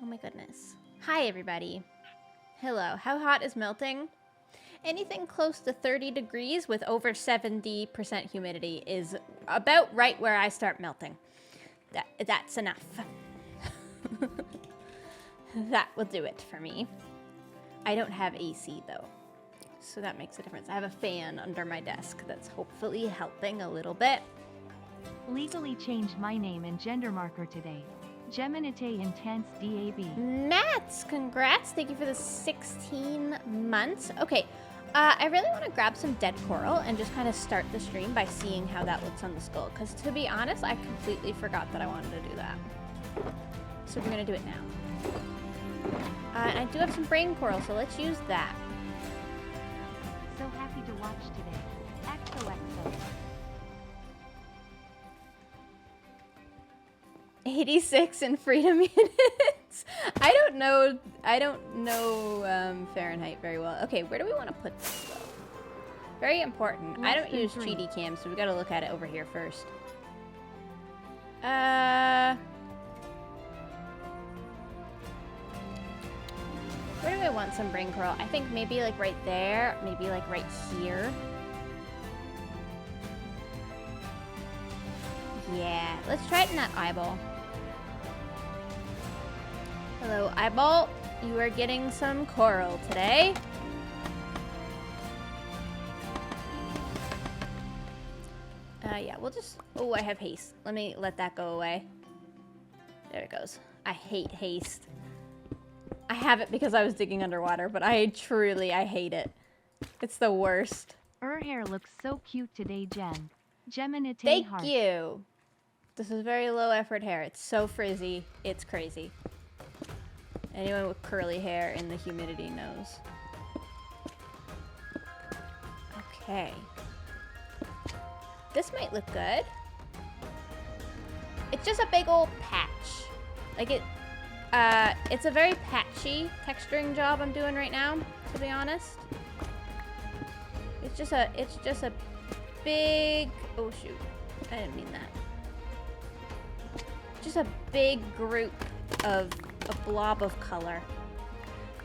my goodness. Hi, everybody. Hello. How hot is melting? Anything close to 30 degrees with over 70% humidity is about right where I start melting. That's enough. That will do it for me. I don't have AC, though, so that makes a difference. I have a fan under my desk that's hopefully helping a little bit. Legally changed my name and gender marker today. GeminiTay Intense DAB. Mats, congrats. Thank you for the 16 months. Okay, I really want to grab some dead coral and just kind of start the stream by seeing how that looks on the skull. Because to be honest, I completely forgot that I wanted to do that. So we're going to do it now. And I do have some brain coral, so let's use that. So happy to watch today. XOXO. 86 in freedom units. I don't know Fahrenheit very well. Okay, where do we want to put this though? Very important. I don't use 3D cam, so we got to look at it over here first. Where do I want some brain coral? I think maybe like right there, maybe like right here. Yeah, let's try it in that eyeball. Hello, eyeball. You are getting some coral today. Yeah, we'll just... Oh, I have haste. Let me let that go away. There it goes. I hate haste. I have it because I was digging underwater, but I hate it. It's the worst. Her hair looks so cute today, Jen. GeminiTay Thank heart. you. This is very low effort hair. It's so frizzy. It's crazy. Anyone with curly hair in the humidity knows. Okay. This might look good. It's just a big old patch. Like it's a very patchy texturing job I'm doing right now, to be honest. It's just a big, oh shoot. I didn't mean that. Just a big group of a blob of color.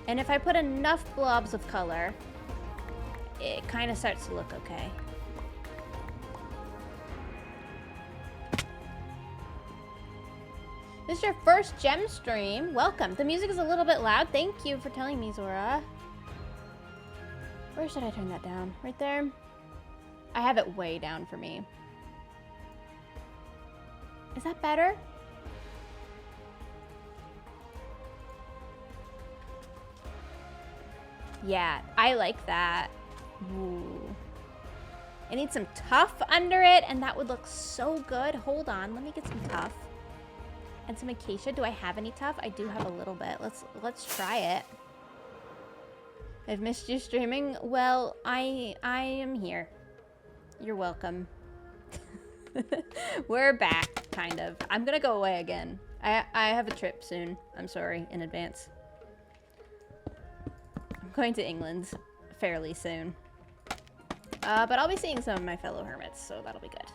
And if I put enough blobs of color, it kind of starts to look okay. This is your first gem stream. Welcome. The music is a little bit loud. Thank you for telling me, Zora. Where should I turn that down? Right there? I have it way down for me. Is that better? Yeah, I like that. Ooh. I need some tuff under it, and that would look so good. Hold on, let me get some tuff. And some acacia. Do I have any tuff? I do have a little bit. Let's try it. I've missed you streaming. Well, I am here. You're welcome. We're back, kind of. I'm gonna go away again. I have a trip soon. I'm sorry in advance. I'm going to England fairly soon. But I'll be seeing some of my fellow hermits, so that'll be good.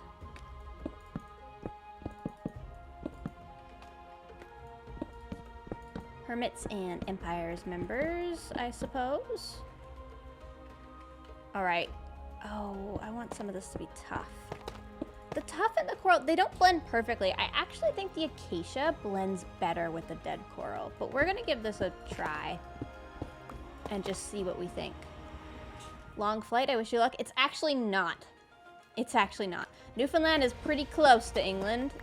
Hermits and Empire's members, I suppose. Alright. Oh, I want some of this to be tough. The tuff and the coral, they don't blend perfectly. I actually think the acacia blends better with the dead coral, but we're gonna give this a try and just see what we think. Long flight, I wish you luck. It's actually not. It's actually not. Newfoundland is pretty close to England.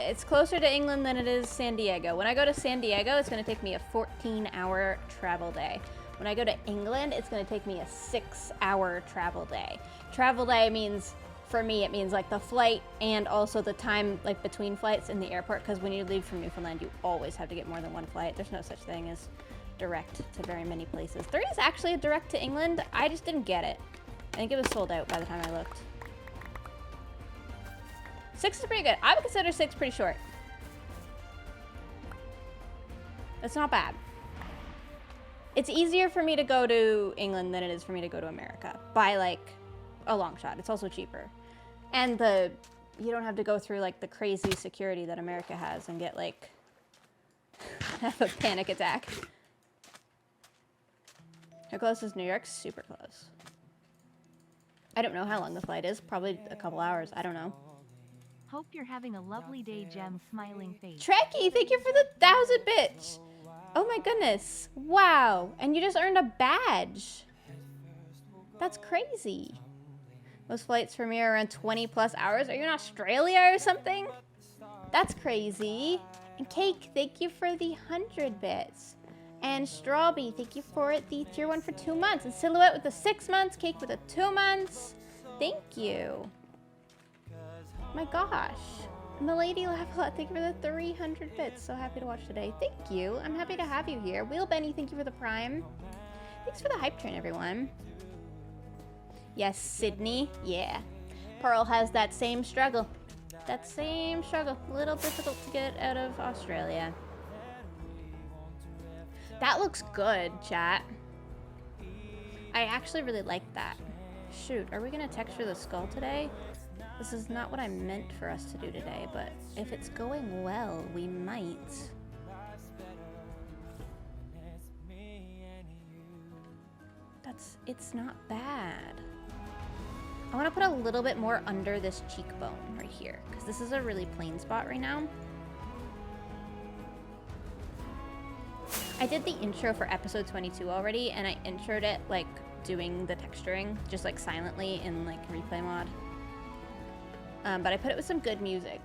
It's closer to England than it is San Diego. When I go to San Diego, it's gonna take me a 14-hour travel day. When I go to England, it's gonna take me a 6-hour travel day. Travel day means, for me, it means like the flight and also the time like between flights in the airport, because when you leave from Newfoundland, you always have to get more than one flight. There's no such thing as direct to very many places. There is actually a direct to England. I just didn't get it. I think it was sold out by the time I looked. 6 is pretty good. I would consider 6 pretty short. That's not bad. It's easier for me to go to England than it is for me to go to America by like a long shot. It's also cheaper. And you don't have to go through like the crazy security that America has and get like have a panic attack. How close is New York? Super close. I don't know how long the flight is. Probably a couple hours. I don't know. Hope you're having a lovely day, Gem. Smiling face. Trekkie, thank you for the 1,000 bits. Oh my goodness. Wow. And you just earned a badge. That's crazy. Most flights for me are around 20 plus hours. Are you in Australia or something? That's crazy. And Cake, thank you for the 100 bits. And Strawby, thank you for the tier 1 for 2 months. And Silhouette with the 6 months. Cake with the 2 months. Thank you. My gosh. Milady Laugh-A-Lot, thank you for the 300 bits. So happy to watch today. Thank you. I'm happy to have you here. Wheel Benny, thank you for the prime. Thanks for the hype train, everyone. Yes, Sydney. Yeah. Pearl has that same struggle. That same struggle. A little difficult to get out of Australia. That looks good, chat. I actually really like that. Shoot, are we gonna texture the skull today? This is not what I meant for us to do today, but if it's going well, we might. It's not bad. I wanna put a little bit more under this cheekbone right here, because this is a really plain spot right now. I did the intro for episode 22 already, and I introed it like doing the texturing, just like silently in like replay mod. But I put it with some good music.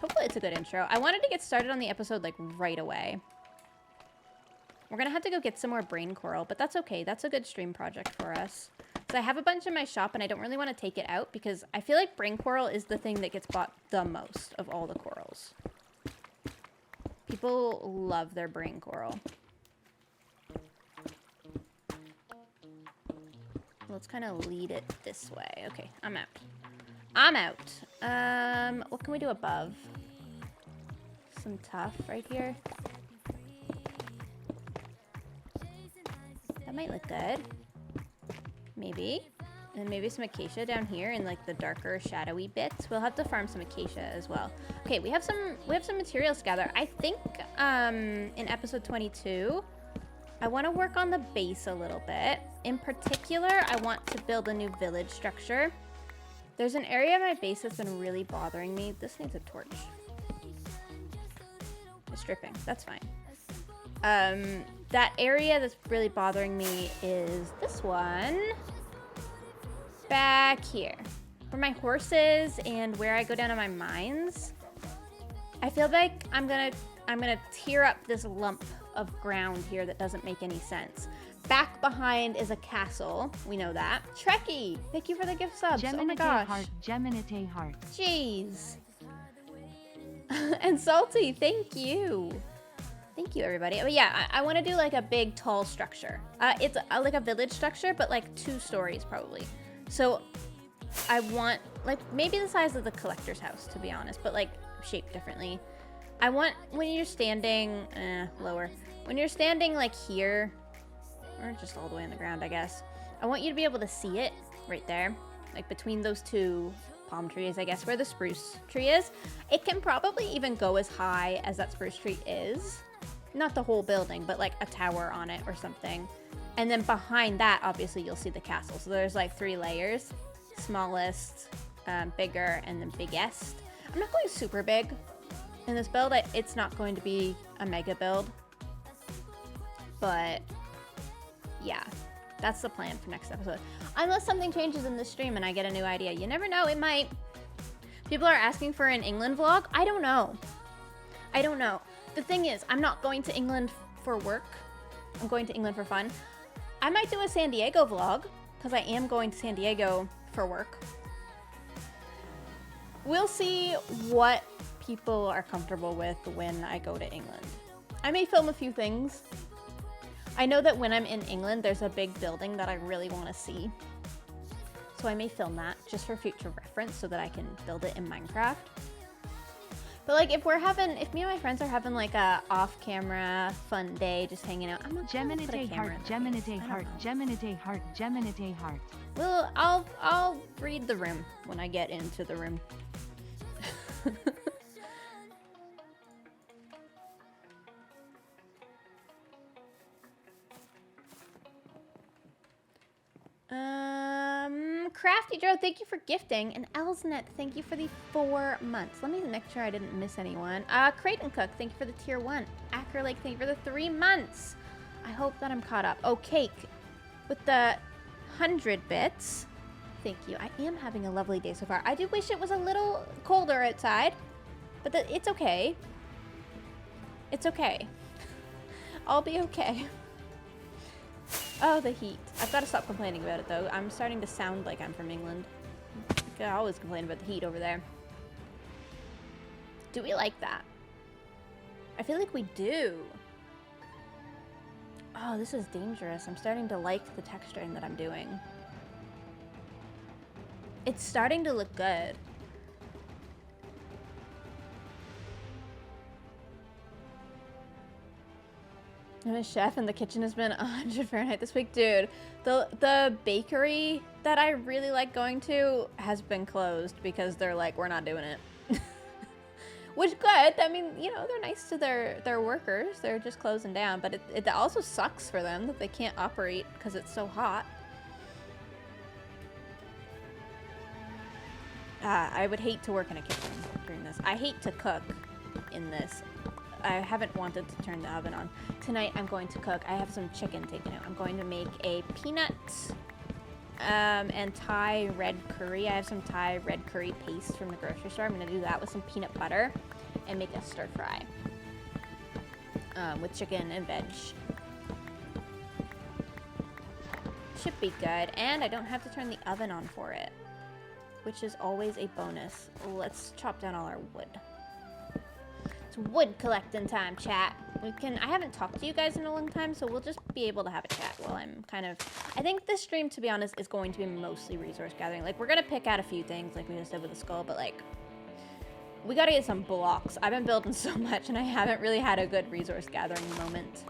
Hopefully it's a good intro. I wanted to get started on the episode like right away. We're gonna have to go get some more brain coral, but that's okay. That's a good stream project for us. So I have a bunch in my shop and I don't really want to take it out because I feel like brain coral is the thing that gets bought the most of all the corals. People love their brain coral. Let's kind of lead it this way. Okay, I'm out. I'm out. What can we do above? Some tuff right here. That might look good. Maybe. And maybe some acacia down here in like the darker shadowy bits. We'll have to farm some acacia as well. Okay, we have some materials to gather. I think in episode 22, I want to work on the base a little bit. In particular, I want to build a new village structure. There's an area of my base that's been really bothering me. This needs a torch. It's dripping. That's fine. That area that's really bothering me is this one. Back here. Where my horse is and where I go down to my mines. I feel like I'm gonna tear up this lump of ground here that doesn't make any sense. Back behind is a castle. We know that. Trekkie, thank you for the gift subs. GeminiTay oh my gosh. Heart, GeminiTay heart. Jeez. And Salty, thank you. Thank you, everybody. But yeah, I want to do like a big, tall structure. It's like a village structure, but like 2 stories probably. So I want like maybe the size of the collector's house, to be honest, but like shaped differently. I want when you're standing lower, when you're standing like here, or just all the way on the ground, I guess. I want you to be able to see it right there, like between those 2 palm trees, I guess, where the spruce tree is. It can probably even go as high as that spruce tree is. Not the whole building, but like a tower on it or something. And then behind that, obviously, you'll see the castle. So there's like 3 layers. Smallest, bigger, and then biggest. I'm not going super big in this build. It's not going to be a mega build. But yeah, that's the plan for next episode. Unless something changes in the stream and I get a new idea. You never know, it might. People are asking for an England vlog. I don't know. I don't know. The thing is, I'm not going to England for work. I'm going to England for fun. I might do a San Diego vlog because I am going to San Diego for work. We'll see what people are comfortable with when I go to England. I may film a few things. I know that when I'm in England, there's a big building that I really want to see. So I may film that just for future reference so that I can build it in Minecraft. But like if me and my friends are having like a off-camera fun day, just hanging out, I'm not gonna put a camera in my face. GeminiTay heart, GeminiTay heart, GeminiTay heart. Well, I'll read the room when I get into the room. Crafty Joe, thank you for gifting. And Elsnet, thank you for the 4 months. Let me make sure I didn't miss anyone. Creighton Cook, thank you for the tier 1. Acrolake, thank you for the 3 months. I hope that I'm caught up. Oh, Cake with the 100 bits. Thank you. I am having a lovely day so far. I do wish it was a little colder outside, but it's okay. It's okay. I'll be okay. Oh, the heat. I've got to stop complaining about it, though. I'm starting to sound like I'm from England. I always complain about the heat over there. Do we like that? I feel like we do. Oh, this is dangerous. I'm starting to like the texturing that I'm doing. It's starting to look good. I'm a chef and the kitchen has been 100 Fahrenheit this week. Dude, the bakery that I really like going to has been closed because they're like, we're not doing it. Which good. I mean, you know, they're nice to their workers. They're just closing down. But it also sucks for them that they can't operate because it's so hot. I would hate to work in a kitchen during this. I hate to cook in this. I haven't wanted to turn the oven on. Tonight I'm going to cook. I have some chicken taken out. I'm going to make a peanut and Thai red curry. I have some Thai red curry paste from the grocery store. I'm going to do that with some peanut butter and make a stir fry with chicken and veg. Should be good. And I don't have to turn the oven on for it, which is always a bonus. Let's chop down all our wood. It's wood collecting time, chat. I haven't talked to you guys in a long time, so we'll just be able to have a chat while I'm kind of... I think this stream, to be honest, is going to be mostly resource gathering. Like, we're going to pick out a few things, like we just did with the skull, but, like, we got to get some blocks. I've been building so much, and I haven't really had a good resource gathering moment.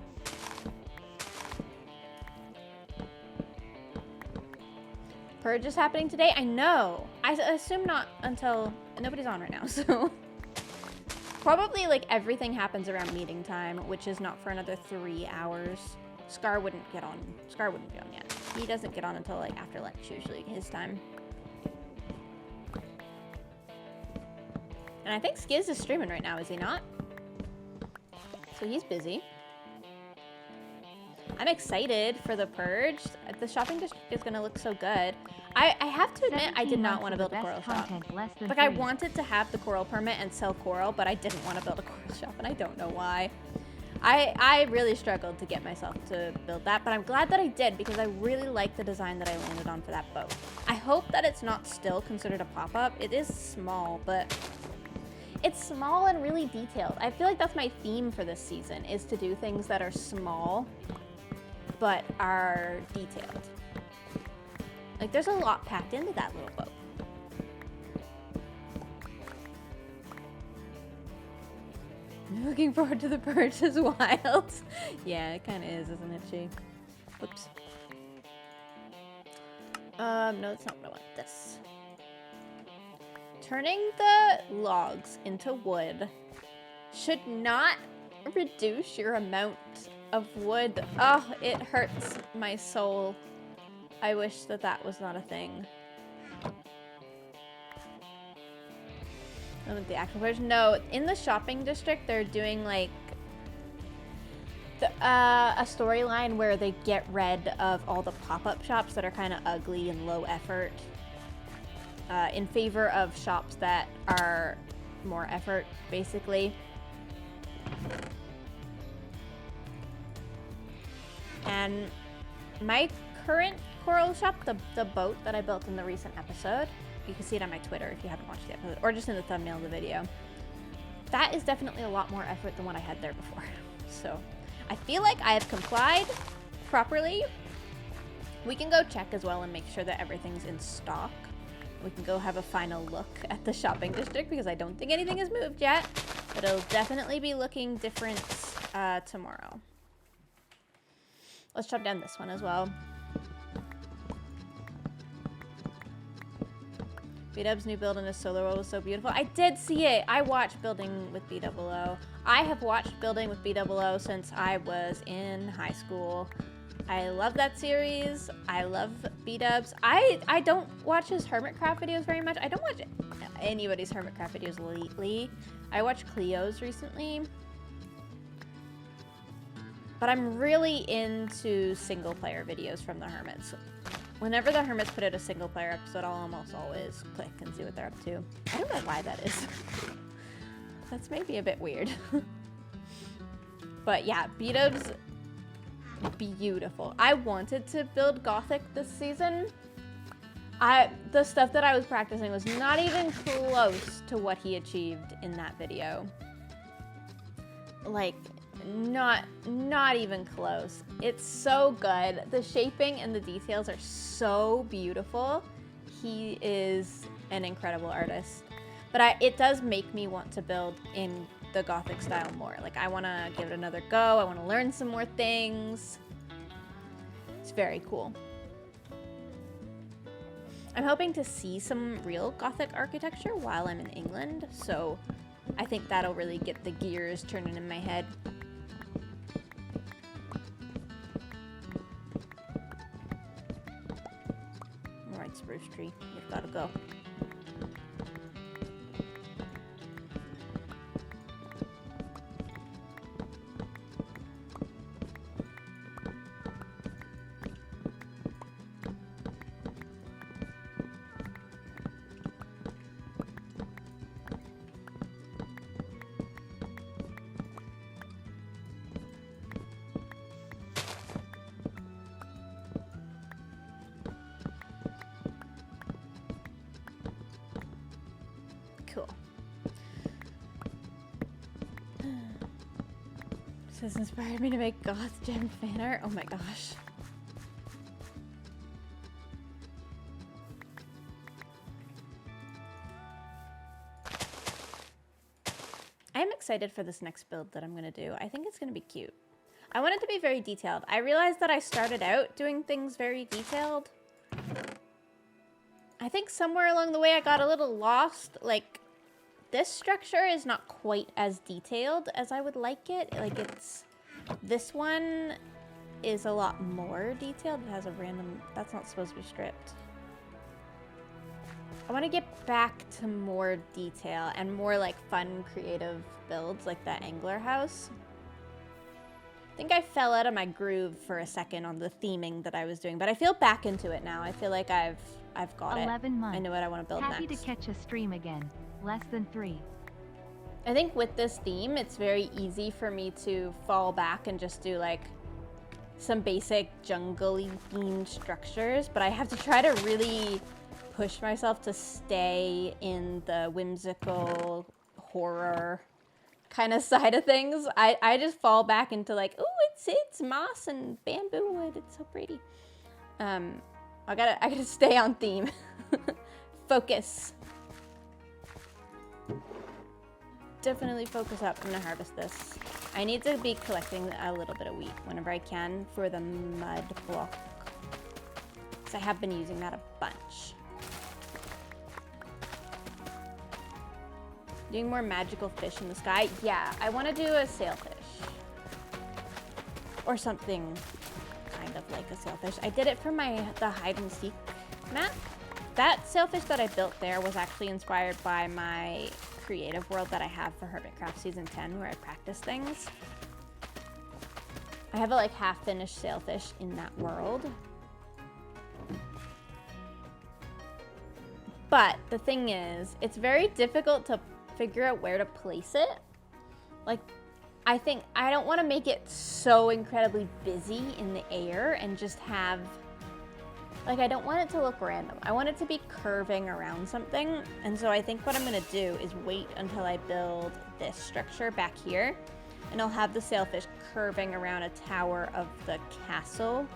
Purge is happening today? I know. I assume not until... Nobody's on right now, so... Probably, like, everything happens around meeting time, which is not for another 3 hours. Scar wouldn't get on. Scar wouldn't be on yet. He doesn't get on until, like, after lunch, usually, his time. And I think Skiz is streaming right now, is he not? So he's busy. I'm excited for the Purge. The shopping district is going to look so good. I have to admit, I did not want to build a coral shop. Like, I wanted to have the coral permit and sell coral, but I didn't want to build a coral shop, and I don't know why. I really struggled to get myself to build that, but I'm glad that I did, because I really like the design that I landed on for that boat. I hope that it's not still considered a pop-up. It is small, but it's small and really detailed. I feel like that's my theme for this season, is to do things that are small, but are detailed. Like, there's a lot packed into that little boat. Looking forward to the Purge as wild. Yeah, it kind of is, isn't it, Chi? Oops. No, that's not what I want. This. Turning the logs into wood should not reduce your amount of wood. Oh, it hurts my soul. I wish that that was not a thing. The actual version. No, in the shopping district, they're doing like a storyline where they get rid of all the pop-up shops that are kind of ugly and low effort, in favor of shops that are more effort, basically. And my current coral shop, the boat that I built in the recent episode, you can see it on my Twitter if you haven't watched the episode, or just in the thumbnail of the video. That is definitely a lot more effort than what I had there before. So I feel like I have complied properly. We can go check as well and make sure that everything's in stock. We can go have a final look at the shopping district, because I don't think anything has moved yet, but it'll definitely be looking different tomorrow. Let's chop down this one as well. B-Dub's new build in his solo world was so beautiful. I did see it. I watched Building with B-Double-O. I have watched Building with B-Double-O since I was in high school. I love that series. I love B-dubs. I don't watch his Hermitcraft videos very much. I don't watch anybody's Hermitcraft videos lately. I watched Cleo's recently. But I'm really into single player videos from the Hermits. Whenever the Hermits put out a single player episode, I'll almost always click and see what they're up to. I don't know why that is. That's maybe a bit weird. But yeah, B-dubs, beautiful. I wanted to build Gothic this season. The stuff that I was practicing was not even close to what he achieved in that video. Like, not even close. It's so good. The shaping and the details are so beautiful. He is an incredible artist. But it does make me want to build in the Gothic style more. Like, I want to give it another go. I want to learn some more things. It's very cool. I'm hoping to see some real Gothic architecture while I'm in England, so I think that'll really get the gears turning in my head. All right, spruce tree, you've got to go. Cool. This has inspired me to make goth gem fan art. Oh my gosh. I'm excited for this next build that I'm going to do. I think it's going to be cute. I want it to be very detailed. I realized that I started out doing things very detailed. I think somewhere along the way I got a little lost. Like, this structure is not quite as detailed as I would like it. Like, this one is a lot more detailed. It has a random, that's not supposed to be stripped. I want to get back to more detail and more like fun, creative builds like that angler house. I think I fell out of my groove for a second on the theming that I was doing, but I feel back into it now. I feel like I've got 11 it. months. I know what I want to build Happy next. to catch a stream again. Less than 3. I think with this theme, it's very easy for me to fall back and just do like some basic jungle-y themed structures, but I have to try to really push myself to stay in the whimsical horror kind of side of things. I just fall back into like, oh, it's moss and bamboo wood. It's so pretty. I gotta stay on theme. Focus. Definitely focus up. I'm gonna harvest this. I need to be collecting a little bit of wheat whenever I can for the mud block, because I have been using that a bunch. Doing more magical fish in the sky. Yeah, I want to do a sailfish. Or something kind of like a sailfish. I did it for the hide and seek map. That sailfish that I built there was actually inspired by my creative world that I have for Hermitcraft Season 10, where I practice things. I have a like half-finished sailfish in that world. But the thing is, it's very difficult to figure out where to place it. Like, I think I don't want to make it so incredibly busy in the air and just have, like, I don't want it to look random. I want it to be curving around something. And so I think what I'm going to do is wait until I build this structure back here, and I'll have the sailfish curving around a tower of the castle.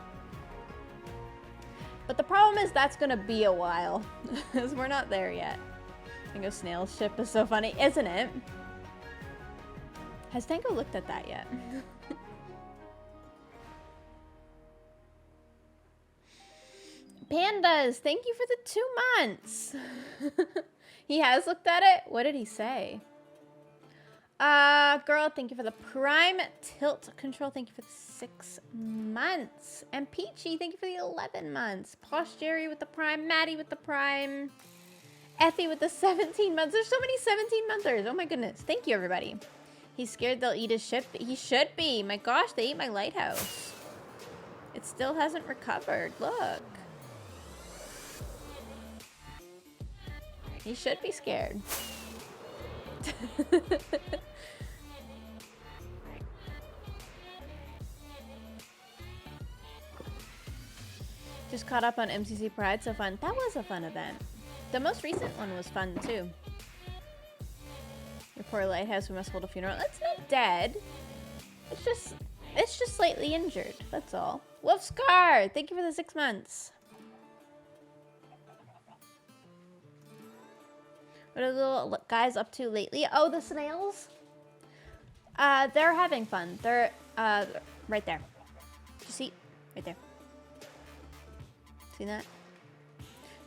But the problem is that's going to be a while, because we're not there yet. Tango Snail's ship is so funny, isn't it? Has Tango looked at that yet? Pandas, thank you for the 2 months. He has looked at it? What did he say? Girl, thank you for the Prime Tilt Control. Thank you for the 6 months. And Peachy, thank you for the 11 months. Posh Jerry with the Prime. Maddie with the Prime. Effie with the 17 months. There's so many 17-monthers. Oh my goodness. Thank you, everybody. He's scared they'll eat his ship. He should be. My gosh, they ate my lighthouse. It still hasn't recovered. Look. He should be scared. Just caught up on MCC Pride. So fun. That was a fun event. The most recent one was fun too. Your poor lighthouse, we must hold a funeral. It's not dead. It's just slightly injured. That's all. WolfScar, thank you for the 6 months. What are the little guys up to lately? Oh, the snails. They're having fun. They're right there. Did you see? Right there. See that?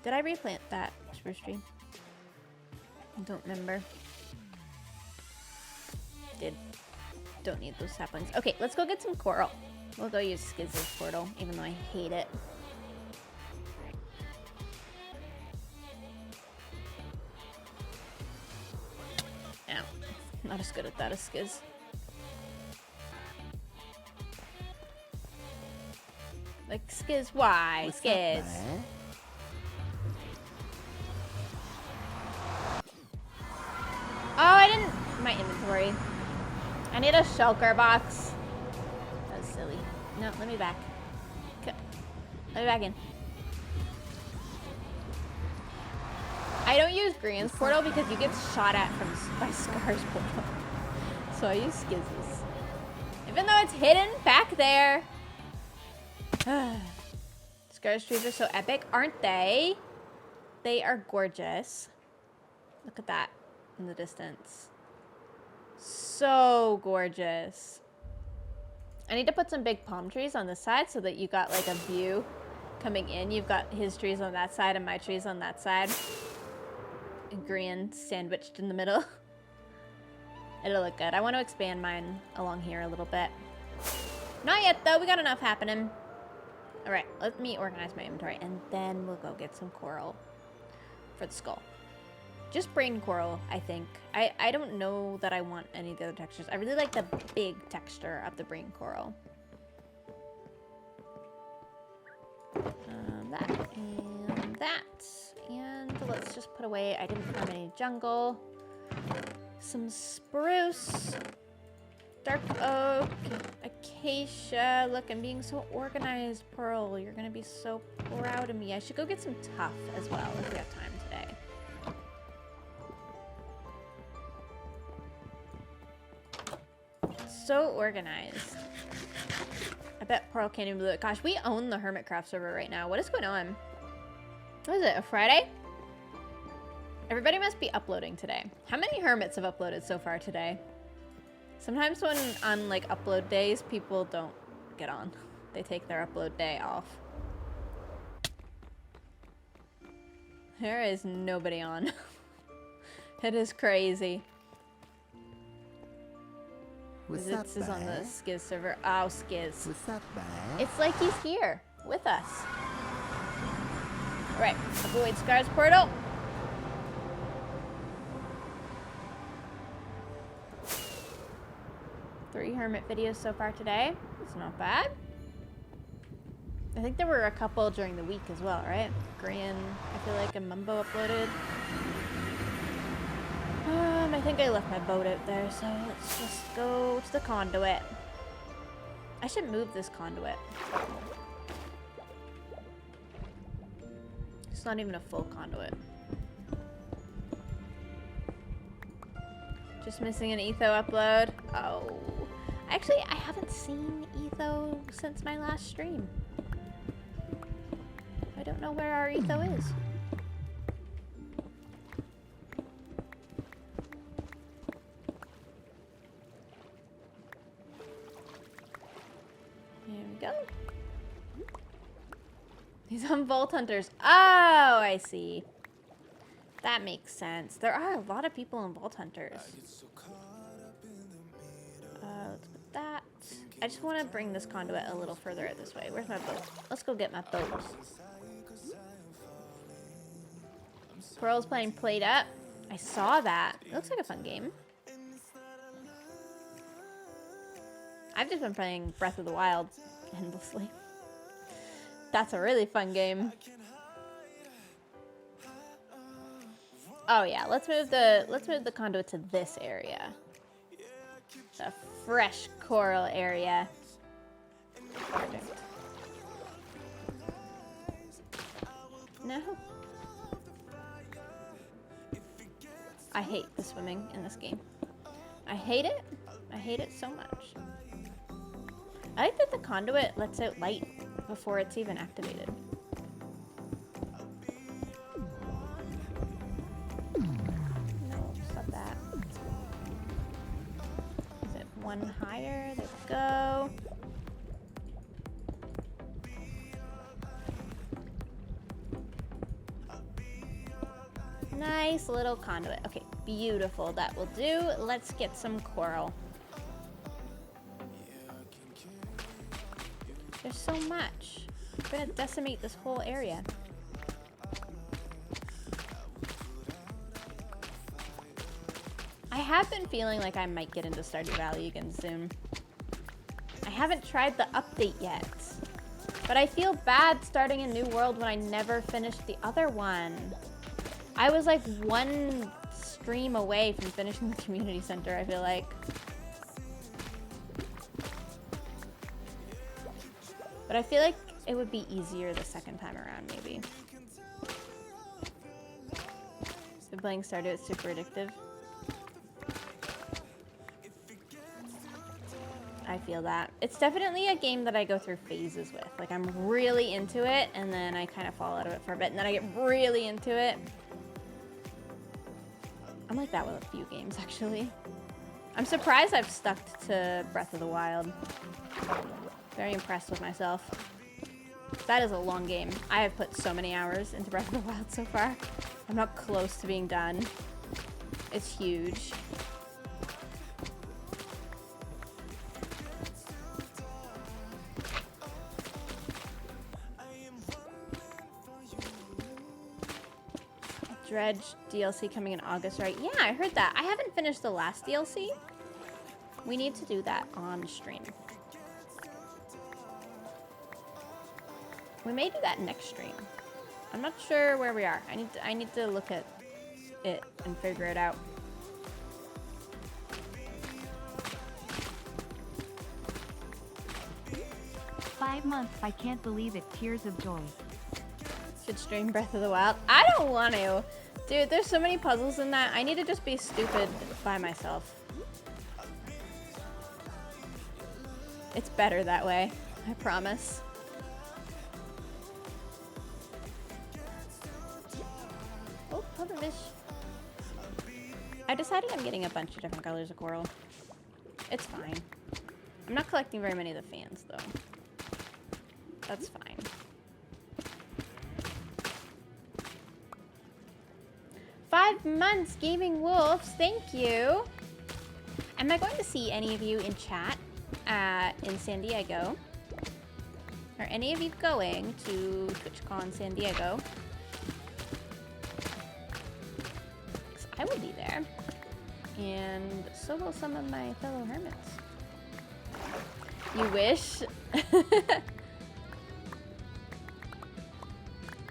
Did I replant that spruce tree? I don't remember. Did. Don't need those saplings. Okay, let's go get some coral. We'll go use Skiz's portal, even though I hate it. Ow. Not as good at that as Skiz. Like, Skiz, why? What's Skiz. up, man? Oh, I didn't... My inventory. I need a shulker box. That was silly. No, let me back. Let me back in. I don't use Green's portal because you get shot at by Scar's portal. So I use Skiz's. Even though it's hidden back there. Scar's trees are so epic, aren't they? They are gorgeous. Look at that in the distance. So gorgeous. I need to put some big palm trees on this side so that you got like a view coming in. You've got his trees on that side and my trees on that side. And green sandwiched in the middle. It'll look good. I want to expand mine along here a little bit. Not yet though, we got enough happening. All right, let me organize my inventory and then we'll go get some coral for the skull. Just brain coral, I think. I don't know that I want any of the other textures. I really like the big texture of the brain coral. That and that. And let's just put away, I didn't find any jungle. Some spruce. Dark oak. Acacia. Look, I'm being so organized, Pearl. You're gonna be so proud of me. I should go get some tuff as well if we have time today. So organized. I bet Pearl can't even believe it. Gosh, we own the Hermitcraft server right now. What is going on? What is it, a Friday? Everybody must be uploading today. How many hermits have uploaded so far today? Sometimes when on like upload days, people don't get on. They take their upload day off. There is nobody on. It is crazy. What's up, This is on the man? Skiz server. Oh, Skiz. What's up, man? It's like he's here with us. All right, avoid Scar's portal. Three hermit videos so far today. It's not bad. I think there were a couple during the week as well, right? Grian, I feel like, and Mumbo uploaded. I think I left my boat out there, so let's just go to the conduit. I should move this conduit. It's not even a full conduit. Just missing an Etho upload. Oh. Actually, I haven't seen Etho since my last stream. I don't know where our Etho is. There we go. He's on Vault Hunters. Oh, I see. That makes sense. There are a lot of people in Vault Hunters. I just want to bring this conduit a little further out this way. Where's my boat? Let's go get my boat. Coral's playing Played Up. I saw that. It looks like a fun game. I've just been playing Breath of the Wild endlessly. That's a really fun game. Oh yeah, let's move the conduit to this area. The fresh coral area. Perfect. No. I hate the swimming in this game. I hate it. I hate it so much. I like that the conduit lets out light before it's even activated. No, stop that. Is it one higher? There we go. Nice little conduit. Okay, beautiful. That will do. Let's get some coral. There's so much. We're gonna decimate this whole area. I have been feeling like I might get into Stardew Valley again soon. I haven't tried the update yet. But I feel bad starting a new world when I never finished the other one. I was like one stream away from finishing the community center, I feel like. But I feel like it would be easier the second time around, maybe. Been playing Stardew, it's super addictive. I feel that. It's definitely a game that I go through phases with. Like, I'm really into it, and then I kind of fall out of it for a bit, and then I get really into it. I'm like that with a few games, actually. I'm surprised I've stuck to Breath of the Wild. Very impressed with myself. That is a long game. I have put so many hours into Breath of the Wild so far. I'm not close to being done. It's huge. Dredge DLC coming in August, right? Yeah, I heard that. I haven't finished the last DLC. We need to do that on stream. We may do that next stream. I'm not sure where we are. I need to look at it and figure it out. "5 months, I can't believe it, tears of joy." Should stream Breath of the Wild. I don't want to. Dude, there's so many puzzles in that. I need to just be stupid by myself. It's better that way. I promise. Oh, pufferfish. I decided I'm getting a bunch of different colors of coral. It's fine. I'm not collecting very many of the fans, though. That's fine. "5 months, Gaming Wolves. Thank you. Am I going to see any of you in chat in San Diego? Are any of you going to TwitchCon San Diego? 'Cause I will be there. And so will some of my fellow hermits. You wish?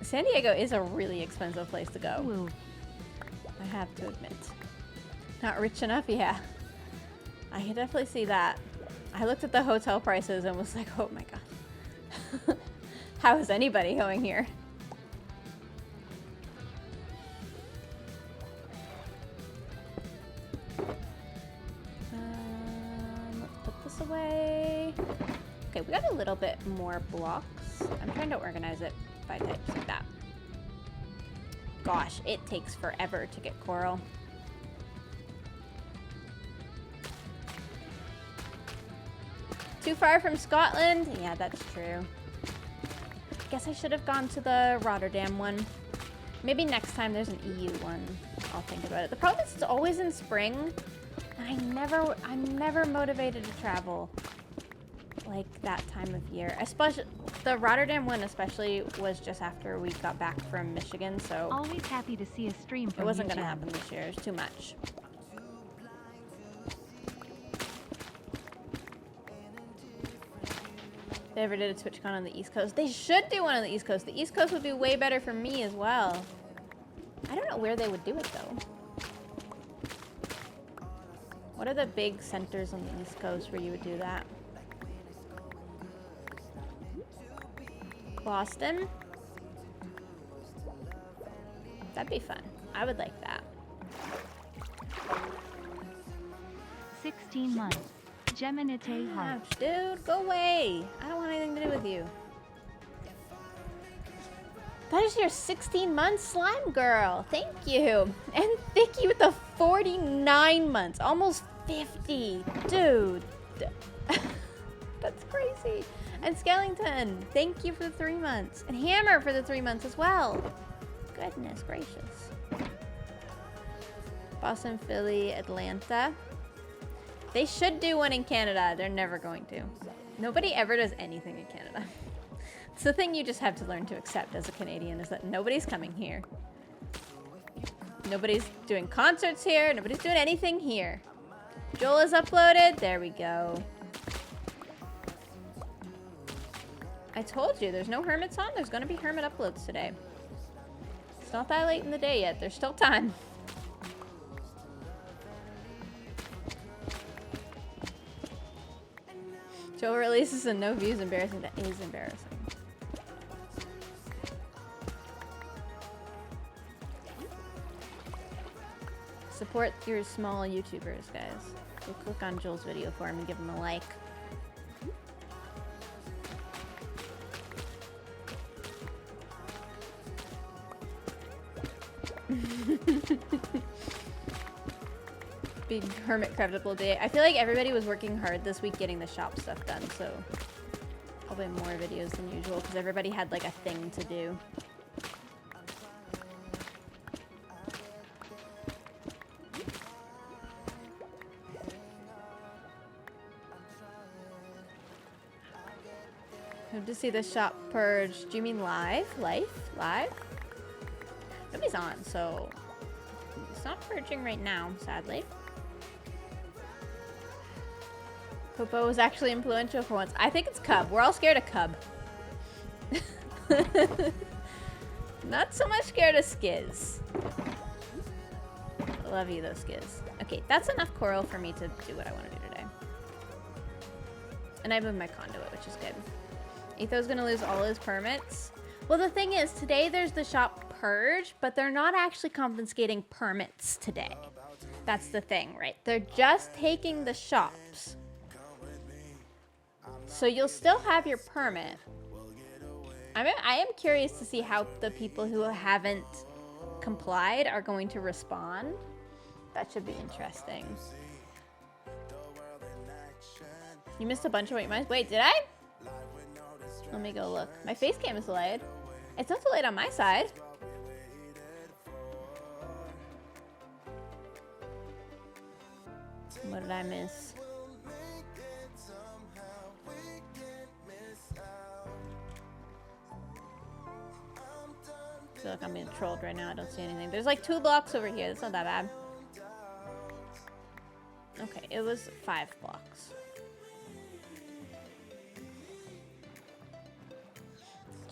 San Diego is a really expensive place to go. Ooh. I have to admit. Not rich enough? Yeah. I can definitely see that. I looked at the hotel prices and was like, oh my god. How is anybody going here? Let's put this away. Okay, we got a little bit more blocks. I'm trying to organize it by types like that. Gosh, it takes forever to get coral. Too far from Scotland? Yeah, that's true. Guess I should have gone to the Rotterdam one. Maybe next time there's an EU one, I'll think about it. The problem is it's always in spring, and I'm never motivated to travel. like that time of year. Especially the Rotterdam one especially was just after we got back from Michigan, so Always happy to see a stream from it wasn't you, gonna Jem. happen this year. It was too much. If they ever did a TwitchCon on the East Coast, they should do one on the East Coast. The East Coast would be way better for me as well. I don't know where they would do it though. What are the big centers on the East Coast where you would do that? Boston? That'd be fun. I would like that. 16 months. GeminiTay heart. Ouch, dude, go away. I don't want anything to do with you. That is your 16 months slime girl. Thank you. And Thicky with the 49 months. Almost 50. Dude. That's crazy. And Skellington, thank you for the 3 months. And Hammer for the 3 months as well. Goodness gracious. Boston, Philly, Atlanta. They should do one in Canada. They're never going to. Nobody ever does anything in Canada. It's the thing you just have to learn to accept as a Canadian, is that nobody's coming here. Nobody's doing concerts here. Nobody's doing anything here. Joel is uploaded. There we go. I told you, there's no Hermits on. There's going to be Hermit uploads today. It's not that late in the day yet. There's still time. Joel releases and no views. Embarrassing. That is embarrassing. Support your small YouTubers, guys. Go click on Joel's video for him and give him a like. Big Hermitcraft upload day. I feel like everybody was working hard this week getting the shop stuff done, so probably more videos than usual because everybody had like a thing to do. Hope to see the shop purge. Do you mean live? Live? Nobody's on, so it's not purging right now, sadly. Popo was actually influential for once. I think it's Cub. We're all scared of Cub. Not so much scared of Skiz. Love you though, Skiz. Okay, that's enough coral for me to do what I want to do today. And I moved my conduit, which is good. Etho's gonna lose all his permits. Well, the thing is, today there's the shop purge, but they're not actually confiscating permits today. That's the thing, right? They're just taking the shops. So you'll still have your permit. I am curious to see how the people who haven't complied are going to respond. That should be interesting. You missed a bunch of what you missed. Wait, did I? Let me go look. My face cam is delayed. It's not delayed on my side. What did I miss? I feel like I'm being trolled right now. I don't see anything. There's like 2 blocks over here. That's not that bad. Okay, it was 5 blocks.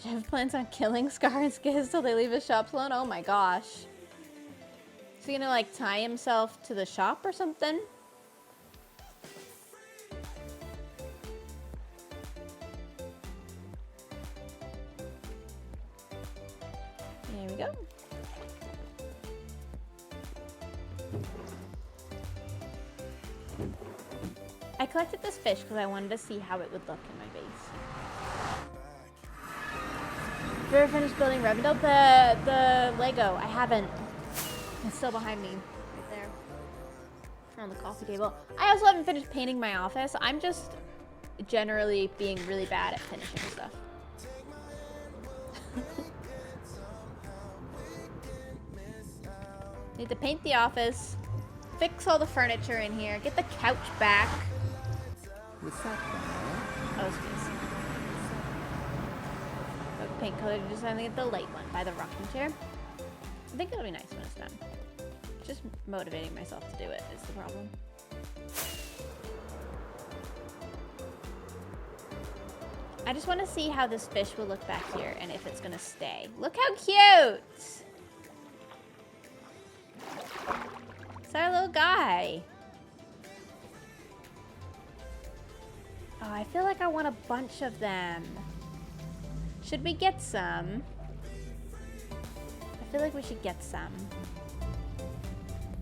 Jeff plans on killing Scar and Skiz till they leave his shop alone? Oh my gosh. Is he gonna like tie himself to the shop or something? There we go. I collected this fish because I wanted to see how it would look in my base. Have you ever finished building Revendell? The Lego. I haven't. It's still behind me. Right there. On the coffee table. I also haven't finished painting my office. I'm just generally being really bad at finishing stuff. Need to paint the office. Fix all the furniture in here. Get the couch back. What's up, man? Oh, excuse. The paint color, just having to get the light one by the rocking chair. I think it'll be nice when it's done. Just motivating myself to do it is the problem. I just want to see how this fish will look back here and if it's going to stay. Look how cute! It's our little guy. Oh, I feel like I want a bunch of them. Should we get some? I feel like we should get some.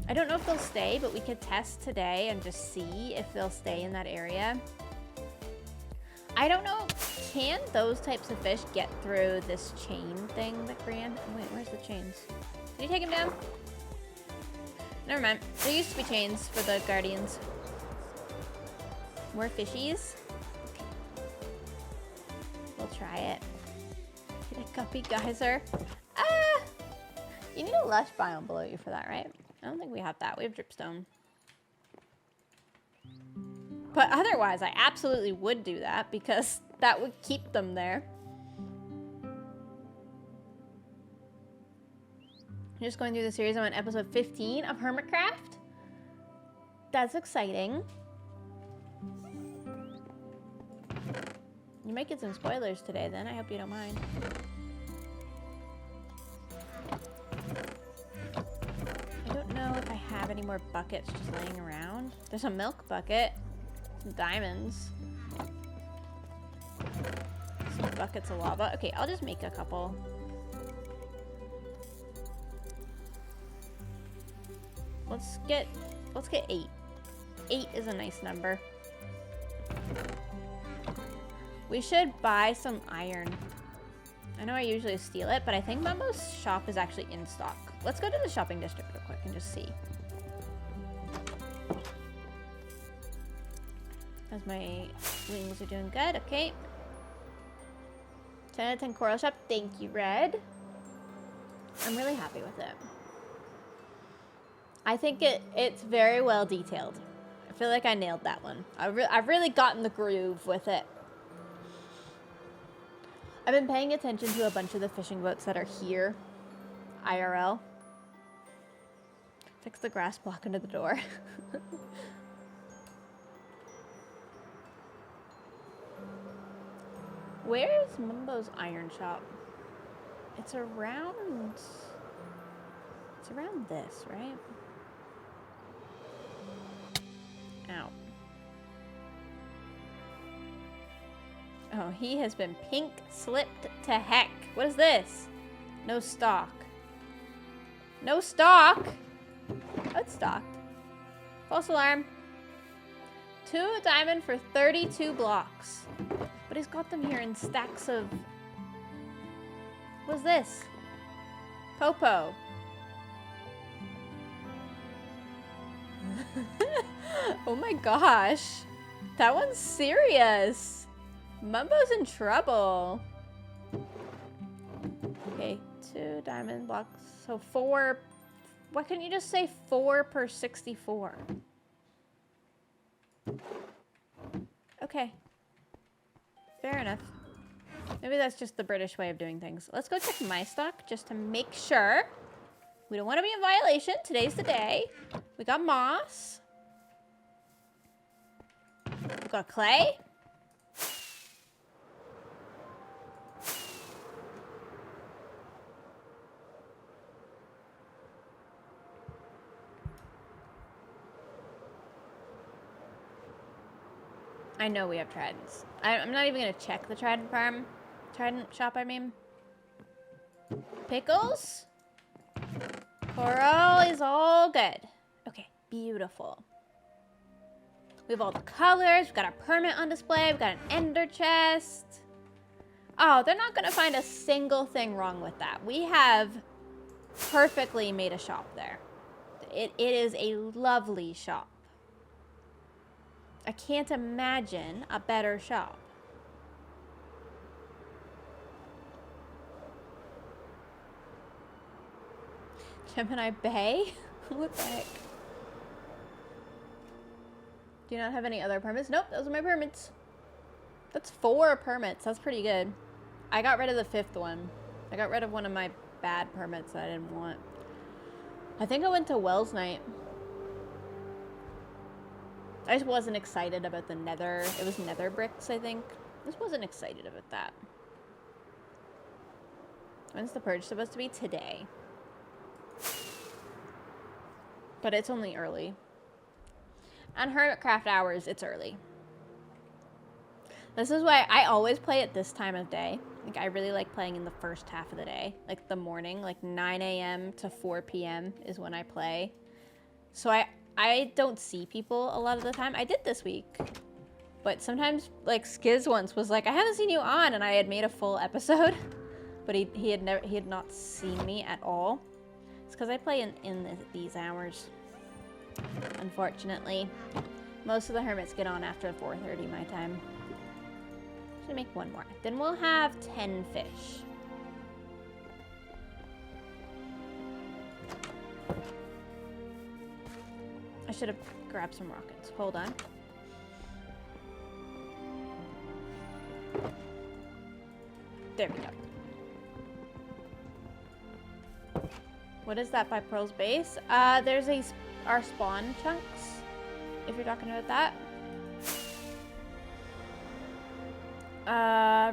I don't know if they'll stay, but we could test today and just see if they'll stay in that area. I don't know. Can those types of fish get through this chain thing that Gran... Oh, wait, where's the chains? Did you take him down? Never mind. There used to be chains for the guardians. More fishies? Okay. We'll try it. Get a guppy geyser. Ah! You need a lush biome below you for that, right? I don't think we have that. We have dripstone. But otherwise, I absolutely would do that because that would keep them there. I'm just going through the series. I'm on episode 15 of Hermitcraft. That's exciting. You might get some spoilers today then. I hope you don't mind. I don't know if I have any more buckets just laying around. There's a milk bucket. Some diamonds. Some buckets of lava. Okay, I'll just make a couple. Let's get 8. 8 is a nice number. We should buy some iron. I know I usually steal it, but I think Mumbo's shop is actually in stock. Let's go to the shopping district real quick and just see. As my wings are doing good, okay. 10 out of 10 coral shop, thank you, Red. I'm really happy with it. I think it's very well detailed. I feel like I nailed that one. I've really gotten the groove with it. I've been paying attention to a bunch of the fishing boats that are here, IRL. Fix the grass block under the door. Where's Mumbo's iron shop? It's around this, right? Ow. Oh, he has been pink slipped to heck. What is this? No stock. No stock? Oh, it's stocked. False alarm. 2 diamond for 32 blocks. But he's got them here in stacks of... What's this? Popo. Oh my gosh. That one's serious. Mumbo's in trouble. Okay, 2 diamond blocks. So 4... Why couldn't you just say 4 per 64? Okay. Fair enough. Maybe that's just the British way of doing things. Let's go check my stock just to make sure. We don't want to be in violation. Today's the day. We got moss. We got clay. I know we have tridents. I'm not even going to check the trident farm. Trident shop, I mean. Pickles? Coral is all good. Okay, beautiful. We have all the colors. We've got our permit on display. We've got an ender chest. Oh, they're not going to find a single thing wrong with that. We have perfectly made a shop there. It is a lovely shop. I can't imagine a better shop. Gemini Bay? What the heck? Do you not have any other permits? Nope, those are my permits. That's 4 permits. That's pretty good. I got rid of the 5th one. I got rid of one of my bad permits that I didn't want. I think I went to Wells Night. I just wasn't excited about the nether. It was nether bricks, I think. I just wasn't excited about that. When's the purge supposed to be? Today. But it's only early. On Hermitcraft hours, it's early. This is why I always play at this time of day. Like, I really like playing in the first half of the day. Like, the morning, like 9 a.m. to 4 p.m. is when I play. So I don't see people a lot of the time. I did this week. But sometimes, like, Skiz once was like, I haven't seen you on, and I had made a full episode. But he had not seen me at all. It's because I play in these hours. Unfortunately. Most of the hermits get on after 4:30 my time. Should make one more. Then we'll have 10 fish. I should have grabbed some rockets. Hold on. There we go. What is that by Pearl's base? There's our spawn chunks, if you're talking about that.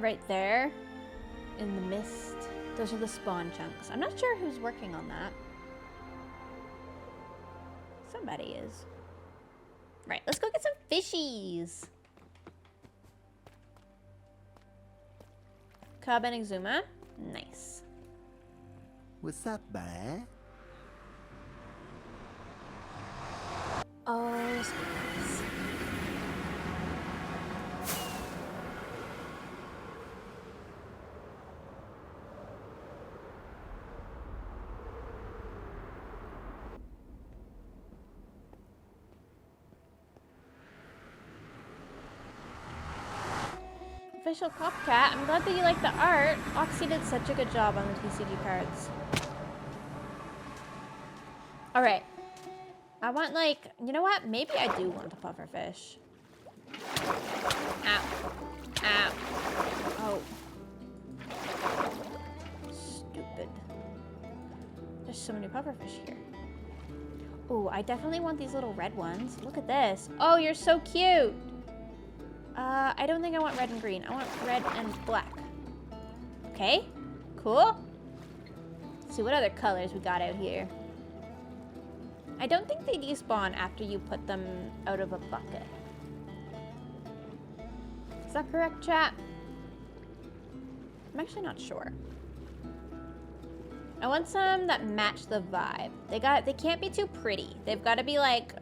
Right there, in the mist. Those are the spawn chunks. I'm not sure who's working on that. Somebody is. Right, let's go get some fishies. Cub and Exuma. Nice. What's up, bruh? Oh, space. Official Copcat. I'm glad that you like the art. Oxy did such a good job on the TCG cards. Alright. I want, like, you know what? Maybe I do want a pufferfish. Ow. Ow. Oh. Stupid. There's so many pufferfish here. Ooh, I definitely want these little red ones. Look at this. Oh, you're so cute. I don't think I want red and green. I want red and black. Okay, cool. Let's see what other colors we got out here. I don't think they despawn after you put them out of a bucket. Is that correct, chat? I'm actually not sure. I want some that match the vibe. They can't be too pretty. They've got to be like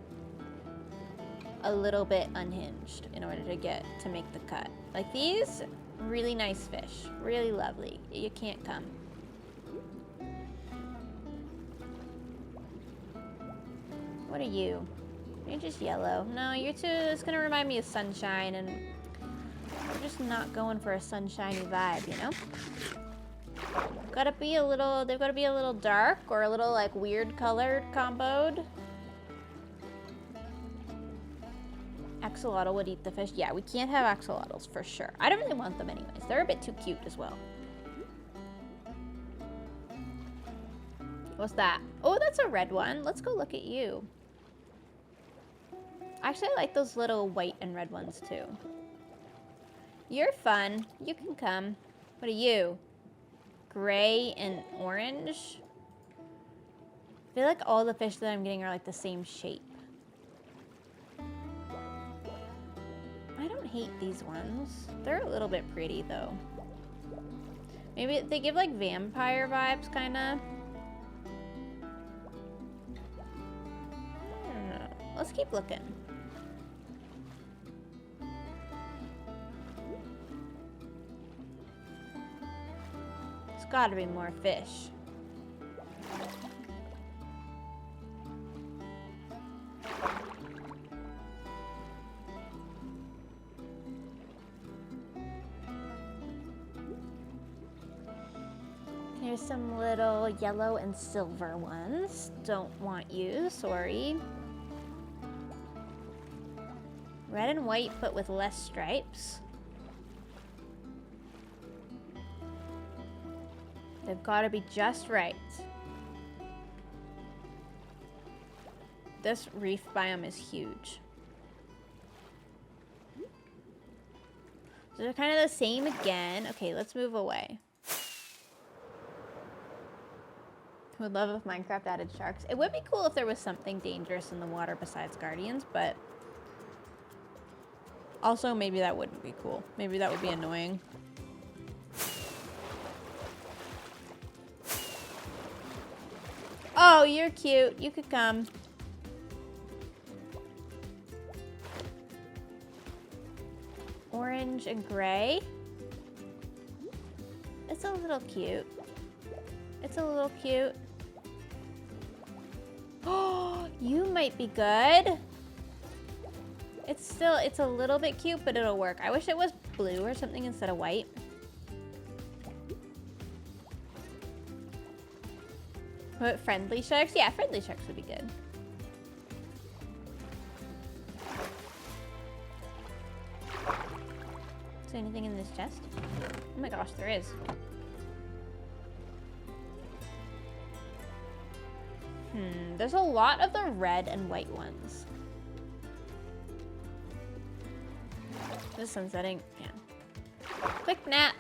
a little bit unhinged in order to make the cut. Like these, really nice fish, really lovely. You can't come. What are you? You're just yellow. No, you're too, it's gonna remind me of sunshine, and we're just not going for a sunshiny vibe, you know? They've gotta be a little dark or a little like weird colored comboed. Axolotl would eat the fish. Yeah, we can't have axolotls for sure. I don't really want them anyways. They're a bit too cute as well. What's that? Oh, that's a red one. Let's go look at you. Actually, I like those little white and red ones too. You're fun. You can come. What are you? Gray and orange? I feel like all the fish that I'm getting are like the same shape. I don't hate these ones. They're a little bit pretty though. Maybe they give like vampire vibes, kinda. I don't know. Let's keep looking. There's gotta be more fish. Here's some little yellow and silver ones. Don't want you, sorry. Red and white, but with less stripes. They've got to be just right. This reef biome is huge. So they're kind of the same again. Okay, let's move away. I would love if Minecraft added sharks. It would be cool if there was something dangerous in the water besides guardians, but also maybe that wouldn't be cool. Maybe that would be annoying. Oh, you're cute. You could come. Orange and gray. It's a little cute. It's a little cute. Oh, you might be good. It's a little bit cute, but it'll work. I wish it was blue or something instead of white. What, friendly sharks? Yeah, friendly sharks would be good. Is there anything in this chest? Oh my gosh, there is. There's a lot of the red and white ones. The sun's setting. Yeah. Quick nap.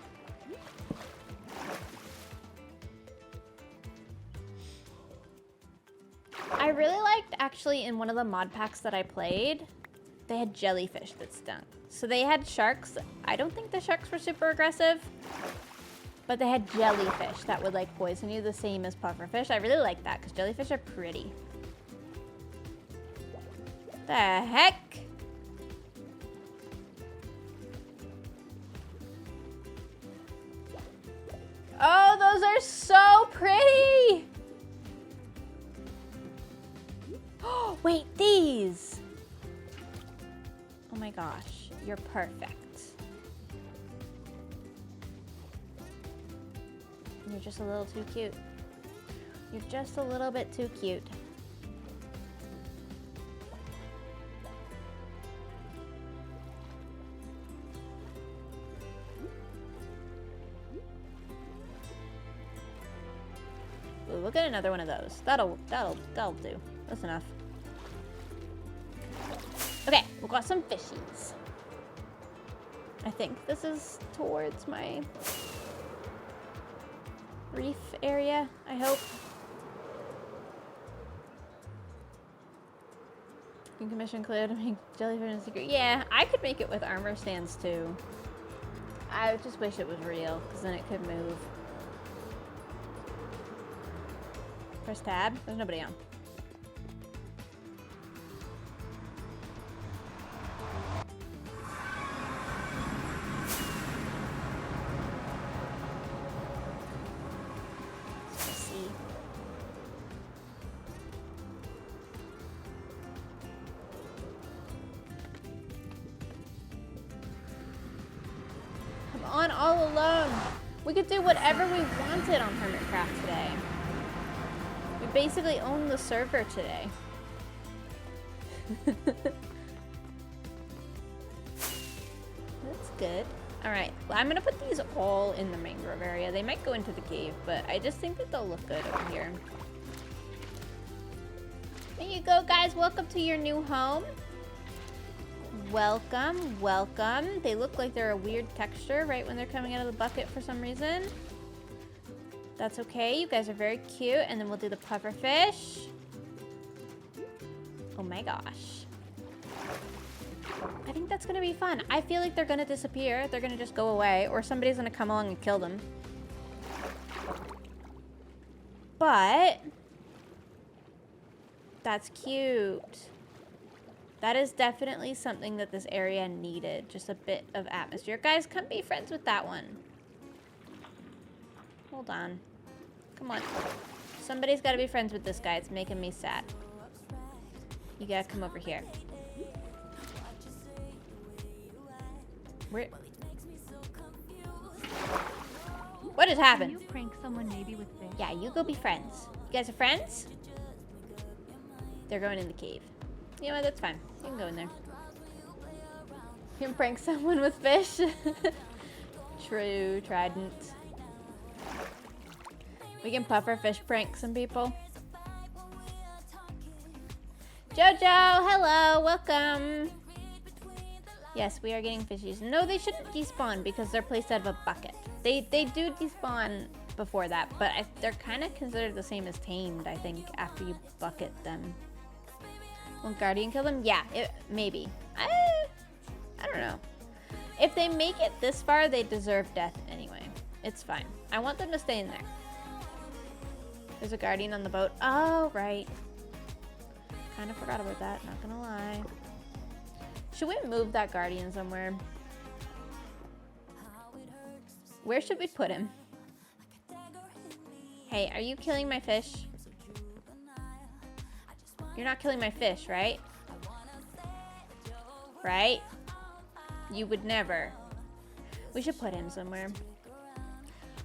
I really liked, actually, in one of the mod packs that I played, they had jellyfish that stunk. So they had sharks. I don't think the sharks were super aggressive, but they had jellyfish that would like poison you the same as pufferfish. I really like that because jellyfish are pretty. The heck? Oh, those are so pretty! Oh, wait, these! Oh my gosh, you're perfect. You're just a little too cute. You're just a little bit too cute. Ooh, we'll get another one of those. That'll do. That's enough. Okay, we've got some fishies. I think this is towards my reef area, I hope. You can commission Cleo to make jellyfish in secret. Yeah, I could make it with armor stands too. I just wish it was real, because then it could move. Press tab. There's nobody on. Let's see. I'm on all alone. We could do whatever we wanted on Hermitcraft today. We basically own the server today. That's good. Alright, well, I'm gonna put these all in the mangrove area. They might go into the cave, but I just think that they'll look good over here. There you go, guys. Welcome to your new home. Welcome, welcome. They look like they're a weird texture right when they're coming out of the bucket for some reason. That's okay. You guys are very cute. And then we'll do the pufferfish. Oh my gosh. I think that's going to be fun. I feel like they're going to disappear. They're going to just go away. Or somebody's going to come along and kill them. But that's cute. That is definitely something that this area needed. Just a bit of atmosphere. Guys, come be friends with that one. Hold on. Come on. Somebody's got to be friends with this guy. It's making me sad. You gotta come over here. Where? What has happened? Can you prank someone maybe with fish? Yeah, you go be friends. You guys are friends? They're going in the cave. You know what? That's fine. You can go in there. You can prank someone with fish. True, Trident. We can puffer fish prank some people. Jojo, hello, welcome. Yes, we are getting fishies. No, they shouldn't despawn because they're placed out of a bucket. They do despawn before that, but they're kind of considered the same as tamed, I think, after you bucket them. Will Guardian kill them? Yeah, maybe. I don't know. If they make it this far, they deserve death anyway. It's fine. I want them to stay in there. There's a Guardian on the boat. Oh, right. Kind of forgot about that, not gonna lie. Should we move that Guardian somewhere? Where should we put him? Hey, are you killing my fish? You're not killing my fish, right? Right? You would never. We should put him somewhere.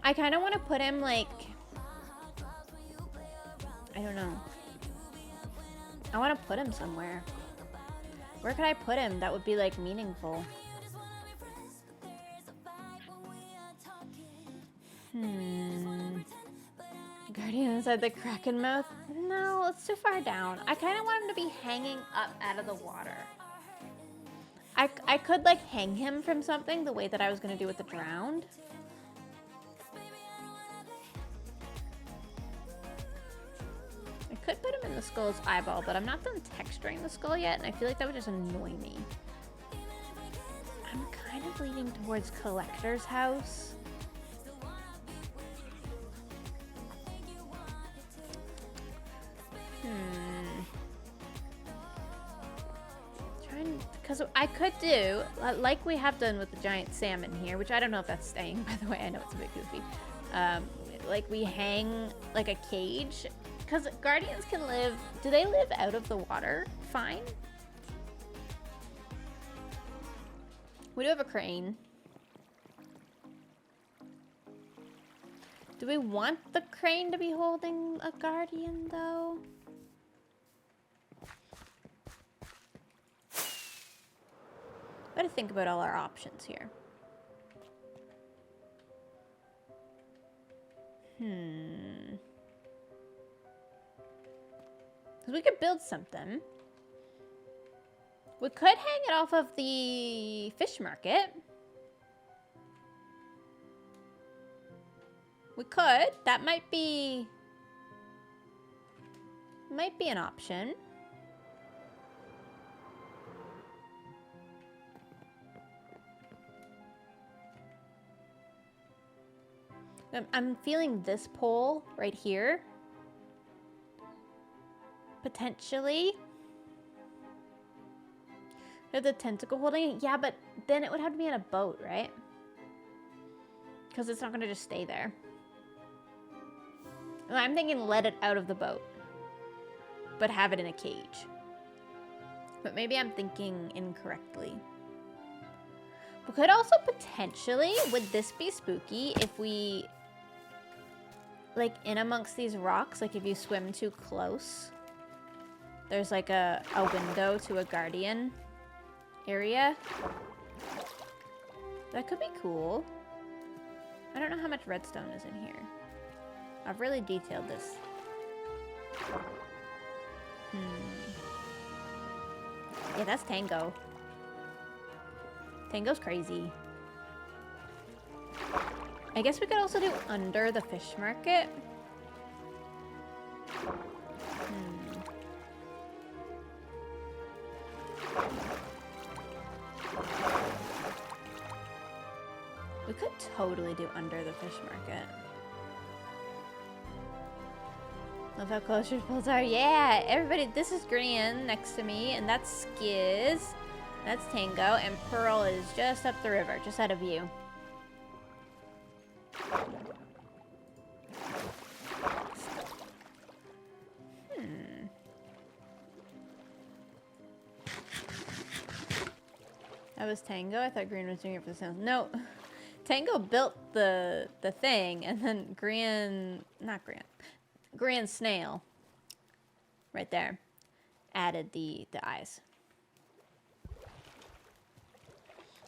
I kind of want to put him like... I don't know. I want to put him somewhere. Where could I put him that would be like meaningful? Guardian inside the Kraken mouth? No, it's too far down. I kind of want him to be hanging up out of the water. I could like hang him from something the way that I was going to do with the drowned. I could put him in the skull's eyeball, but I'm not done texturing the skull yet, and I feel like that would just annoy me. I'm kind of leaning towards Collector's House. Because I could do, like we have done with the giant salmon here, which I don't know if that's staying, by the way. I know it's a bit goofy. Like we hang like a cage. Because Guardians can live, do they live out of the water? Fine. We do have a crane. Do we want the crane to be holding a Guardian though? Gotta think about all our options here. Because we could build something. We could hang it off of the fish market. We could. That might be an option. I'm feeling this pole right here. Potentially. There's the tentacle holding it. Yeah, but then it would have to be in a boat, right? Because it's not going to just stay there. I'm thinking let it out of the boat. But have it in a cage. But maybe I'm thinking incorrectly. We could also potentially, would this be spooky if we... like in amongst these rocks, like if you swim too close, there's like a window to a Guardian area. That could be cool. I don't know how much redstone is in here. I've really detailed this. Yeah, that's Tango. Tango's crazy. I guess we could also do under the fish market. We could totally do under the fish market. Love how close your pools are. Yeah, everybody, this is Grian next to me, and that's Skiz. That's Tango, and Pearl is just up the river, just out of view. That was Tango? I thought Grian was doing it for the sound. No, Tango built the thing, and then Grian Snail, right there, added the eyes.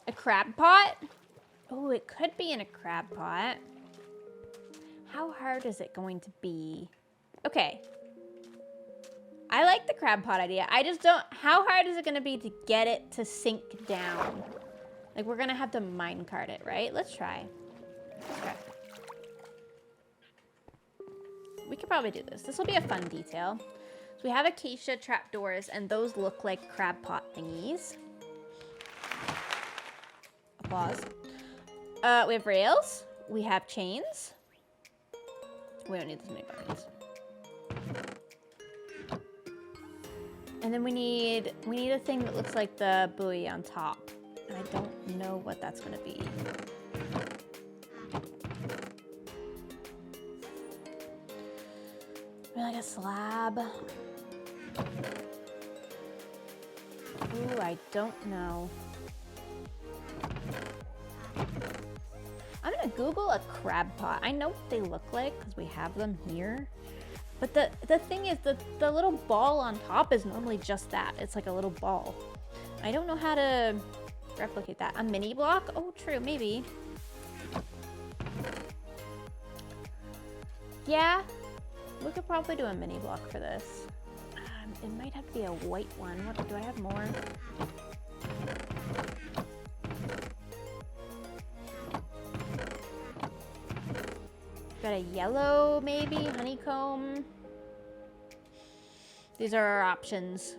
A crab pot? Oh, it could be in a crab pot. How hard is it going to be? Okay. I like the crab pot idea. I just don't... How hard is it going to be to get it to sink down? Like, we're going to have to minecart it, right? Let's try. Let's try. We could probably do this. This will be a fun detail. So we have acacia trapdoors, and those look like crab pot thingies. Applause. We have rails. We have chains. We don't need this many buttons. And then we need a thing that looks like the buoy on top. And I don't know what that's gonna be. Maybe like a slab. Ooh, I don't know. I'm gonna Google a crab pot. I know what they look like because we have them here. But the thing is, the little ball on top is normally just that. It's like a little ball. I don't know how to replicate that. A mini block? Oh, true, maybe. Yeah, we could probably do a mini block for this. It might have to be a white one. What, do I have more? Got a yellow, maybe? Honeycomb? These are our options.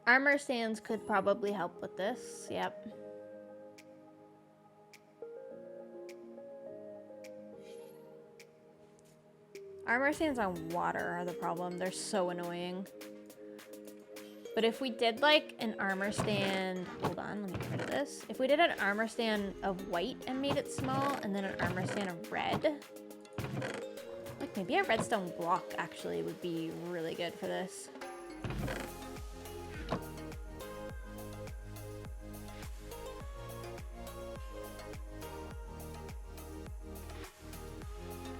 Armor stands could probably help with this. Yep. Armor stands on water are the problem. They're so annoying. But if we did like an armor stand, hold on, let me get rid of this. If we did an armor stand of white and made it small, and then an armor stand of red, like maybe a redstone block actually would be really good for this.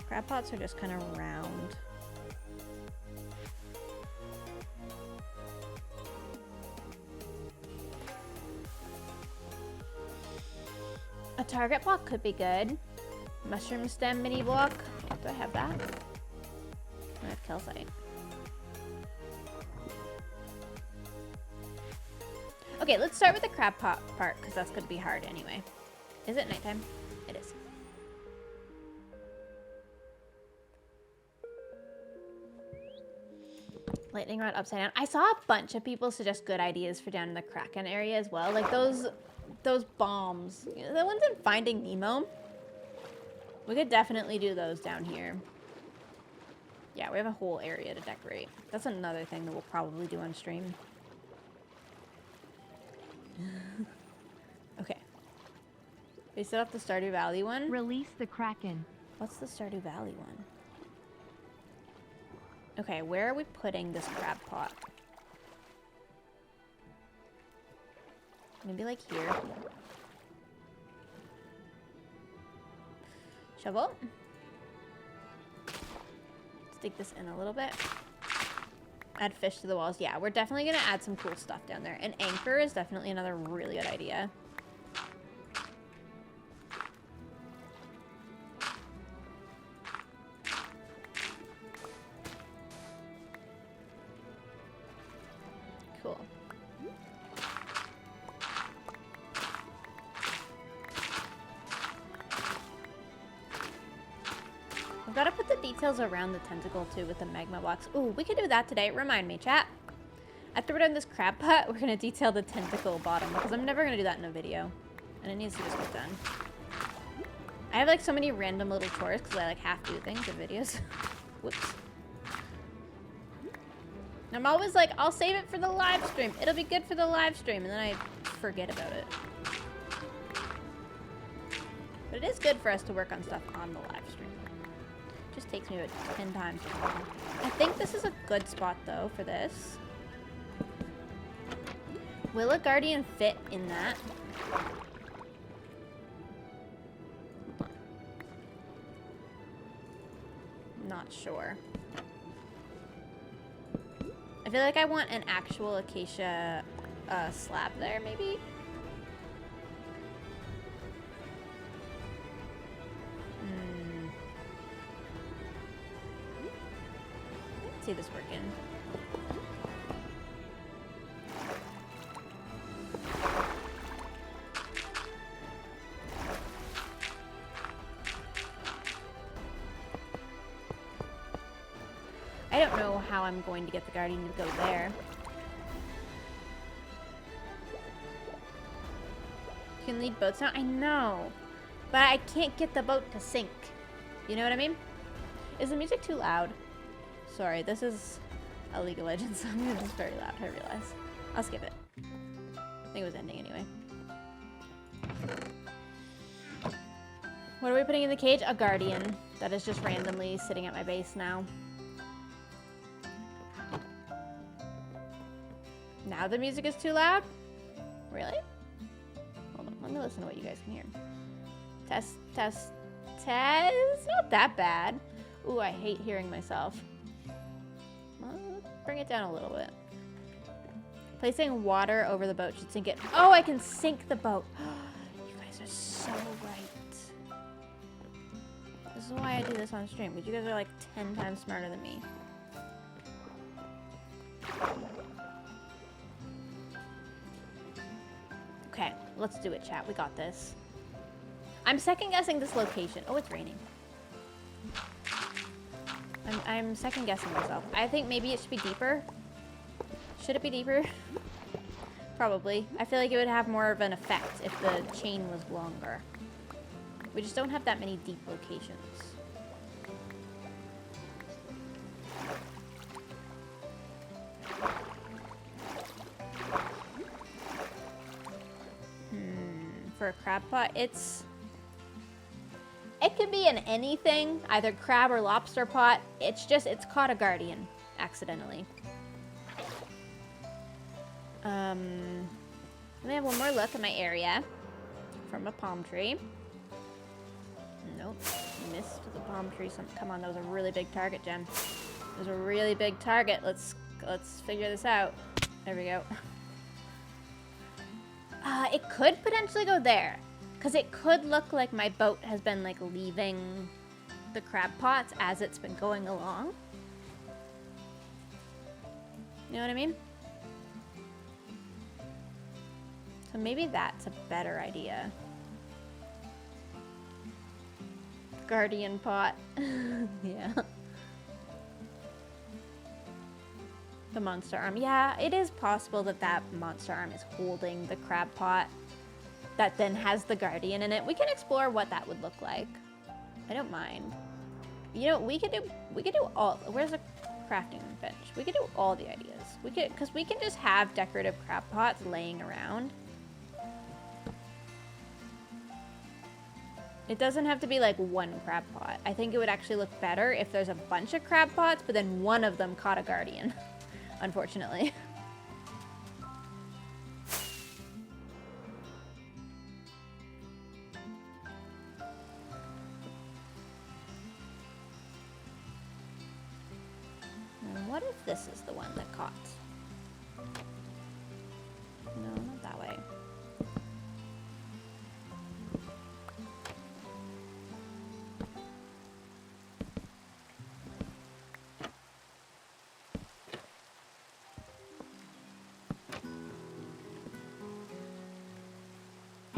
Crab pots are just kind of round. A target block could be good. Mushroom stem mini block. Do I have that? I have calcite. Okay, let's start with the crab pot part because that's going to be hard anyway. Is it nighttime? It is. Lightning rod upside down. I saw a bunch of people suggest good ideas for down in the Kraken area as well. Like those bombs. You know, the ones in Finding Nemo. We could definitely do those down here. Yeah, we have a whole area to decorate. That's another thing that we'll probably do on stream. Okay. We still have the Stardew Valley one. Release the Kraken. What's the Stardew Valley one? Okay, where are we putting this crab pot? Maybe like here. Shovel. Stick this in a little bit. Add fish to the walls. Yeah, we're definitely gonna add some cool stuff down there. An anchor is definitely another really good idea. Cool. We've got to put the details around the tentacle too with the magma blocks. Ooh, we could do that today. Remind me, chat. After we're done this crab pot, we're going to detail the tentacle bottom because I'm never going to do that in a video. And it needs to just get done. I have like so many random little chores because I like half do things in videos. Whoops. I'm always like, I'll save it for the live stream. It'll be good for the live stream. And then I forget about it. But it is good for us to work on stuff on the live stream. It just takes me about 10 times. I think this is a good spot though for this. Will a guardian fit in that? Not sure. I feel like I want an actual acacia slab there, maybe? see this working. I don't know how I'm going to get the guardian to go there. You can lead boats now? I know. But I can't get the boat to sink. You know what I mean? Is the music too loud? Sorry, this is a League of Legends song. It's very loud, I realize. I'll skip it. I think it was ending anyway. What are we putting in the cage? A guardian that is just randomly sitting at my base now. Now the music is too loud? Really? Hold on, let me listen to what you guys can hear. Test, test, test. Not that bad. Ooh, I hate hearing myself. Bring it down a little bit. Placing water over the boat should sink it. Oh, I can sink the boat. You guys are so right. This is why I do this on stream, because you guys are like 10 times smarter than me. Okay, let's do it, chat. We got this. I'm second guessing this location. Oh, it's raining. I'm second guessing myself. I think maybe it should be deeper. Should it be deeper? Probably. I feel like it would have more of an effect if the chain was longer. We just don't have that many deep locations. For a crab pot, it could be in anything, either crab or lobster pot. It's caught a guardian accidentally. Let me have one more look at my area from a palm tree. Nope, missed the palm tree. Come on, that was a really big target, Gem. It was a really big target. Let's figure this out. There we go. It could potentially go there. Because it could look like my boat has been, like, leaving the crab pots as it's been going along. You know what I mean? So maybe that's a better idea. Guardian pot. Yeah. The monster arm. Yeah, it is possible that that monster arm is holding the crab pot that then has the guardian in it. We can explore what that would look like. I don't mind. You know, we could do all. Where's the crafting bench? We could do all the ideas. Because we can just have decorative crab pots laying around. It doesn't have to be like one crab pot. I think it would actually look better if there's a bunch of crab pots, but then one of them caught a guardian. Unfortunately. And what if this is the one that caught? No, not that way.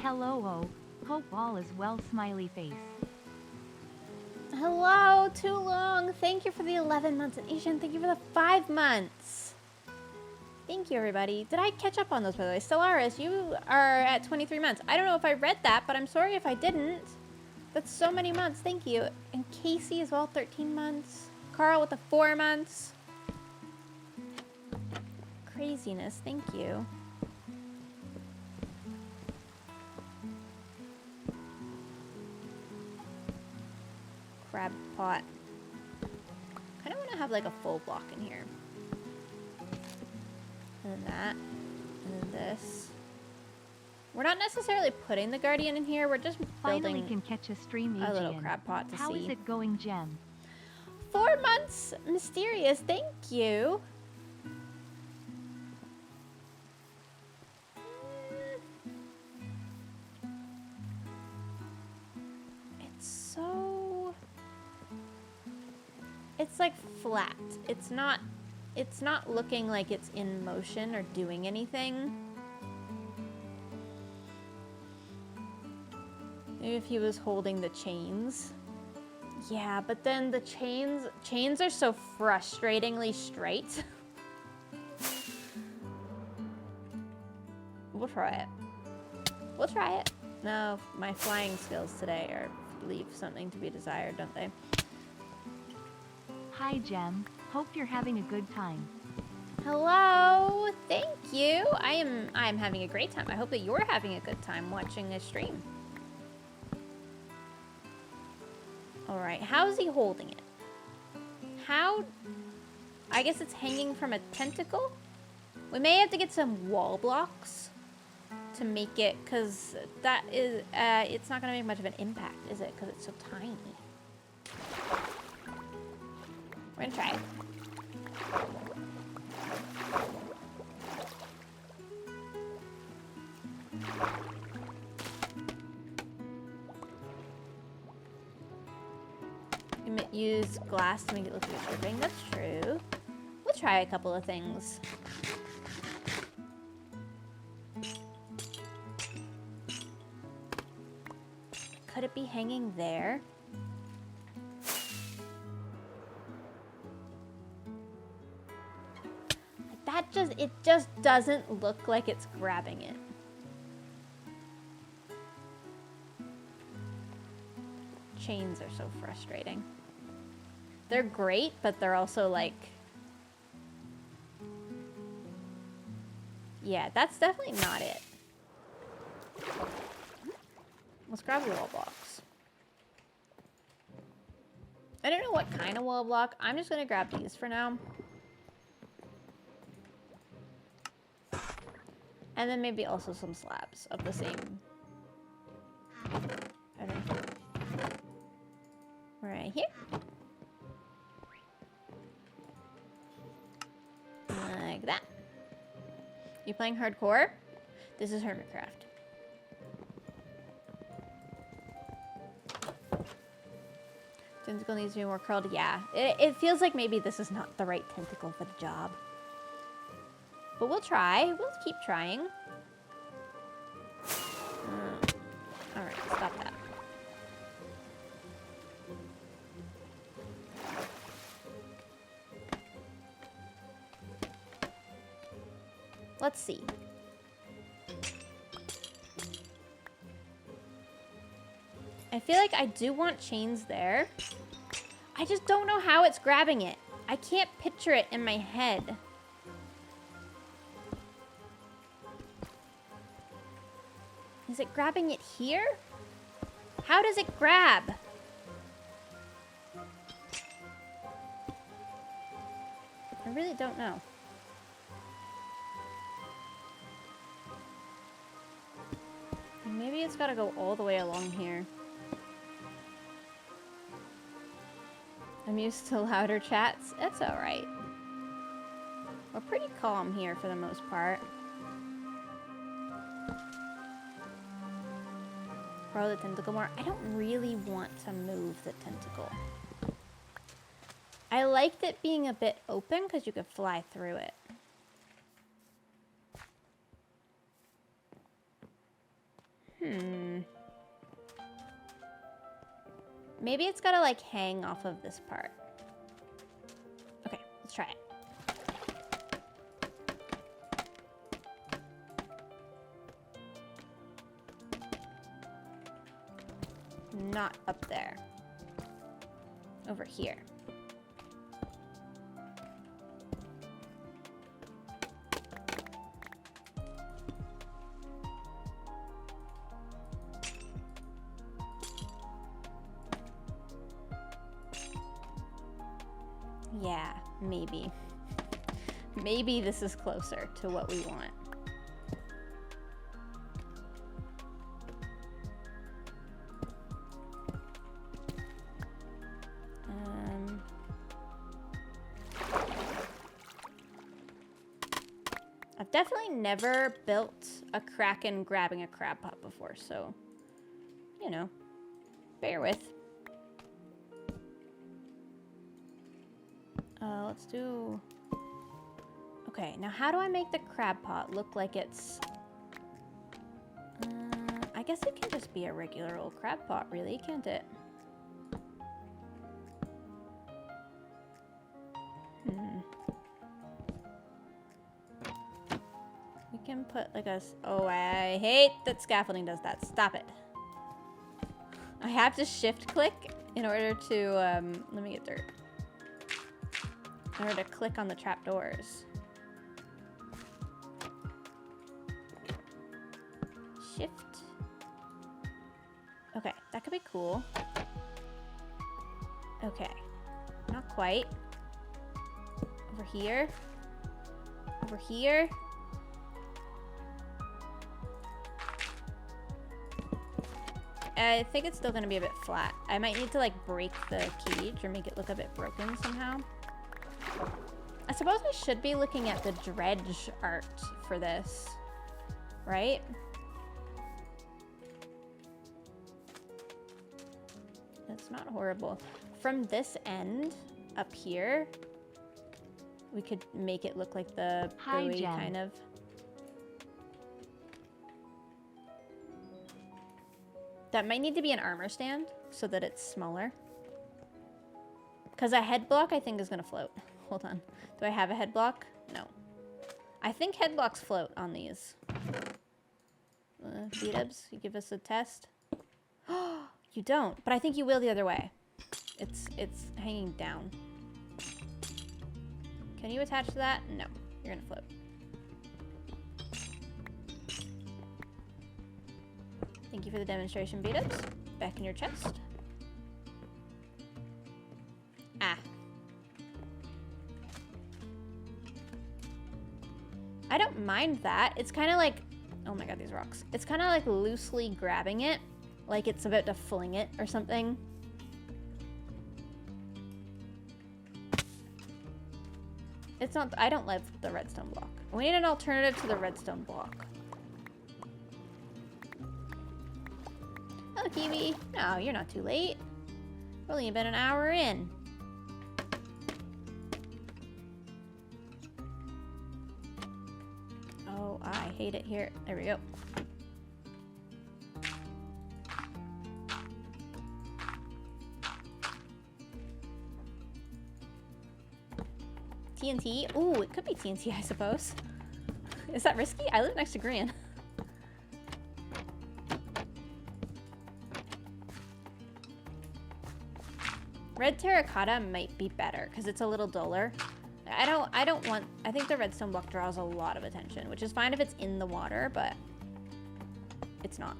Hello, hope all is well, smiley face. Hello, too long. Thank you for the 11 months. And Asian, thank you for the 5 months. Thank you, everybody. Did I catch up on those, by the way? Stellaris, you are at 23 months. I don't know if I read that, but I'm sorry if I didn't. That's so many months. Thank you. And Casey as well, 13 months. Carl with the 4 months. Craziness. Thank you. Crab pot. Kind of want to have like a full block in here. And then that. And then this. We're not necessarily putting the guardian in here. We're just Finally building can catch a stream, a little Aegean. crab pot to How see. is it going, Gem? 4 months, mysterious. Thank you. It's so It's like flat. It's not looking like it's in motion or doing anything. Maybe if he was holding the chains. Yeah, but then the chains are so frustratingly straight. We'll try it. We'll try it. No, my flying skills today leave something to be desired, don't they? Hi Gem, hope you're having a good time. Hello, thank you. I am having a great time. I hope that you're having a good time watching this stream. All right, how's he holding it? I guess it's hanging from a tentacle? We may have to get some wall blocks to make it, because that is, it's not going to make much of an impact, is it? Because it's so tiny. We're going to try it. Use glass to make it look like it's dripping. That's true. We'll try a couple of things. Could it be hanging there? It just doesn't look like it's grabbing it. Chains are so frustrating. They're great, but they're also like... Yeah, that's definitely not it. Let's grab the wall blocks. I don't know what kind of wall block. I'm just going to grab these for now. And then maybe also some slabs of the same... I don't know. Right here. Like that. You playing hardcore? This is Hermitcraft. Tentacle needs to be more curled. Yeah, it feels like maybe this is not the right tentacle for the job. But we'll try. We'll keep trying. Alright, stop that. Let's see. I feel like I do want chains there. I just don't know how it's grabbing it. I can't picture it in my head. Is it grabbing it here? How does it grab? I really don't know. Maybe it's got to go all the way along here. I'm used to louder chats. It's all right. We're pretty calm here for the most part. Grow the tentacle more. I don't really want to move the tentacle. I liked it being a bit open because you could fly through it. Maybe it's gotta like hang off of this part. Okay, let's try it. Not up there. Over here. Yeah, maybe. Maybe this is closer to what we want. I've definitely never built a kraken grabbing a crab pot before, so, you know, bear with. Let's do... Okay, now how do I make the crab pot look like it's... I guess it can just be a regular old crab pot, really, can't it? We can put like a... Oh, I hate that scaffolding does that. Stop it. I have to shift click in order to... let me get dirt. In order to click on the trapdoors. Shift. Okay, that could be cool. Okay. Not quite. Over here. Over here. I think it's still gonna be a bit flat. I might need to like break the cage or make it look a bit broken somehow. I suppose I should be looking at the dredge art for this, right? That's not horrible. From this end up here, we could make it look like the buoy kind of. That might need to be an armor stand so that it's smaller. Because a head block I think is gonna float. Hold on. Do I have a head block? No. I think head blocks float on these. B-dubs, you give us a test. You don't, but I think you will the other way. It's hanging down. Can you attach to that? No, you're gonna float. Thank you for the demonstration, B-dubs. Back in your chest. Ah. I don't mind that. It's kind of like, oh my god, these rocks. It's kind of like loosely grabbing it, like it's about to fling it or something. It's not, I don't love the redstone block. We need an alternative to the redstone block. Oh, Kiwi. No, you're not too late. We're only been an hour in. Oh, I hate it here. There we go. TNT? Ooh, it could be TNT, I suppose. Is that risky? I live next to Gran. Red terracotta might be better because it's a little duller. I don't want, I think the redstone block draws a lot of attention, which is fine if it's in the water, but it's not.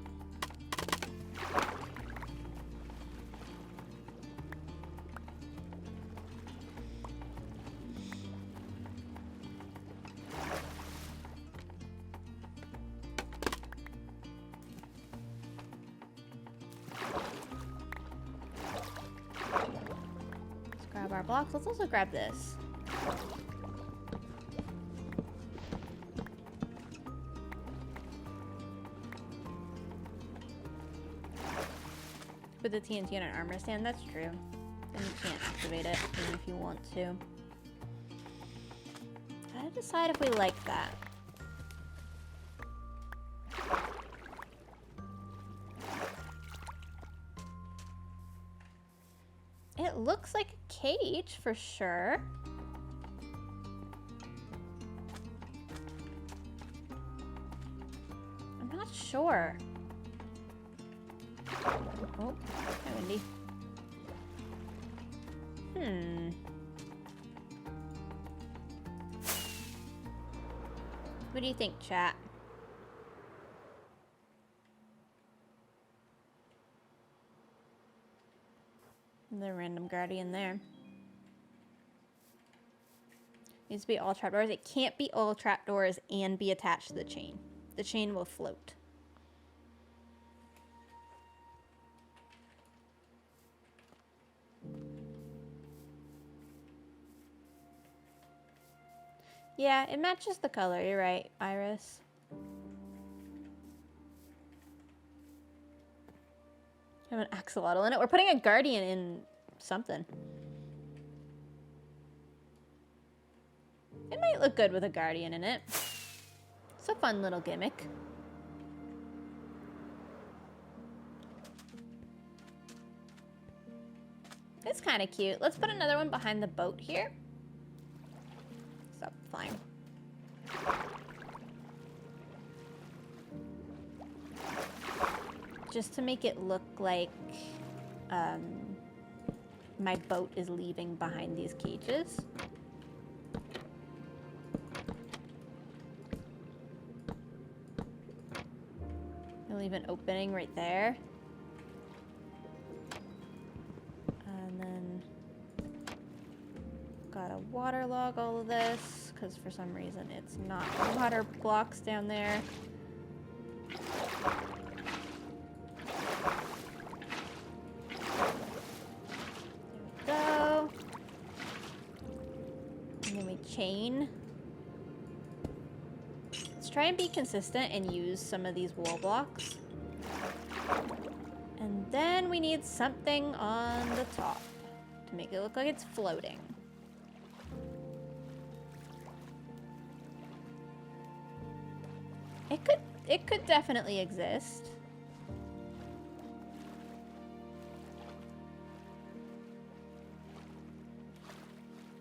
Let's grab our blocks. Let's also grab this. Put the TNT on an armor stand, that's true. And you can't activate it even if you want to. Gotta decide if we like that. It looks like a cage for sure. I'm not sure. Oh, hi, Wendy. What do you think, chat? The random guardian there. Needs to be all trapdoors. It can't be all trapdoors and be attached to the chain. The chain will float. Yeah, it matches the color. You're right, Iris. Have an axolotl in it. We're putting a guardian in something. might look good with a guardian in it. It's a fun little gimmick. It's kind of cute. Let's put another one behind the boat here. Stop flying. Just to make it look like my boat is leaving behind these cages. I'll leave an opening right there. And then gotta waterlog all of this, because for some reason it's not water blocks down there. There we go. And then we chain. Let's try and be consistent and use some of these wall blocks. And then we need something on the top to make it look like it's floating. It could definitely exist.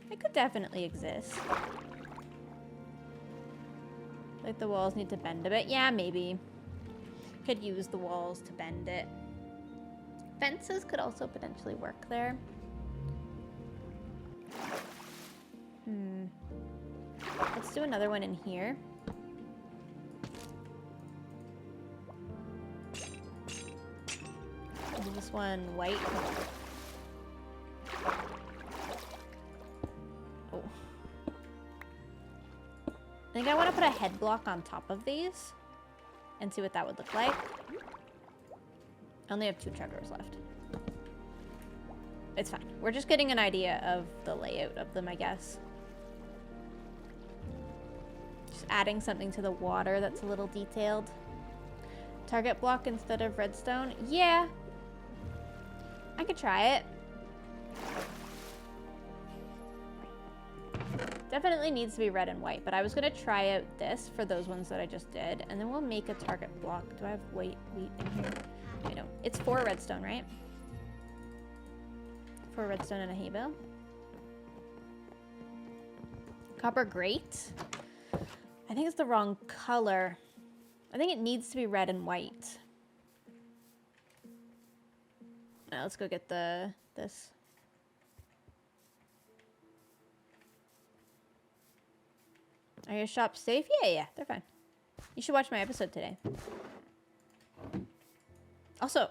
It could definitely exist. Like the walls need to bend a bit. Yeah, maybe. Could use the walls to bend it. Fences could also potentially work there. Let's do another one in here. Do this one white. Oh. I think I want to put a head block on top of these and see what that would look like. I only have 2 treasures left. It's fine. We're just getting an idea of the layout of them, I guess. Just adding something to the water that's a little detailed. Target block instead of redstone? Yeah. I could try it. Definitely needs to be red and white, but I was going to try out this for those ones that I just did, and then we'll make a target block. Do I have wheat in here? I don't. It's 4 redstone, right? 4 redstone and a hay bale. Copper grate. I think it's the wrong color. I think it needs to be red and white. Now let's go get this. Are your shops safe? Yeah, they're fine. You should watch my episode today. Also,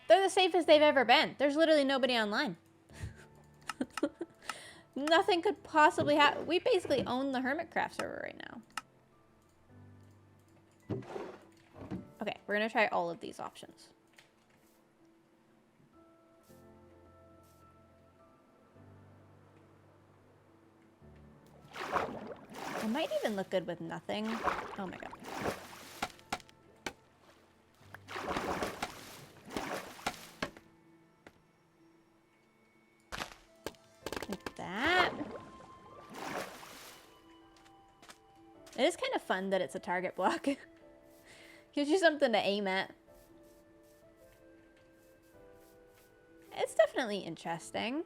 they're the safest they've ever been. There's literally nobody online. Nothing could possibly happen. We basically own the Hermitcraft server right now. Okay, we're gonna try all of these options. It might even look good with nothing. Oh my god. Like that. It is kind of fun that it's a target block. Gives you something to aim at. It's definitely interesting.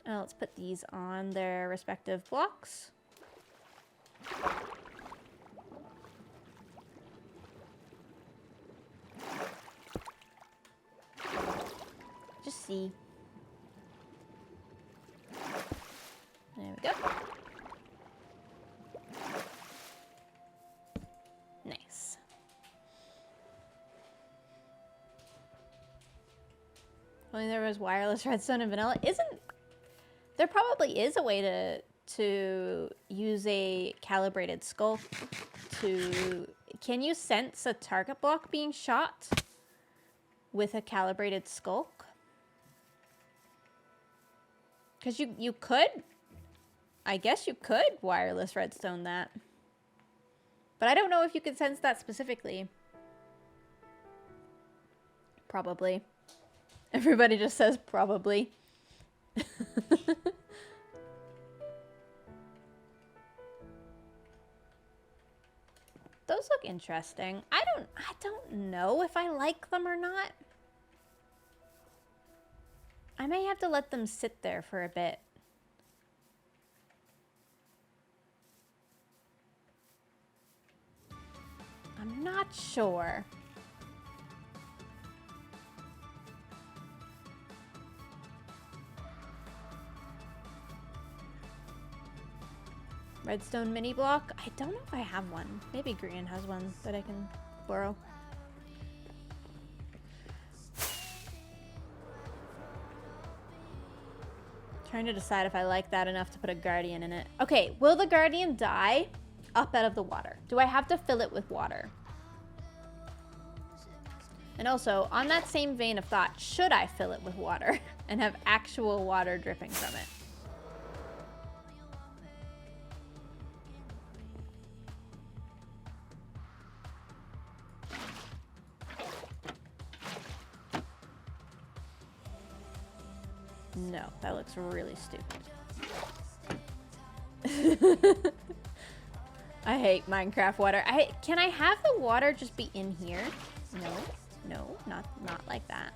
Let's put these on their respective blocks. Just see. There we go. Nice. Only there was wireless redstone and vanilla. There probably is a way to use a calibrated sculk to... Can you sense a target block being shot with a calibrated sculk? Because you could... I guess you could wireless redstone that. But I don't know if you could sense that specifically. Probably. Everybody just says probably. Those look interesting. I don't know if I like them or not. I may have to let them sit there for a bit. I'm not sure. Redstone mini block? I don't know if I have one. Maybe Green has one that I can borrow. Trying to decide if I like that enough to put a guardian in it. Okay, will the guardian die up out of the water? Do I have to fill it with water? And also, on that same vein of thought, should I fill it with water and have actual water dripping from it? No, that looks really stupid. I hate Minecraft water. Can I have the water just be in here? No, not like that.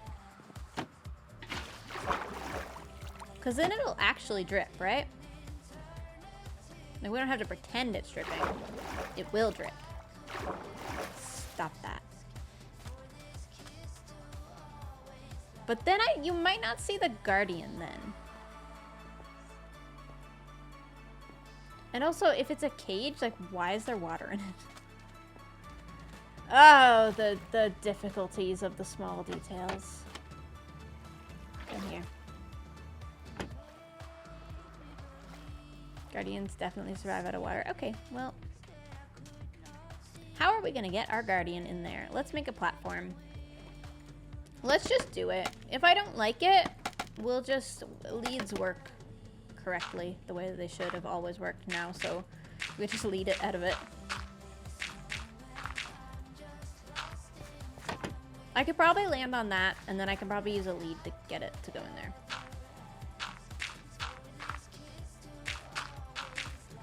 Because then it'll actually drip, right? Like, we don't have to pretend it's dripping. It will drip. Stop that. But then you might not see the guardian then. And also, if it's a cage, like, why is there water in it? Oh, the difficulties of the small details. In here. Guardians definitely survive out of water. Okay, well. How are we gonna get our guardian in there? Let's make a platform. Let's just do it. If I don't like it, we'll just... Leads work correctly the way that they should have always worked now, so we just lead it out of it. I could probably land on that, and then I can probably use a lead to get it to go in there.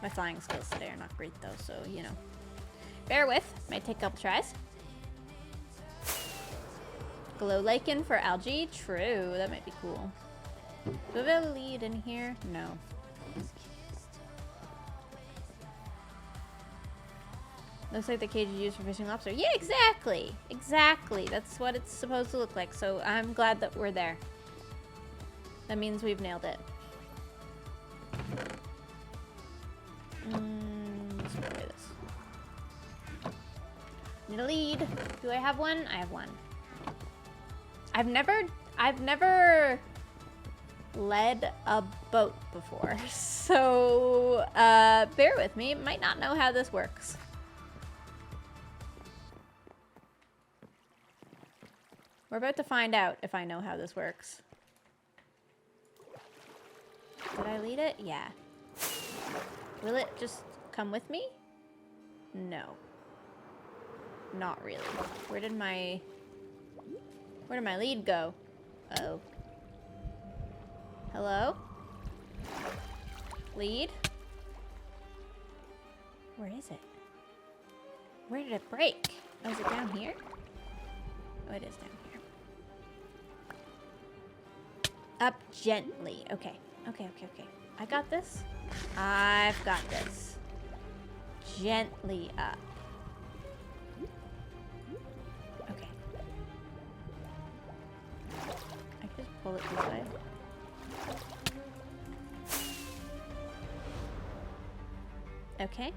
My flying skills today are not great though, so, you know. Bear with. Might take a couple tries. Glow lichen for algae? True, that might be cool. Do we have a lead in here? No. Looks like the cage is used for fishing lobster. Yeah, exactly! Exactly! That's what it's supposed to look like, so I'm glad that we're there. That means we've nailed it. Let's go away this. Need a lead. Do I have one? I have one. I've never led a boat before, so bear with me. Might not know how this works. We're about to find out if I know how this works. Did I lead it? Yeah. Will it just come with me? No. Not really. Where did my lead go? Uh-oh. Hello? Lead? Where is it? Where did it break? Oh, is it down here? Oh, it is down here. Up gently. Okay. Okay. I got this. I've got this. Gently up. Okay. I can just pull it this way. Okay.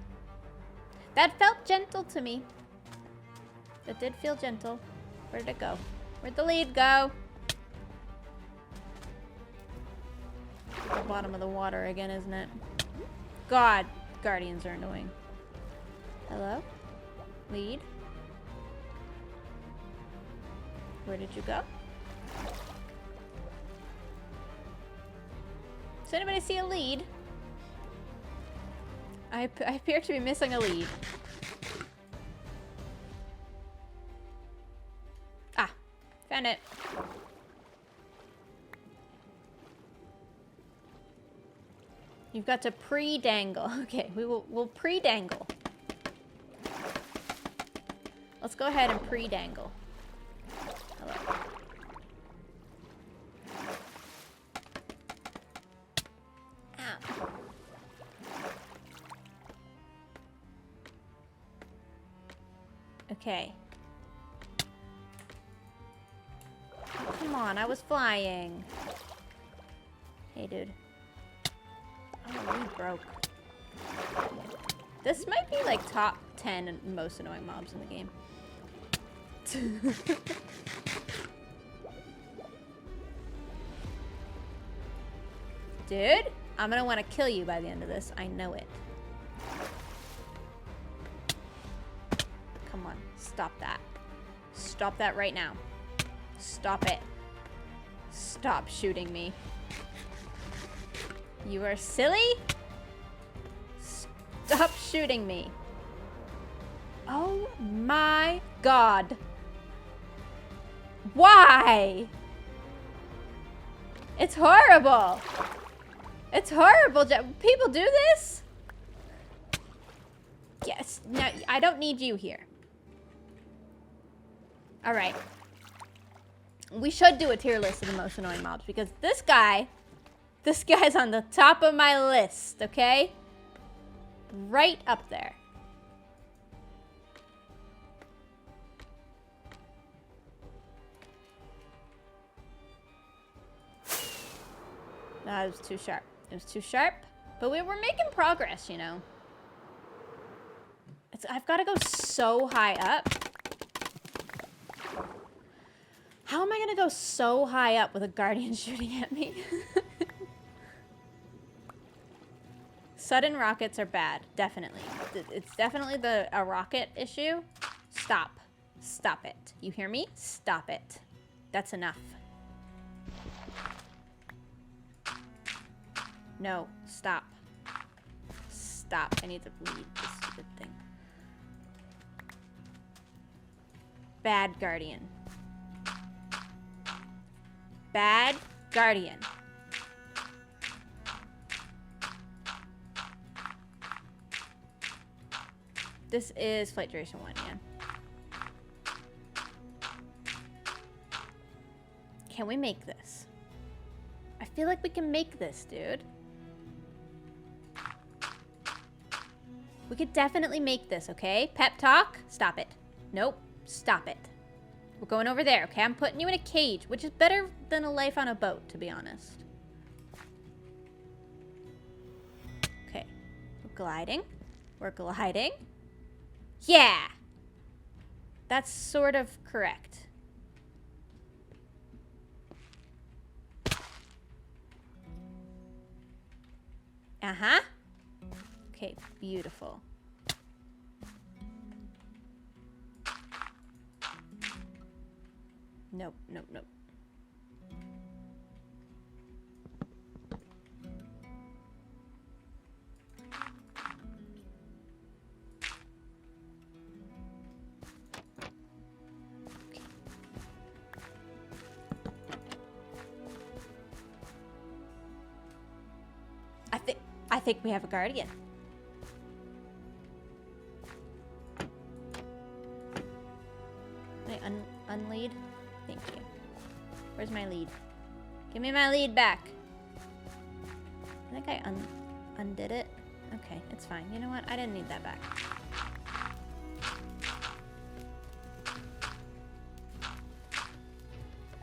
That felt gentle to me. That did feel gentle. Where did it go? Where'd the lead go? The bottom of the water again, isn't it? God, guardians are annoying. Hello? Lead? Where did you go? Does anybody see a lead? I appear to be missing a lead. Ah, found it. You've got to pre-dangle. Okay, we'll pre-dangle. Let's go ahead and pre-dangle. Hello. Ow. Okay. Come on, I was flying. Hey, dude. Oh, we broke. This might be like top 10 most annoying mobs in the game. Dude, I'm gonna want to kill you by the end of this. I know it. Come on, stop that. Stop that right now. Stop it. Stop shooting me. You are silly? Stop shooting me. Oh my god. Why? It's horrible. It's horrible. People do this? Yes. No, I don't need you here. All right. We should do a tier list of the most annoying mobs because this guy's on the top of my list, okay? Right up there. No, it was too sharp. It was too sharp, but we were making progress, you know. I've got to go so high up. How am I going to go so high up with a guardian shooting at me? Sudden rockets are bad, definitely. It's definitely a rocket issue. Stop. Stop it. You hear me? Stop it. That's enough. No, stop. Stop. I need to lead this stupid thing. Bad guardian. Bad guardian. This is flight duration 1, yeah. Can we make this? I feel like we can make this, dude. We could definitely make this, okay? Pep talk? Stop it. Nope. Stop it. We're going over there, okay? I'm putting you in a cage, which is better than a life on a boat, to be honest. Okay. We're gliding. We're gliding. Yeah! That's sort of correct. Uh-huh. Okay, beautiful. Nope, nope, nope. I think we have a guardian. Can I unlead? Thank you. Where's my lead? Give me my lead back. I think I undid it. Okay, it's fine. You know what? I didn't need that back.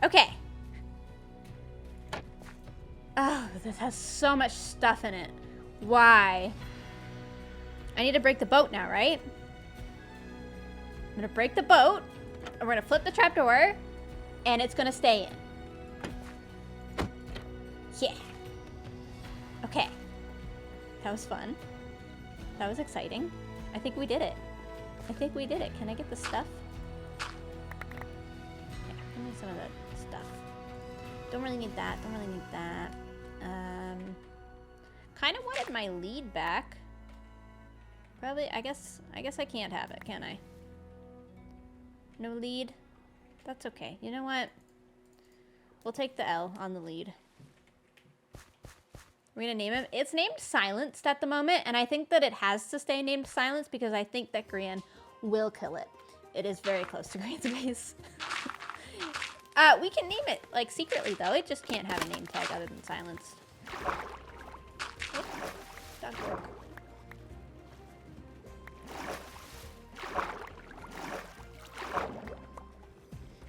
Okay. Oh, this has so much stuff in it. Why? I need to break the boat now, right? I'm gonna break the boat. And we're gonna flip the trapdoor. And it's gonna stay in. Yeah. Okay. That was fun. That was exciting. I think we did it. I think we did it. Can I get the stuff? Yeah, give me some of that stuff. Don't really need that. Don't really need that. Kind of wanted my lead back. Probably, I guess I can't have it, can I? No lead? That's okay. You know what? We'll take the L on the lead. We're gonna name him. It's named Silenced at the moment, and I think that it has to stay named Silenced because I think that Grian will kill it. It is very close to green space. We can name it, like, secretly, though. It just can't have a name tag other than silenced. Oh, that broke.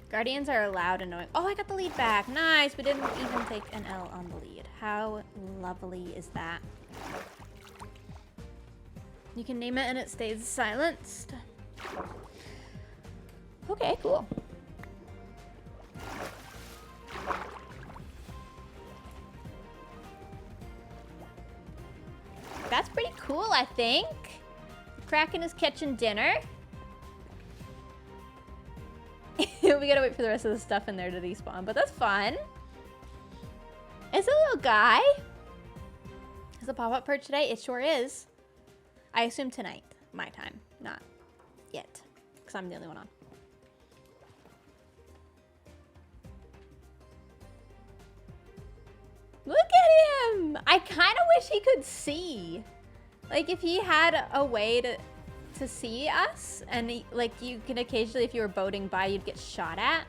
Guardians are loud and annoying. Oh, I got the lead back. Nice. We didn't even take an L on the lead. How lovely is that? You can name it and it stays silenced. Okay, cool. That's pretty cool, I think. Kraken is catching dinner. We gotta wait for the rest of the stuff in there to despawn, but that's fun. It's a little guy. Is the pop-up perch today? It sure is. I assume tonight, my time, not yet, because I'm the only one on. Look at him! I kind of wish he could see. Like, if he had a way to see us, and he, like, you can occasionally, if you were boating by, you'd get shot at.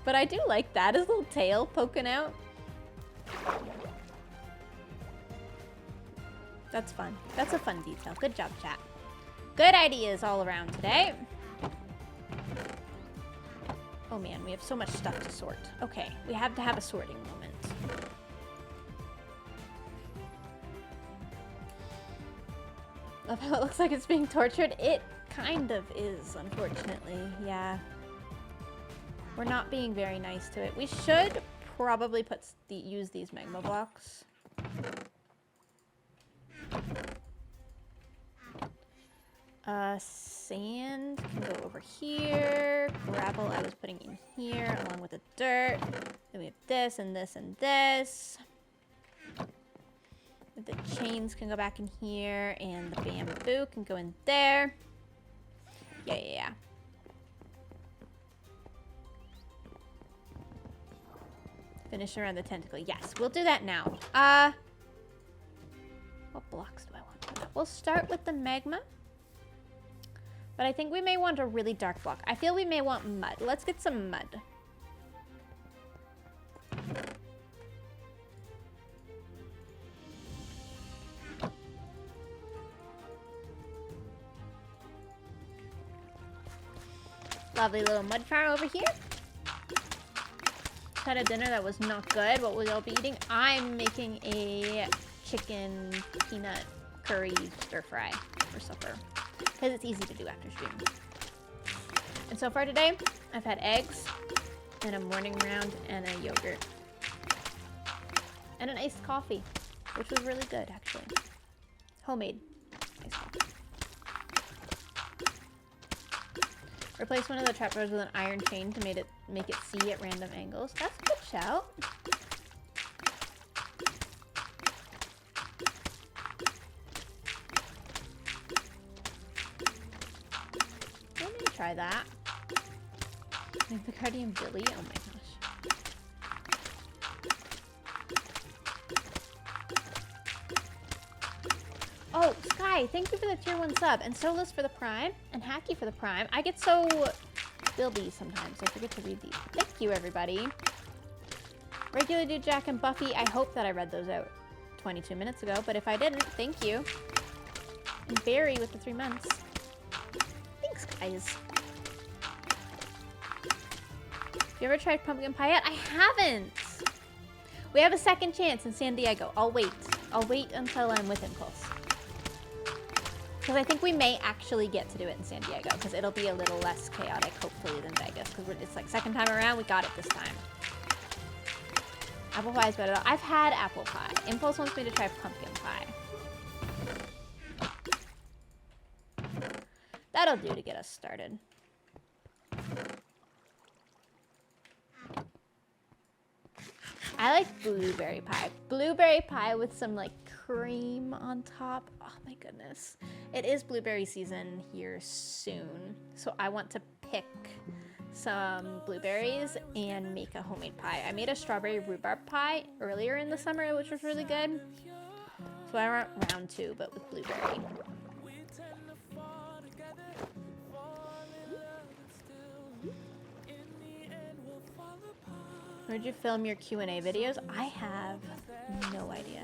But I do like that, his little tail poking out. That's fun. That's a fun detail. Good job, chat. Good ideas all around today. Oh man, we have so much stuff to sort. Okay, we have to have a sorting moment. Love how it looks like it's being tortured. It kind of is, unfortunately. Yeah. We're not being very nice to it. We should probably use these magma blocks. Sand can go over here. Gravel I was putting in here along with the dirt. Then we have this and this and this. The chains can go back in here and the bamboo can go in there. Yeah. Finish around the tentacle. Yes, we'll do that now. What blocks do I want for that? We'll start with the magma. But I think we may want a really dark block. I feel we may want mud. Let's get some mud. Lovely little mud farm over here. Had a dinner that was not good. What will y'all be eating? I'm making a chicken peanut curry stir fry for supper. Because it's easy to do after stream. And so far today, I've had eggs and a morning round and a yogurt. And an iced coffee, which was really good actually. Homemade iced coffee. Replace one of the trapdoors with an iron chain to make it see at random angles. That's a good shout. Let me try that. Make the Guardian Billy. Oh my gosh. Oh, Sky, thank you for the tier 1 sub, and Solus for the Prime, and Hacky for the Prime. I get so buildy sometimes, I forget to read these. Thank you, everybody. Regular Dude Jack and Buffy, I hope that I read those out 22 minutes ago, but if I didn't, thank you. And Barry with the 3 months. Thanks, guys. You ever tried pumpkin pie yet? I haven't! We have a second chance in San Diego. I'll wait. I'll wait until I'm with Impulse. Because I think we may actually get to do it in San Diego, because it'll be a little less chaotic, hopefully, than Vegas. Because it's like second time around, we got it this time. Apple pie is better. I've had apple pie. Impulse wants me to try pumpkin pie. That'll do to get us started. I like blueberry pie. Blueberry pie with some like cream on top. Oh my goodness. It is blueberry season here soon. So I want to pick some blueberries and make a homemade pie. I made a strawberry rhubarb pie earlier in the summer, which was really good. So I want round 2, but with blueberry. Where'd you film your Q&A videos? I have no idea.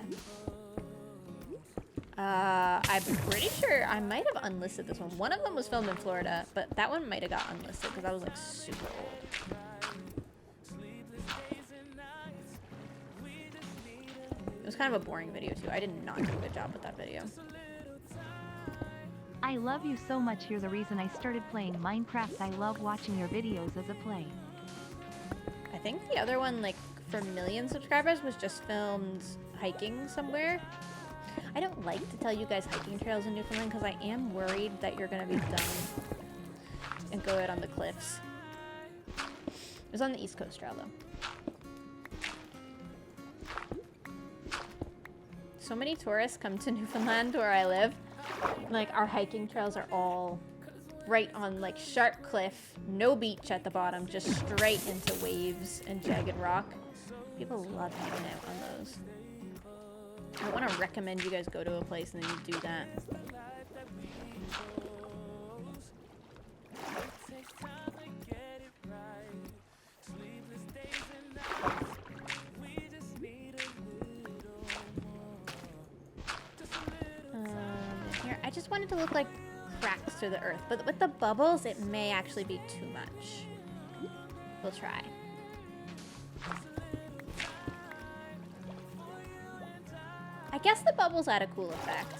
I'm pretty sure I might have unlisted this one. One of them was filmed in Florida, but that one might have got unlisted because I was like super old. It was kind of a boring video too. I did not do a good job with that video. I love you so much. You're the reason I started playing Minecraft. I love watching your videos as a play. I think the other one, like, for 1 million subscribers was just filmed hiking somewhere. I don't like to tell you guys hiking trails in Newfoundland because I am worried that you're going to be dumb and go out on the cliffs. It was on the East Coast Trail, though. So many tourists come to Newfoundland where I live. Like, our hiking trails are all right on, like, sharp cliff, no beach at the bottom, just straight into waves and jagged rock. People love hanging out on those. I don't want to recommend you guys go to a place and then you do that. Here, I just want it to look like cracks through the earth, but with the bubbles, it may actually be too much. We'll try. I guess the bubbles add a cool effect.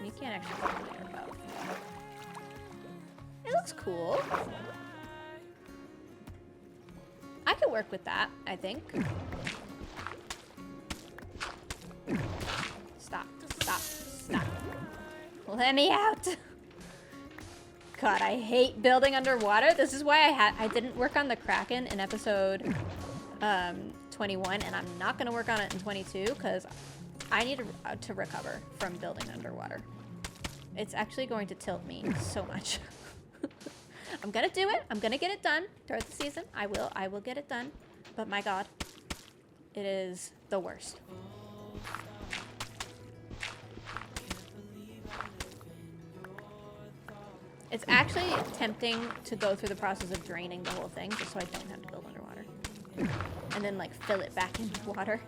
You can't actually see what they're about. It looks cool. I could work with that, I think. Stop, stop, stop. Let me out. God, I hate building underwater. This is why I didn't work on the Kraken in episode 21, and I'm not going to work on it in 22 because I need to recover from building underwater. It's actually going to tilt me so much. I'm going to do it. I'm going to get it done throughout the season. I will get it done. But my God, it is the worst. It's actually tempting to go through the process of draining the whole thing just so I don't have to build underwater. And then, like, fill it back into water.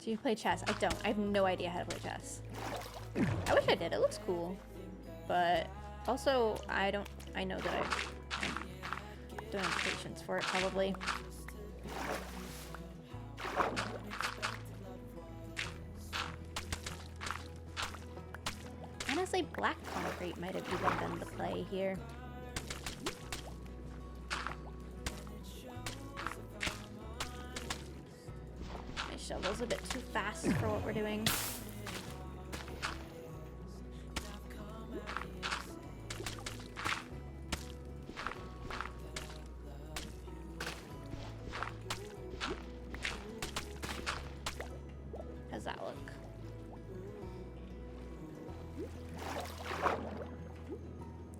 Do you play chess? I don't. I have no idea how to play chess. I wish I did. It looks cool. But also, I know that I don't have patience for it, probably. Honestly, black concrete might have even been the play here. My shovel's a bit too fast for what we're doing. How's that look?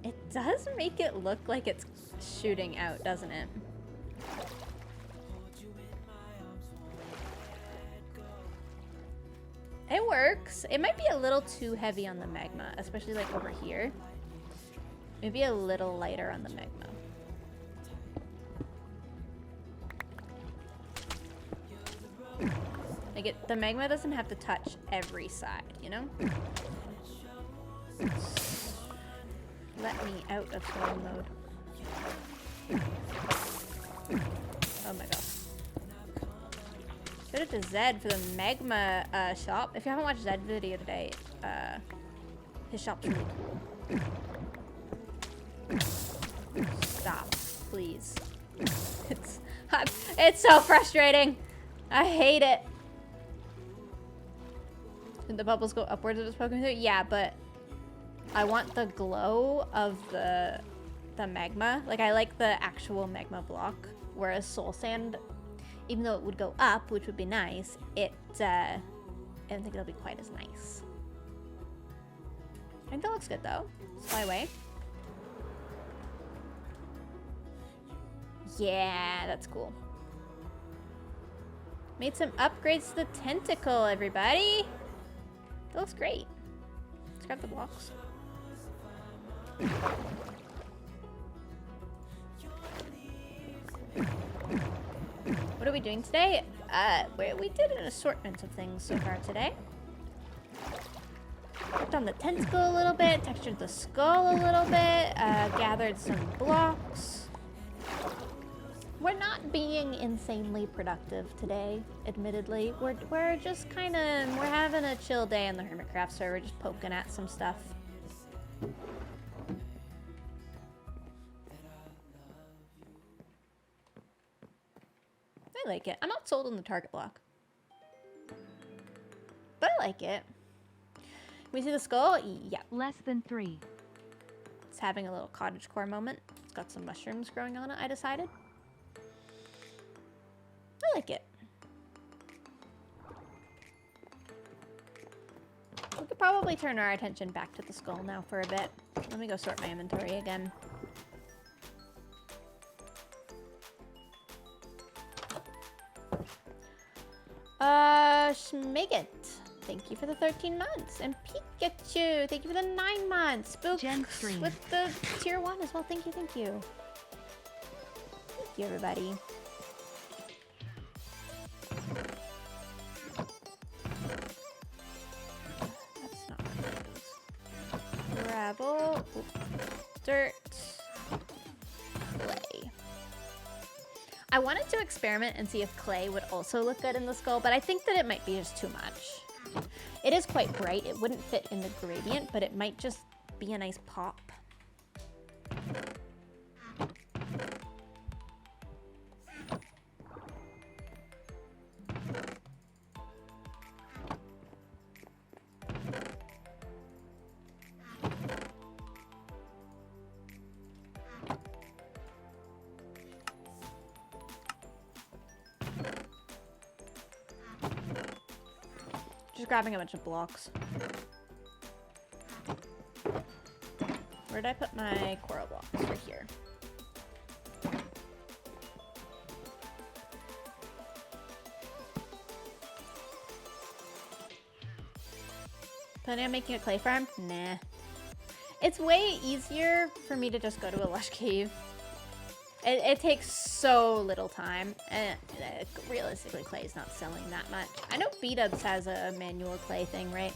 It does make it look like it's shooting out, doesn't it? It works. It might be a little too heavy on the magma, especially like over here. Maybe a little lighter on the magma. Like the magma doesn't have to touch every side, you know? Let me out of swimming mode. Oh my god. Shout out to Zed for the magma shop. If you haven't watched Zed's video today, his shop's really cool. Stop, please. It's so frustrating. I hate it. Did the bubbles go upwards if it's poking through? Yeah, but I want the glow of the magma. Like, I like the actual magma block, whereas soul sand, even though it would go up, which would be nice, I don't think it'll be quite as nice. I think that looks good though. Let's fly away. Yeah, that's cool. Made some upgrades to the tentacle, everybody. That looks great. Let's grab the blocks. What are we doing today? We did an assortment of things so far today. Worked on the tentacle a little bit, textured the skull a little bit, gathered some blocks. We're not being insanely productive today, admittedly. We're just kind of, we're having a chill day on the Hermitcraft server, just poking at some stuff. I like it. I'm not sold on the target block, but I like it. Can we see the skull? Yeah. Less than 3. It's having a little cottagecore moment. It's got some mushrooms growing on it, I decided. I like it. We could probably turn our attention back to the skull now for a bit. Let me go sort my inventory again. Schmiggit, thank you for the 13 months. And Pikachu, thank you for the 9 months. Spooks with the tier 1 as well. Thank you, thank you. Thank you, everybody. That's not what it is. Gravel, dirt, clay. I wanted to experiment and see if clay would also look good in the skull, but I think that it might be just too much. It is quite bright. It wouldn't fit in the gradient, but it might just be a nice pop. Just grabbing a bunch of blocks. Where did I put my coral blocks? Right here. Planning on making a clay farm? Nah. It's way easier for me to just go to a lush cave. It takes so little time, and realistically, clay is not selling that much. I know B-Dubs has a manual clay thing, right?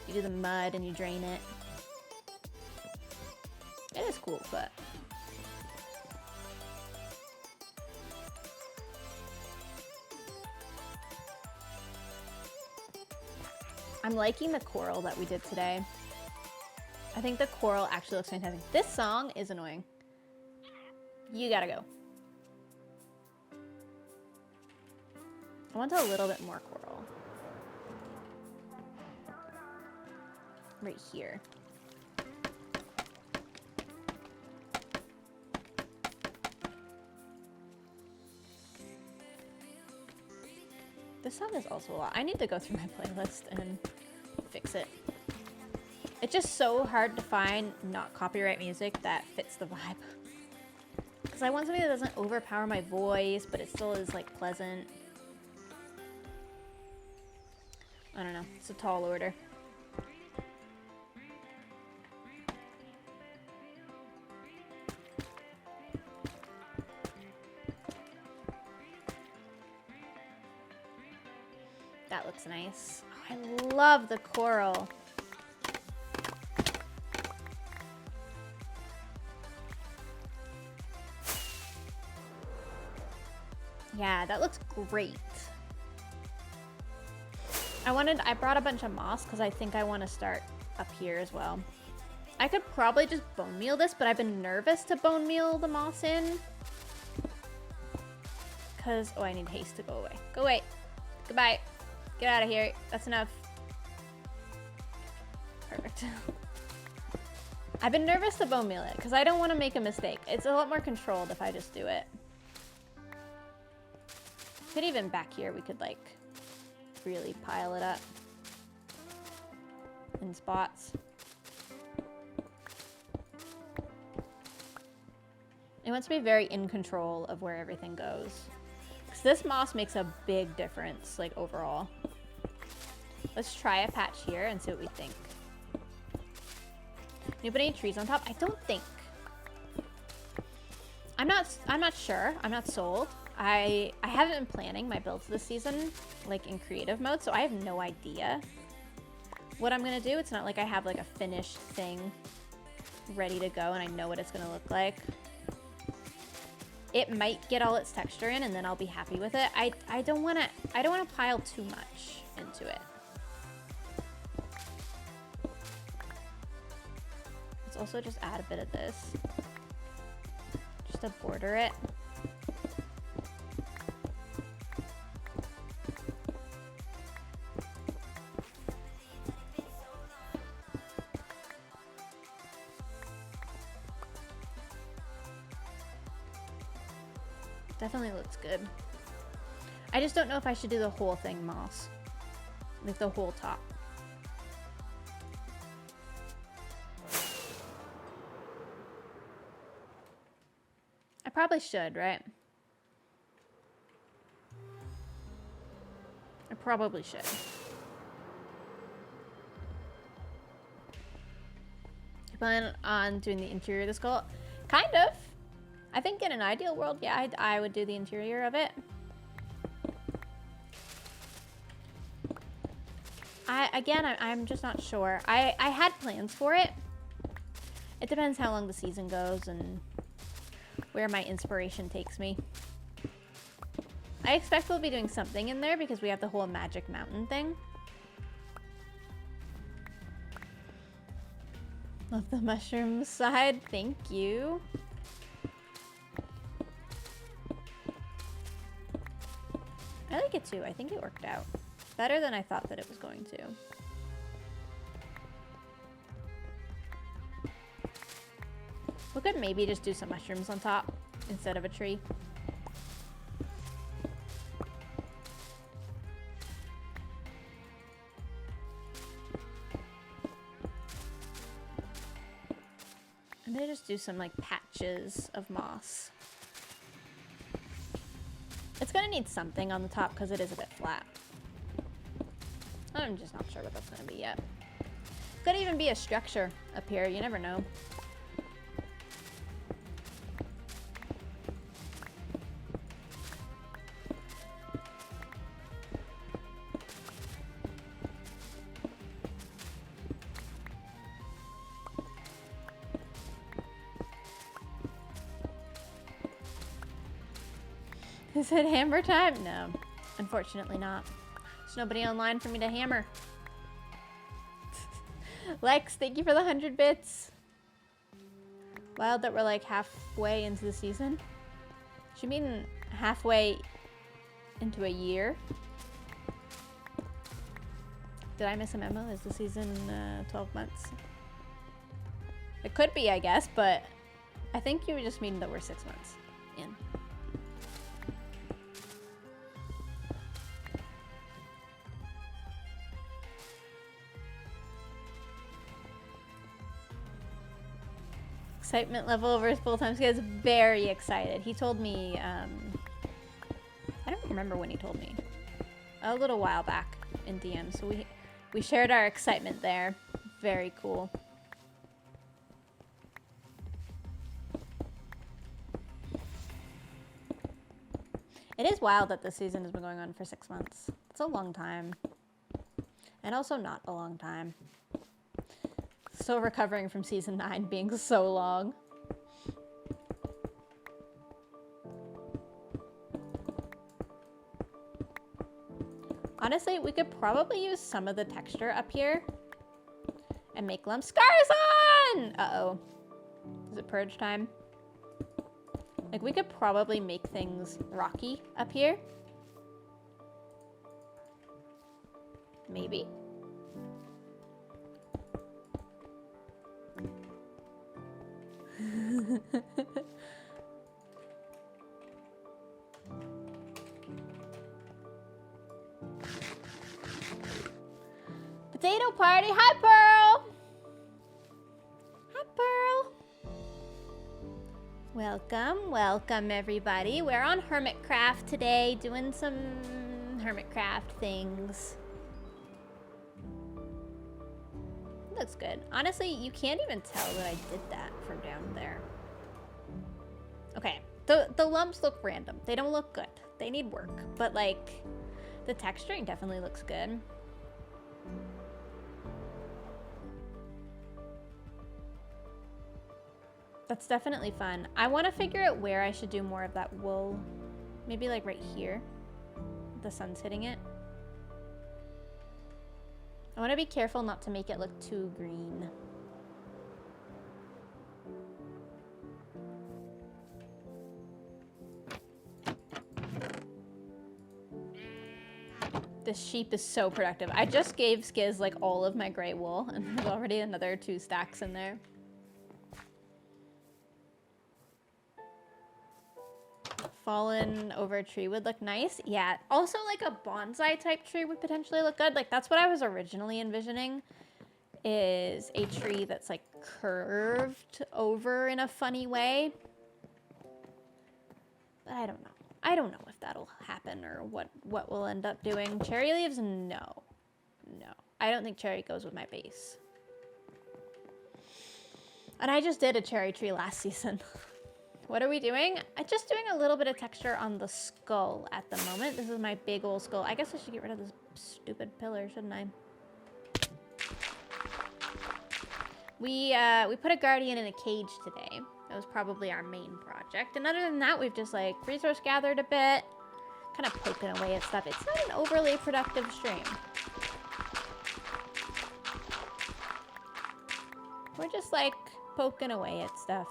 You do the mud and you drain it. It is cool, but... I'm liking the coral that we did today. I think the coral actually looks fantastic. This song is annoying. You gotta go. I want a little bit more coral. Right here. This song is also a lot. I need to go through my playlist and fix it. It's just so hard to find not copyright music that fits the vibe. Because I want something that doesn't overpower my voice, but it still is, like, pleasant. I don't know. It's a tall order. That looks nice. Oh, I love the coral. Yeah, that looks great. I brought a bunch of moss because I think I want to start up here as well. I could probably just bone meal this, but I've been nervous to bone meal the moss in. Because, oh, I need haste to go away. Go away. Goodbye. Get out of here. That's enough. Perfect. I've been nervous to bone meal it because I don't want to make a mistake. It's a lot more controlled if I just do it. Could even back here, we could like really pile it up in spots. It wants to be very in control of where everything goes. this moss makes a big difference, like, overall. Let's try a patch here and see what we think. You put any trees on top? I don't think. I'm not sure. I'm not sold. I haven't been planning my builds this season, like, in creative mode, so I have no idea what I'm gonna do. It's not like I have, like, a finished thing ready to go and I know what it's gonna look like. It might get all its texture in and then I'll be happy with it. I don't wanna pile too much into it. Let's also just add a bit of this. Just to border it. Definitely looks good. I just don't know if I should do the whole thing moss. Like the whole top. I probably should, right? I probably should. You plan on doing the interior of the skull? Kind of. I think in an ideal world, yeah, I would do the interior of it. I'm just not sure. I had plans for it. It depends how long the season goes and where my inspiration takes me. I expect we'll be doing something in there because we have the whole Magic Mountain thing. Love the mushroom side. Thank you. I like it too. I think it worked out better than I thought that it was going to. We could maybe just do some mushrooms on top instead of a tree. I'm gonna just do some like patches of moss. It's gonna need something on the top because it is a bit flat. I'm just not sure what that's gonna be yet. Could even be a structure up here, you never know. Is it hammer time? No, unfortunately not. There's nobody online for me to hammer. Lex, thank you for the 100 bits. Wild that we're like halfway into the season. Should mean halfway into a year. Did I miss a memo? Is the season 12 months? It could be, I guess, but I think you just mean that we're 6 months in. Excitement level over full-time scale is very excited. He told me, I don't remember when he told me. A little while back in DM, so we shared our excitement there. Very cool. It is wild that this season has been going on for 6 months. It's a long time. And also not a long time. Still recovering from season 9 being so long. Honestly, we could probably use some of the texture up here and make lump scars on! Uh-oh. Is it purge time? Like, we could probably make things rocky up here. Maybe. Potato party. Hi, Pearl. Hi, Pearl. Welcome, welcome everybody. We're on Hermitcraft today, doing some Hermitcraft things. Looks good. Honestly, you can't even tell that I did that from down there. Okay, the lumps look random. They don't look good. They need work, but like the texturing definitely looks good. That's definitely fun. I want to figure out where I should do more of that wool. Maybe like right here. The sun's hitting it. I want to be careful not to make it look too green. This sheep is so productive. I just gave Skiz like all of my gray wool and there's already another 2 stacks in there. Fallen over tree would look nice. Yeah, also like a bonsai type tree would potentially look good. Like that's what I was originally envisioning, is a tree that's like curved over in a funny way. But I don't know. I don't know if that'll happen or what we'll end up doing. Cherry leaves, no. No. I don't think cherry goes with my base. And I just did a cherry tree last season. What are we doing? I'm just doing a little bit of texture on the skull at the moment. This is my big old skull. I guess I should get rid of this stupid pillar, shouldn't I? We put a guardian in a cage today. That was probably our main project. And other than that, we've just like resource gathered a bit, kind of poking away at stuff. It's not an overly productive stream. We're just like poking away at stuff.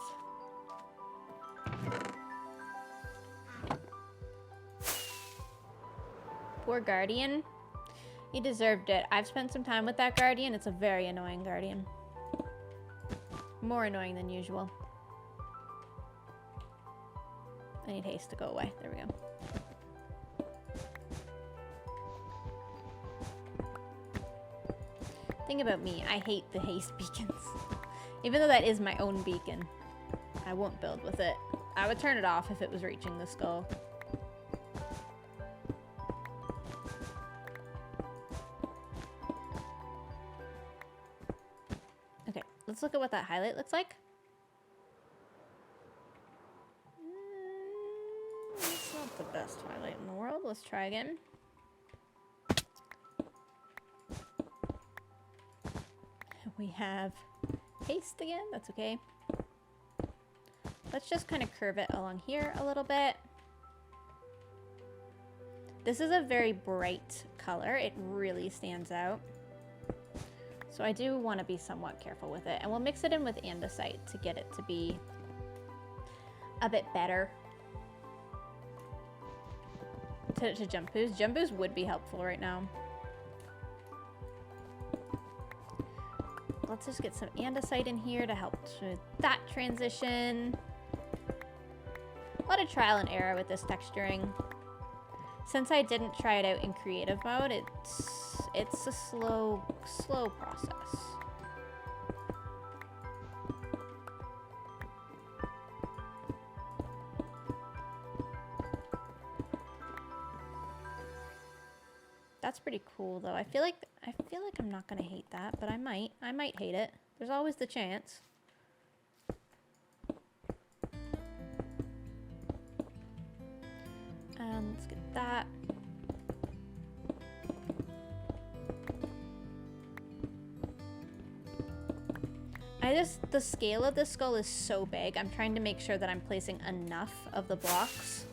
Poor guardian. He deserved it. I've spent some time with that guardian. It's a very annoying guardian. More annoying than usual. I need haste to go away. There we go. Thing about me, I hate the haste beacons. Even though that is my own beacon, I won't build with it. I would turn it off if it was reaching the skull. Okay, let's look at what that highlight looks like. It's not the best highlight in the world. Let's try again. We have haste again. That's okay. Let's just kind of curve it along here a little bit. This is a very bright color. It really stands out. So I do want to be somewhat careful with it. And we'll mix it in with andesite to get it to be a bit better. To jump boost. Jump boost would be helpful right now. Let's just get some andesite in here to help with that transition. A lot of trial and error with this texturing. Since I didn't try it out in creative mode, it's a slow process. That's pretty cool though. I feel like I'm not gonna hate that, but I might hate it. There's always the chance. And let's get that. The scale of this skull is so big. I'm trying to make sure that I'm placing enough of the blocks.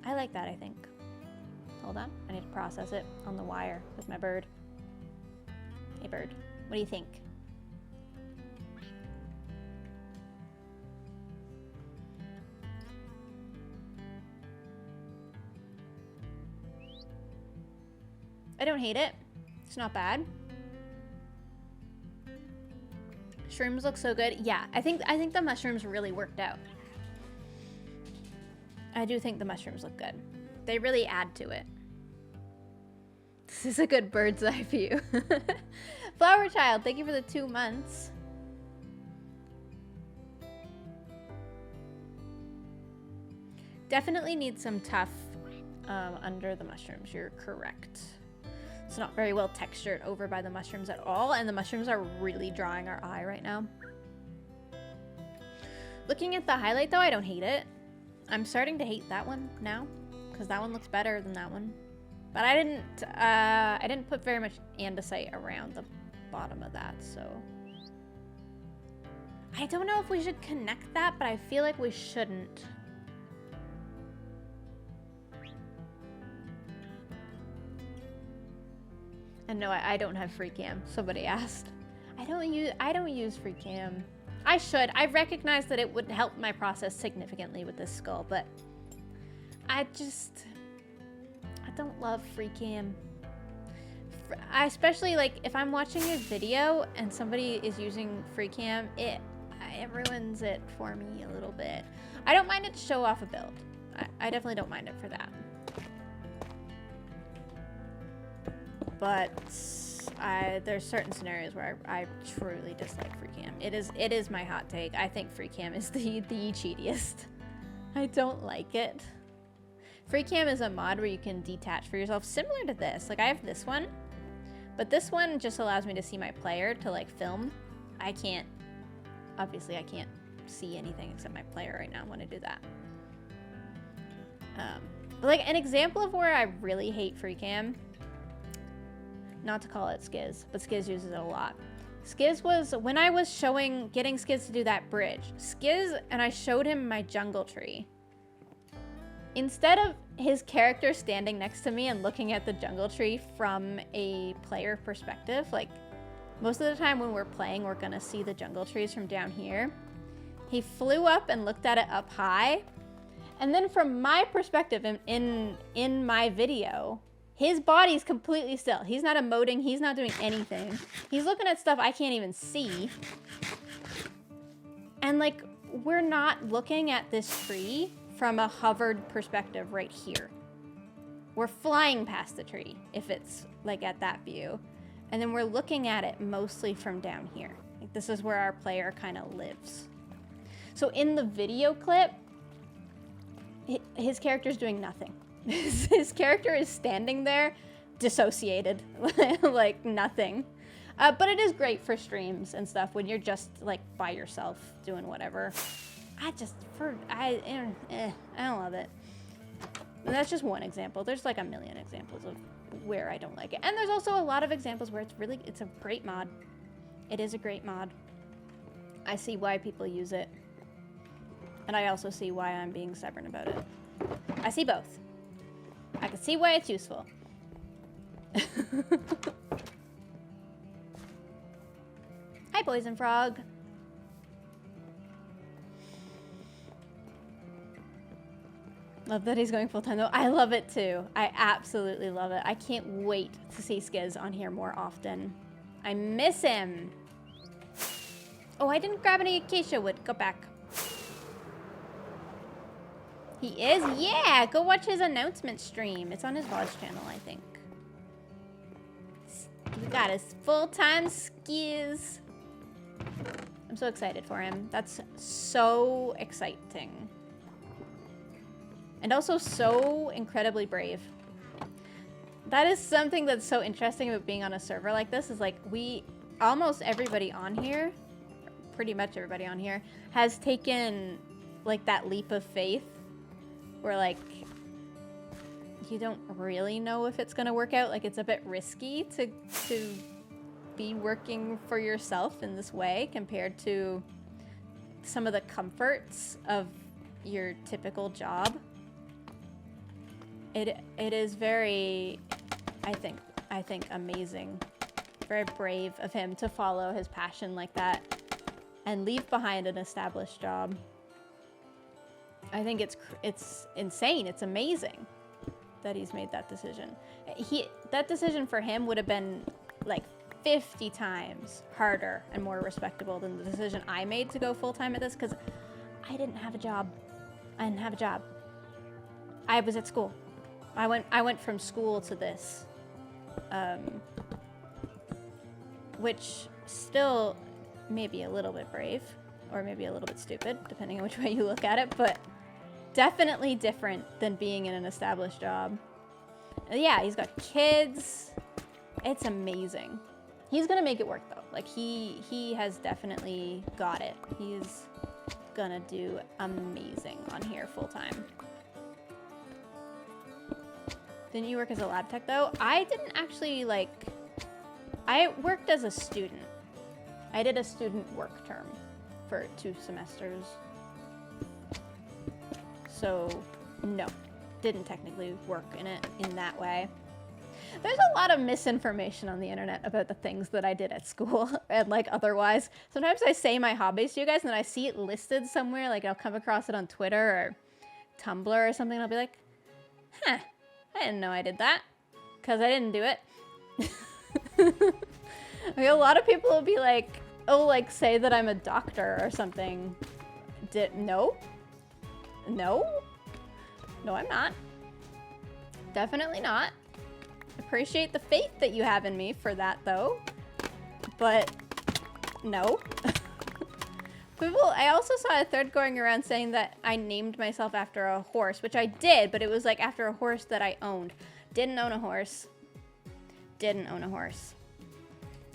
I like that, I think. Hold on, I need to process it on the wire with my bird. Hey bird, what do you think? I don't hate it. It's not bad. Shrooms look so good. Yeah, I think the mushrooms really worked out. I do think the mushrooms look good. They really add to it. This is a good bird's eye view. Flower Child, thank you for the 2 months. Definitely need some tough under the mushrooms. You're correct. It's not very well textured over by the mushrooms at all, and the mushrooms are really drawing our eye right now. Looking at the highlight though, I don't hate it. I'm starting to hate that one now, because that one looks better than that one. But I didn't put very much andesite around the bottom of that, so. I don't know if we should connect that, but I feel like we shouldn't. And no, I don't have free cam. Somebody asked. I don't use free cam. I should. I recognize that it would help my process significantly with this skull, but I don't love free cam. I especially like if I'm watching a video and somebody is using free cam, it ruins it for me a little bit. I don't mind it to show off a build. I definitely don't mind it for that. But there's certain scenarios where I truly dislike free cam. It is my hot take. I think free cam is the cheatiest. I don't like it. Free cam is a mod where you can detach for yourself, similar to this. Like I have this one, but this one just allows me to see my player to like film. Obviously I can't see anything except my player right now when I do that. But like an example of where I really hate free cam, not to call it Skiz, but Skiz uses it a lot. Skiz was, when I was getting Skiz to do that bridge, Skiz, and I showed him my jungle tree. Instead of his character standing next to me and looking at the jungle tree from a player perspective, like most of the time when we're playing, we're gonna see the jungle trees from down here. He flew up and looked at it up high. And then from my perspective in my video, his body's completely still. He's not emoting. He's not doing anything. He's looking at stuff I can't even see. And like, we're not looking at this tree from a hovered perspective right here. We're flying past the tree if it's like at that view. And then we're looking at it mostly from down here. Like this is where our player kind of lives. So in the video clip, his character's doing nothing. His character is standing there, dissociated, like nothing. But it is great for streams and stuff when you're just like by yourself doing whatever. I don't love it. And that's just one example. There's like a million examples of where I don't like it. And there's also a lot of examples where it's a great mod. It is a great mod. I see why people use it. And I also see why I'm being stubborn about it. I see both. I can see why it's useful. Hi, Poison Frog. Love that he's going full-time, though. I love it, too. I absolutely love it. I can't wait to see Skiz on here more often. I miss him. Oh, I didn't grab any acacia wood. Go back. He is? Yeah! Go watch his announcement stream. It's on his VOD channel, I think. We got his full-time Skiz. I'm so excited for him. That's so exciting. And also so incredibly brave. That is something that's so interesting about being on a server like this, is like almost everybody on here, pretty much everybody on here, has taken like that leap of faith where like you don't really know if it's gonna work out. Like it's a bit risky to be working for yourself in this way compared to some of the comforts of your typical job. It is very, I think amazing, very brave of him to follow his passion like that and leave behind an established job. I think it's insane. It's amazing that he's made that decision. That decision for him would have been like 50 times harder and more respectable than the decision I made to go full-time at this, because I didn't have a job. I didn't have a job. I was at school. I went from school to this which still may be a little bit brave, or maybe a little bit stupid, depending on which way you look at it, but definitely different than being in an established job. And yeah, he's got kids. It's amazing. He's gonna make it work though. Like he has definitely got it. He's gonna do amazing on here full time. Didn't you work as a lab tech though? I didn't actually I worked as a student. I did a student work term for 2 semesters. So no, didn't technically work in it in that way. There's a lot of misinformation on the internet about the things that I did at school and like otherwise. Sometimes I say my hobbies to you guys and then I see it listed somewhere, like I'll come across it on Twitter or Tumblr or something and I'll be like, huh, I didn't know I did that because I didn't do it. Like, a lot of people will be like, oh, like say that I'm a doctor or something. No, I'm not. Definitely not. Appreciate the faith that you have in me for that though, but no. I also saw a thread going around saying that I named myself after a horse, which I did, but it was like after a horse that I owned. Didn't own a horse. Didn't own a horse.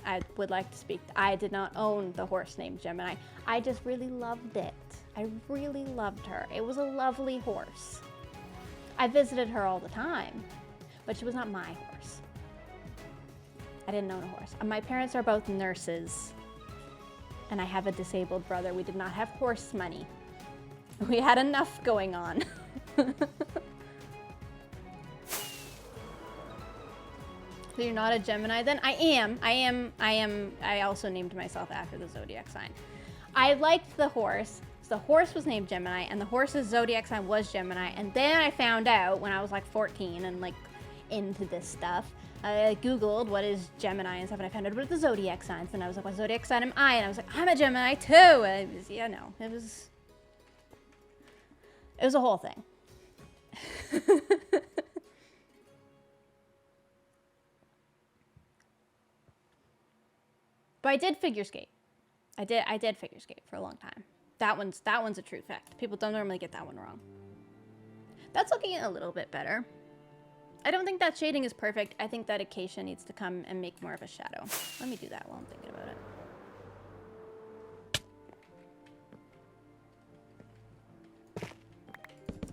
I would like to speak. I did not own the horse named Gemini. I just really loved it. I really loved her. It was a lovely horse. I visited her all the time, but she was not my horse. I didn't own a horse. My parents are both nurses, and I have a disabled brother. We did not have horse money. We had enough going on. So you're not a Gemini then? I am. I also named myself after the zodiac sign. I liked the horse. So the horse was named Gemini, and the horse's zodiac sign was Gemini. And then I found out when I was like 14 and like into this stuff. I Googled what is Gemini and stuff, and I found out about the zodiac signs. And I was like, what zodiac sign am I? And I was like, I'm a Gemini too. And it was, yeah, no, it was a whole thing. But I did figure skate. I did figure skate for a long time. That one's a true fact. People don't normally get that one wrong. That's looking a little bit better. I don't think that shading is perfect. I think that acacia needs to come and make more of a shadow. Let me do that while I'm thinking about it.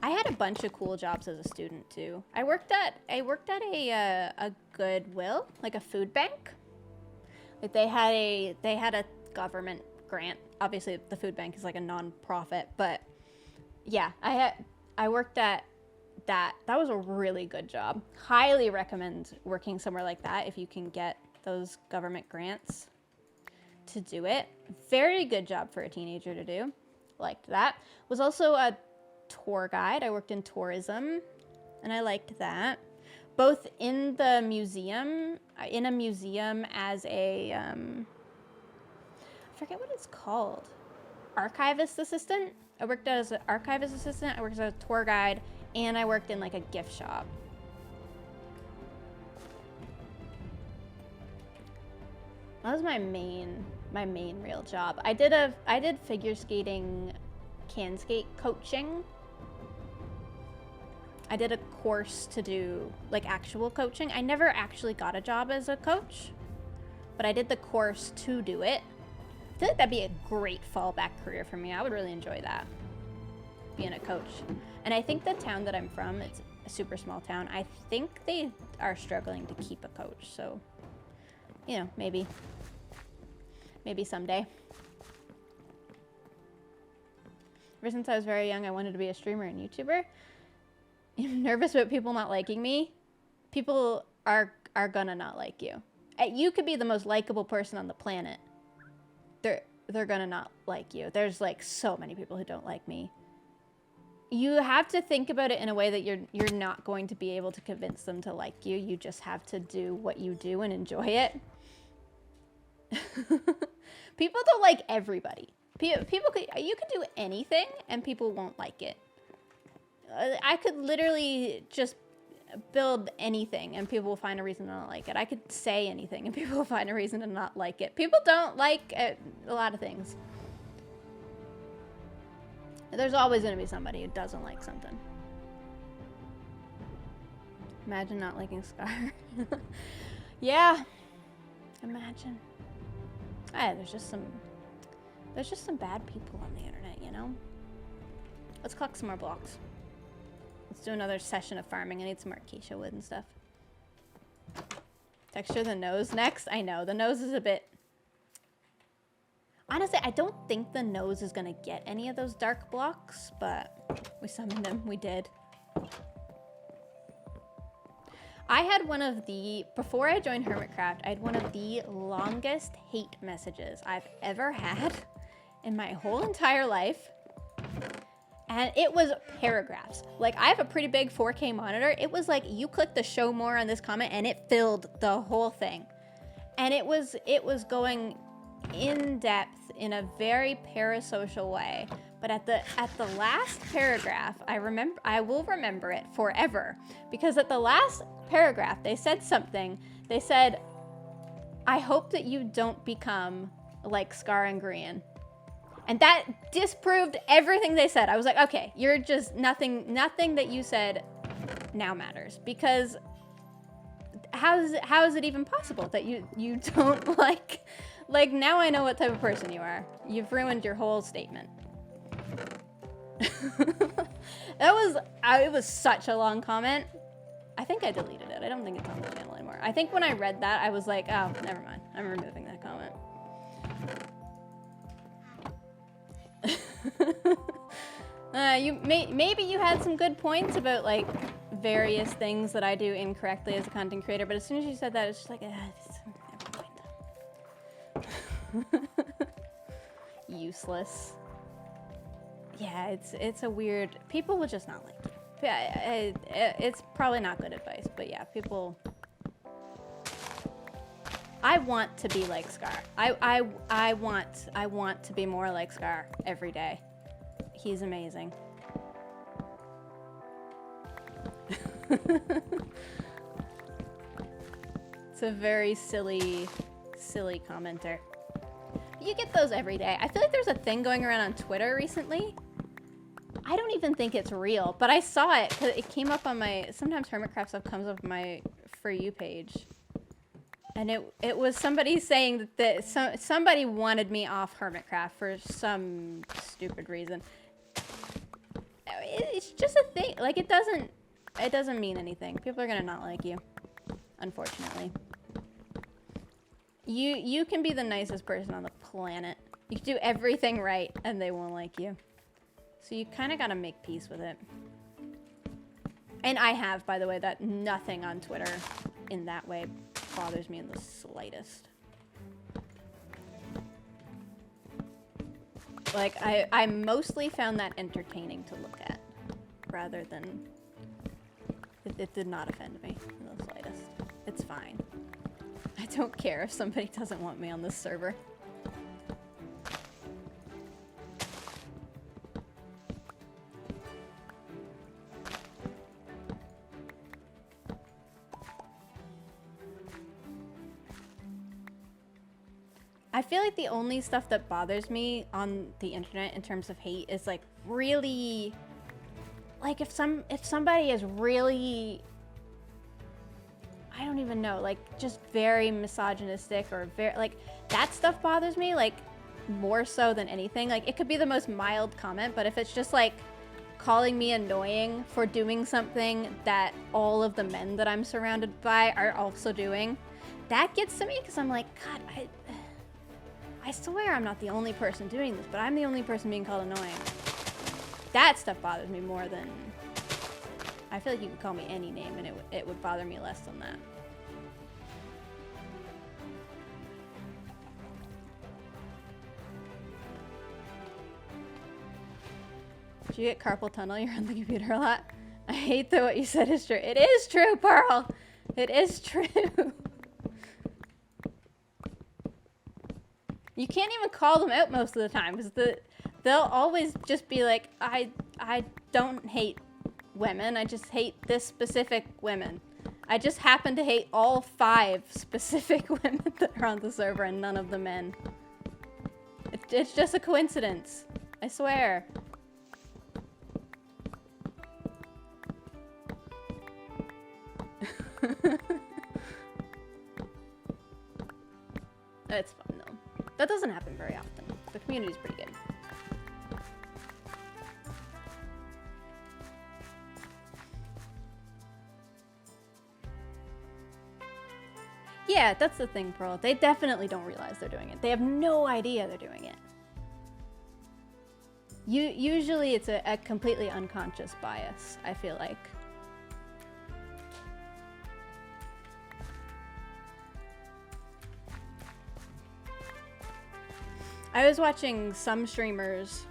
I had a bunch of cool jobs as a student too. I worked at a Goodwill, like a food bank. Like they had a government grant. Obviously, the food bank is like a non-profit, but yeah, I worked at that. That was a really good job. Highly recommend working somewhere like that if you can get those government grants to do it. Very good job for a teenager to do. Liked that. Was also a tour guide. I worked in tourism, and I liked that. Both in the museum, in a museum as a, I forget what it's called, archivist assistant. I worked as an archivist assistant, I worked as a tour guide, and I worked in like a gift shop. That was my main real job. I did figure skating, can skate coaching. I did a course to do like actual coaching. I never actually got a job as a coach, but I did the course to do it. I feel like that'd be a great fallback career for me. I would really enjoy that, being a coach. And I think the town that I'm from, it's a super small town. I think they are struggling to keep a coach. So, you know, maybe someday. Ever since I was very young, I wanted to be a streamer and YouTuber. I'm nervous about people not liking me. People are gonna not like you. You could be the most likable person on the planet. They're gonna not like you. There's like so many people who don't like me. You have to think about it in a way that you're not going to be able to convince them to like you. You just have to do what you do and enjoy it. People don't like everybody. You could do anything and people won't like it. I could literally just build anything and people will find a reason to not like it. I could say anything and people will find a reason to not like it. People don't like a lot of things. There's always going to be somebody who doesn't like something. Imagine not liking Scar. Yeah. Imagine. There's just some bad people on the internet, you know? Let's collect some more blocks. Let's do another session of farming. I need some more acacia wood and stuff. Texture the nose next. I know, the nose is a bit... Honestly, I don't think the nose is gonna get any of those dark blocks, but we summoned him. We did. I had one of the... Before I joined Hermitcraft, I had one of the longest hate messages I've ever had in my whole entire life. And it was paragraphs. Like, I have a pretty big 4K monitor. It was like, you click the show more on this comment and it filled the whole thing. And it was going in depth in a very parasocial way. But at the last paragraph, I will remember it forever. Because at the last paragraph, they said something. They said, I hope that you don't become like Scar and Grian. And that disproved everything they said. I was like, okay, you're just nothing that you said now matters. Because how is it even possible that you don't like now I know what type of person you are. You've ruined your whole statement. It was such a long comment. I think I deleted it. I don't think it's on the channel anymore. I think when I read that, I was like, oh, never mind. I'm removing that comment. Maybe you had some good points about like various things that I do incorrectly as a content creator, but as soon as you said that, it's just like, never mind. Useless. Yeah, it's a weird. People will just not like you. Yeah, it's probably not good advice, but yeah, people. I want to be like Scar. I want to be more like Scar every day. He's amazing. It's a very silly commenter. You get those every day. I feel like there's a thing going around on Twitter recently. I don't even think it's real, but I saw it because it came up on my. Sometimes Hermitcraft stuff comes up on my For You page. And it was somebody saying that somebody wanted me off Hermitcraft for some stupid reason. It's just a thing. Like, it doesn't mean anything. People are gonna not like you, unfortunately. You can be the nicest person on the planet. You can do everything right, and they won't like you. So you kind of gotta make peace with it. And I have, by the way, that nothing on Twitter in that way bothers me in the slightest. Like, I mostly found that entertaining to look at, rather than... It did not offend me in the slightest. It's fine. I don't care if somebody doesn't want me on this server. I feel like the only stuff that bothers me on the internet in terms of hate is like really, like if somebody is really, I don't even know, like just very misogynistic or very, like that stuff bothers me like more so than anything. Like it could be the most mild comment, but if it's just like calling me annoying for doing something that all of the men that I'm surrounded by are also doing, that gets to me because I'm like, God, I swear I'm not the only person doing this, but I'm the only person being called annoying. That stuff bothers me more than... I feel like you could call me any name and it would bother me less than that. Did you get carpal tunnel? You're on the computer a lot. I hate that what you said is true. It is true, Pearl! It is true. You can't even call them out most of the time because they'll always just be like, I don't hate women. I just hate this specific women. I just happen to hate all 5 specific women that are on the server and none of the men. It's just a coincidence. I swear. It's fun though. That doesn't happen very often. The community's pretty good. Yeah, that's the thing, Pearl. They definitely don't realize they're doing it. They have no idea they're doing it. Usually it's a completely unconscious bias, I feel like. I was watching some streamers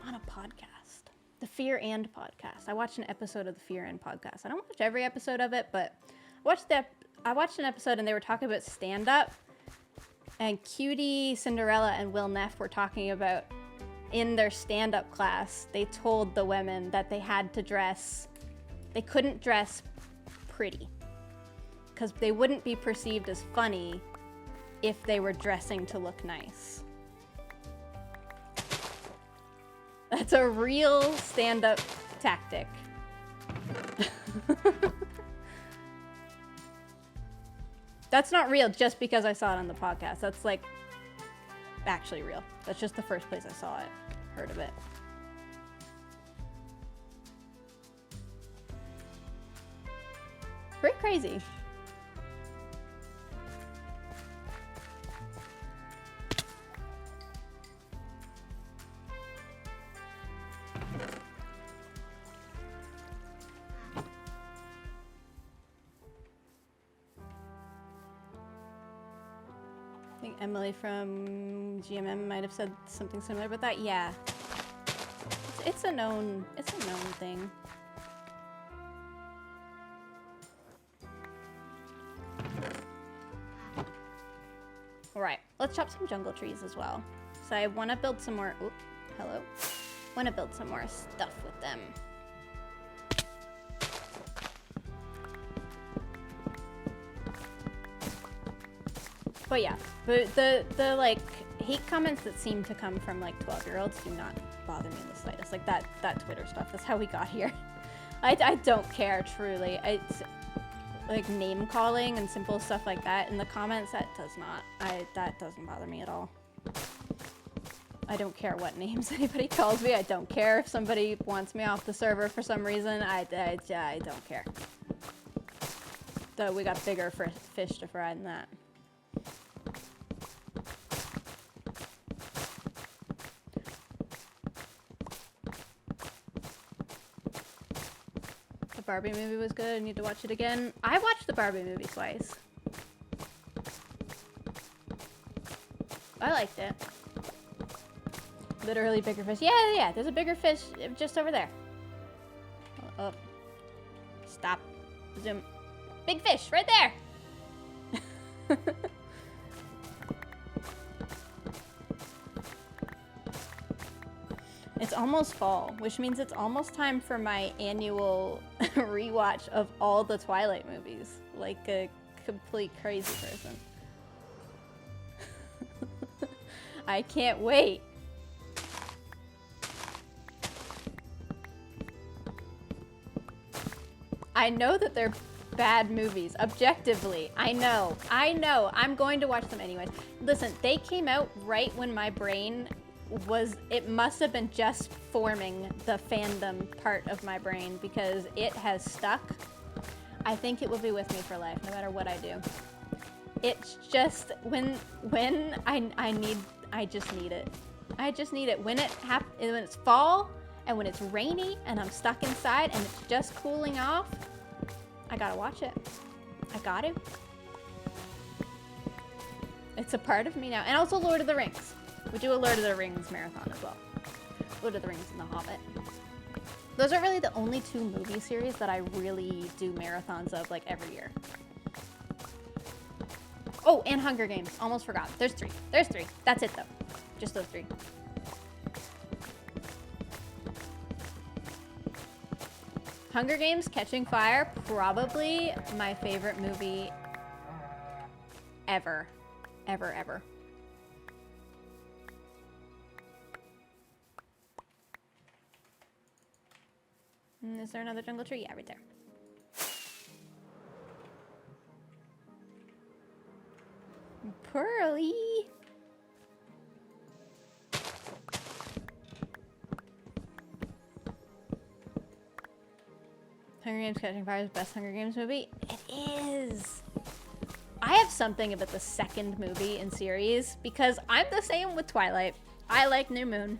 on a podcast, the Fear and podcast. I watched an episode of the Fear and podcast. I don't watch every episode of it, but I watched an episode and they were talking about stand-up, and Cutie, Cinderella, and Will Neff were talking about in their stand-up class, they told the women that they had to dress, they couldn't dress pretty because they wouldn't be perceived as funny if they were dressing to look nice. That's a real stand-up tactic. That's not real just because I saw it on the podcast. That's like actually real. That's just the first place I saw it, heard of it. Pretty crazy. I think Emily from GMM might have said something similar about that. Yeah, it's a known thing. All right, let's chop some jungle trees as well. So I want to build some more. Oop, hello. Want to build some more stuff with them. But yeah, the like hate comments that seem to come from like 12-year-olds do not bother me in the slightest. Like that Twitter stuff, that's how we got here. I don't care, truly. It's like name calling and simple stuff like that in the comments, that doesn't bother me at all. I don't care what names anybody calls me. I don't care if somebody wants me off the server for some reason. I don't care. Though we got bigger fish to fry than that. The Barbie movie was good. I need to watch it again. I watched the Barbie movie twice. I liked it. Literally bigger fish. Yeah, there's a bigger fish just over there. Oh. Stop. Zoom. Big fish right there. It's almost fall, which means it's almost time for my annual rewatch of all the Twilight movies, like a complete crazy person. I can't wait. I know that they're bad movies, objectively. I know. I'm going to watch them anyways. Listen, they came out right when my brain it must have been just forming the fandom part of my brain, because it has stuck. I think it will be with me for life, no matter what I do. It's just when I just need it. I just need it. When it's fall and when it's rainy and I'm stuck inside and it's just cooling off, I gotta watch it. I got to. It's a part of me now. And also Lord of the Rings. We do a Lord of the Rings marathon as well. Lord of the Rings and The Hobbit. Those are really the only 2 movie series that I really do marathons of, like, every year. Oh, and Hunger Games. Almost forgot. There's 3. There's 3. That's it, though. Just those 3. Hunger Games Catching Fire, probably my favorite movie ever. Ever, ever. Is there another jungle tree? Yeah, right there. Pearly. Hunger Games Catching Fire is the best Hunger Games movie? It is. I have something about the second movie in series because I'm the same with Twilight. I like New Moon.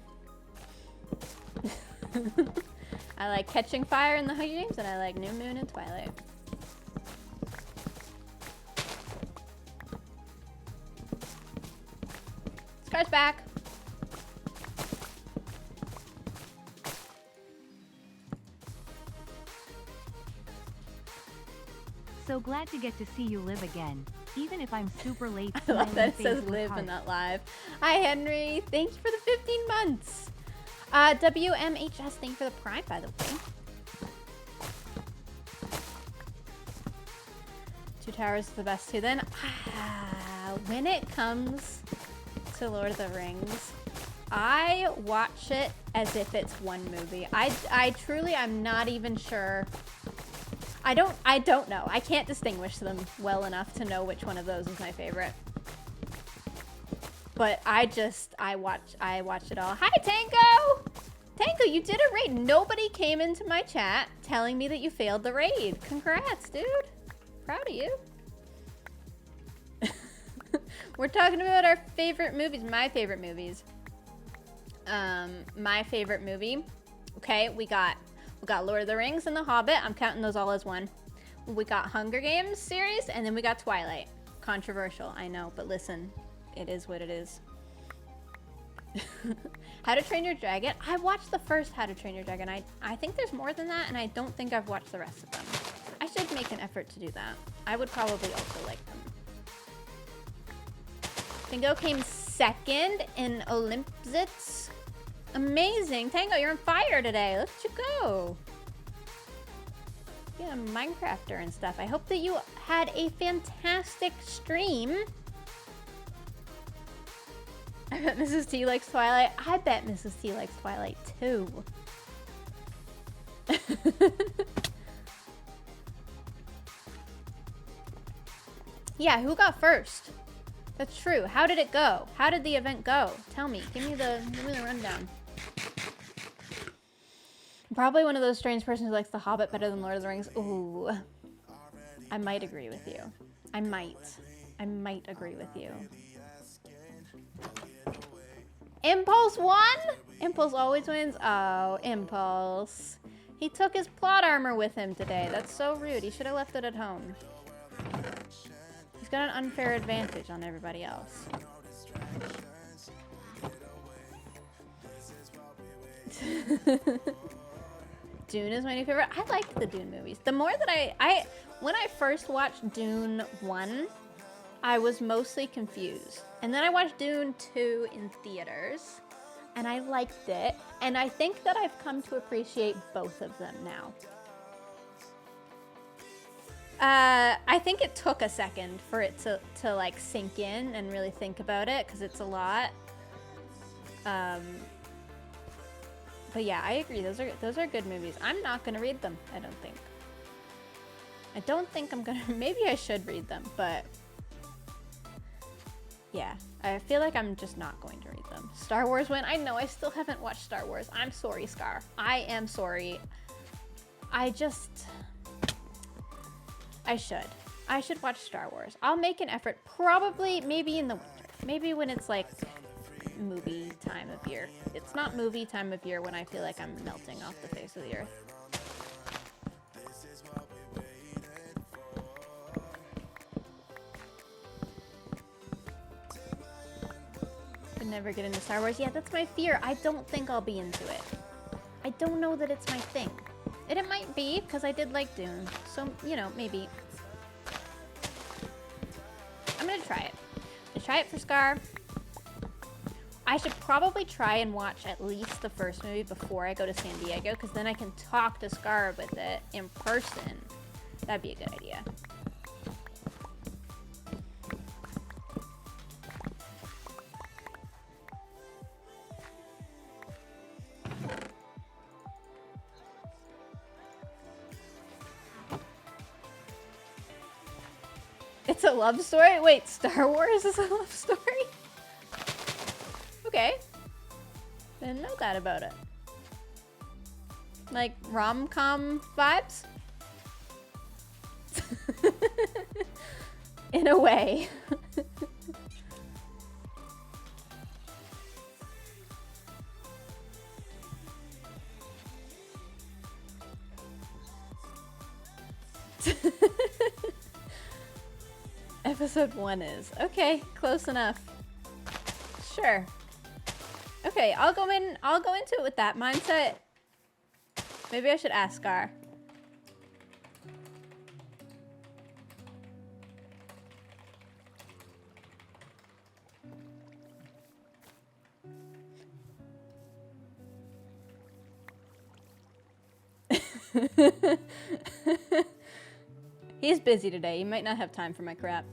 I like Catching Fire in the Hunger Games, and I like New Moon and Twilight. Scar's back. So glad to get to see you live again, even if I'm super late. I love that it says with live heart. and not live. Hi, Henry. Thank you for the 15 months. WMHS, thank you for the prime, by the way. Two Towers is the best too. Then, when it comes to Lord of the Rings, I watch it as if it's one movie. I truly, I'm not even sure. I don't know. I can't distinguish them well enough to know which one of those is my favorite. But I watch it all. Hi, Tango! Tango, you did a raid. Nobody came into my chat telling me that you failed the raid. Congrats, dude. Proud of you. We're talking about our favorite movies. My favorite movies. My favorite movie. Okay, we got Lord of the Rings and The Hobbit. I'm counting those all as one. We got Hunger Games series, and then we got Twilight. Controversial, I know, but listen, it is what it is. How to Train Your Dragon. I watched the first How to Train Your Dragon. I think there's more than that, and I don't think I've watched the rest of them. I should make an effort to do that. I would probably also like them. Bingo came second in Olympzits. Amazing. Tango, you're on fire today. Look at you go. You're a Minecrafter and stuff. I hope that you had a fantastic stream. I bet Mrs. T likes Twilight. I bet Mrs. T likes Twilight too. Yeah, who got first? That's true. How did it go? How did the event go? Tell me. Give me the rundown. I'm probably one of those strange persons who likes The Hobbit better than Lord of the Rings. Ooh. I might agree with you. I might agree with you. Impulse won? Impulse always wins? Oh, Impulse. He took his plot armor with him today. That's so rude. He should have left it at home. He's got an unfair advantage on everybody else. Dune is my new favorite. I liked the Dune movies. The more that when I first watched Dune 1, I was mostly confused. And then I watched Dune 2 in theaters, and I liked it. And I think that I've come to appreciate both of them now. I think it took a second for it to like sink in and really think about it, because it's a lot. But yeah, I agree. Those are good movies. I'm not gonna read them. I don't think I'm gonna. Maybe I should read them, but yeah, I feel like I'm just not going to read them. Star Wars win. I know. I still haven't watched Star Wars. I'm sorry, Scar. I am sorry. I should watch Star Wars. I'll make an effort. Probably, maybe in the winter. Maybe when it's like movie time of year. It's not movie time of year when I feel like I'm melting off the face of the earth. Could never get into Star Wars. Yeah, that's my fear. I don't think I'll be into it. I don't know that it's my thing. And it might be, because I did like Dune. So, you know, maybe. I'm gonna try it. I'm gonna try it for Scar. I should probably try and watch at least the first movie before I go to San Diego, because then I can talk to Scar with it in person. That'd be a good idea. It's a love story? Wait, Star Wars is a love story? Okay. Didn't know that about it. Like rom-com vibes? In a way. Episode 1 is. Okay, close enough. Sure. Okay, I'll go into it with that mindset. Maybe I should ask Scar. He's busy today. He might not have time for my crap.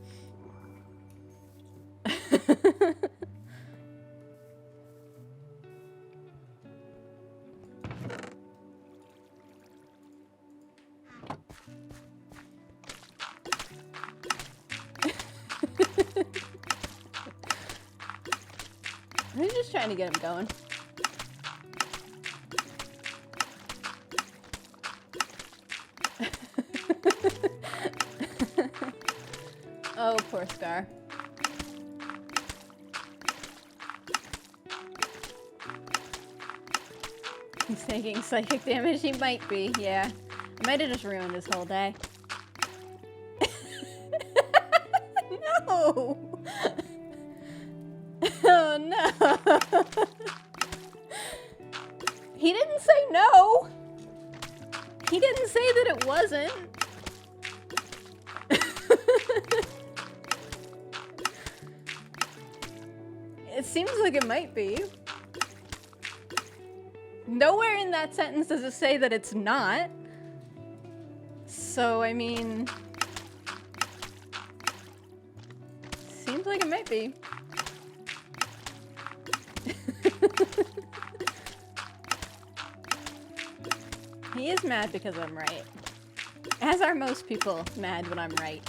I'm just trying to get him going. Oh, poor Scar. He's taking psychic damage. He might be, yeah. I might have just ruined his whole day. No! Oh no! He didn't say no! He didn't say that it wasn't. It seems like it might be. Nowhere in that sentence does it say that it's not. So, I mean... Seems like it might be. He is mad because I'm right. As are most people mad when I'm right.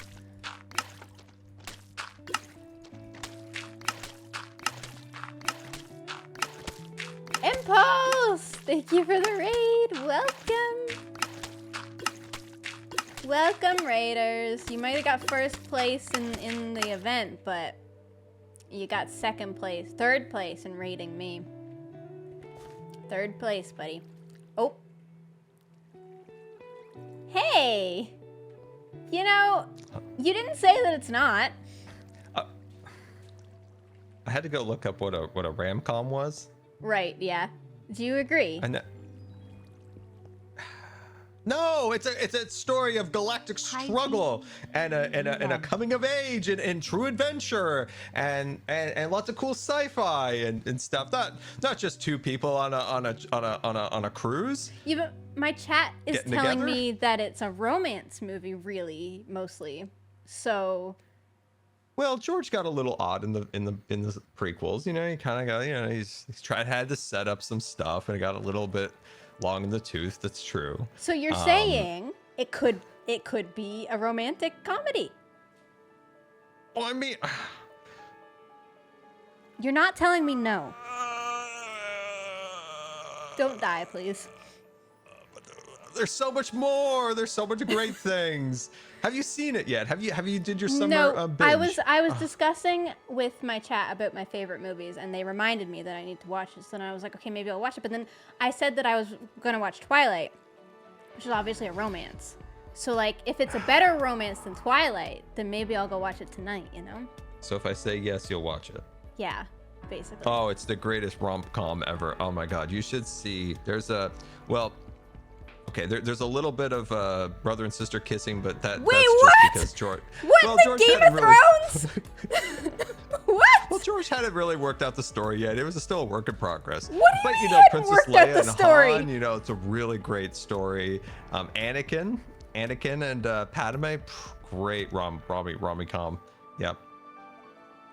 Impulse! Thank you for the raid! Welcome! Welcome, raiders. You might have got first place in the event, but you got third place in raiding me. Third place, buddy. Oh. Hey! You know, you didn't say that it's not. I had to go look up what a ramcom was. Right, yeah. Do you agree? No, it's a story of galactic struggle and a coming of age and true adventure and lots of cool sci-fi and stuff. Not just two people on a cruise. Yeah, but my chat is Getting telling together? me that it's a romance movie, really, mostly. So. Well, George got a little odd in the prequels. You know, he kind of got, you know, he's had to set up some stuff and it got a little bit long in the tooth. That's true. So you're saying it could be a romantic comedy? Well, I mean, You're not telling me no. Don't die, please. there's so much more. There's so much great things. Have you seen it yet? Have you did your summer No, binge? I was discussing with my chat about my favorite movies, and they reminded me that I need to watch this. And I was like, okay, maybe I'll watch it. But then I said that I was gonna watch Twilight, which is obviously a romance. So like, if it's a better romance than Twilight, then maybe I'll go watch it tonight. You know? So if I say yes, you'll watch it. Yeah, basically. Oh, it's the greatest rom-com ever. Oh my God, you should see. There's a okay, there's a little bit of brother and sister kissing, but that's Wait, just what? because George. What, Well, the George Game had of really- Thrones? What? Well, George hadn't really worked out the story yet. It was still a work in progress. What do you But mean you you know, hadn't Princess worked out Leia the and story? Han, you know, it's a really great story. Anakin and Padme, great rom-com. Yep.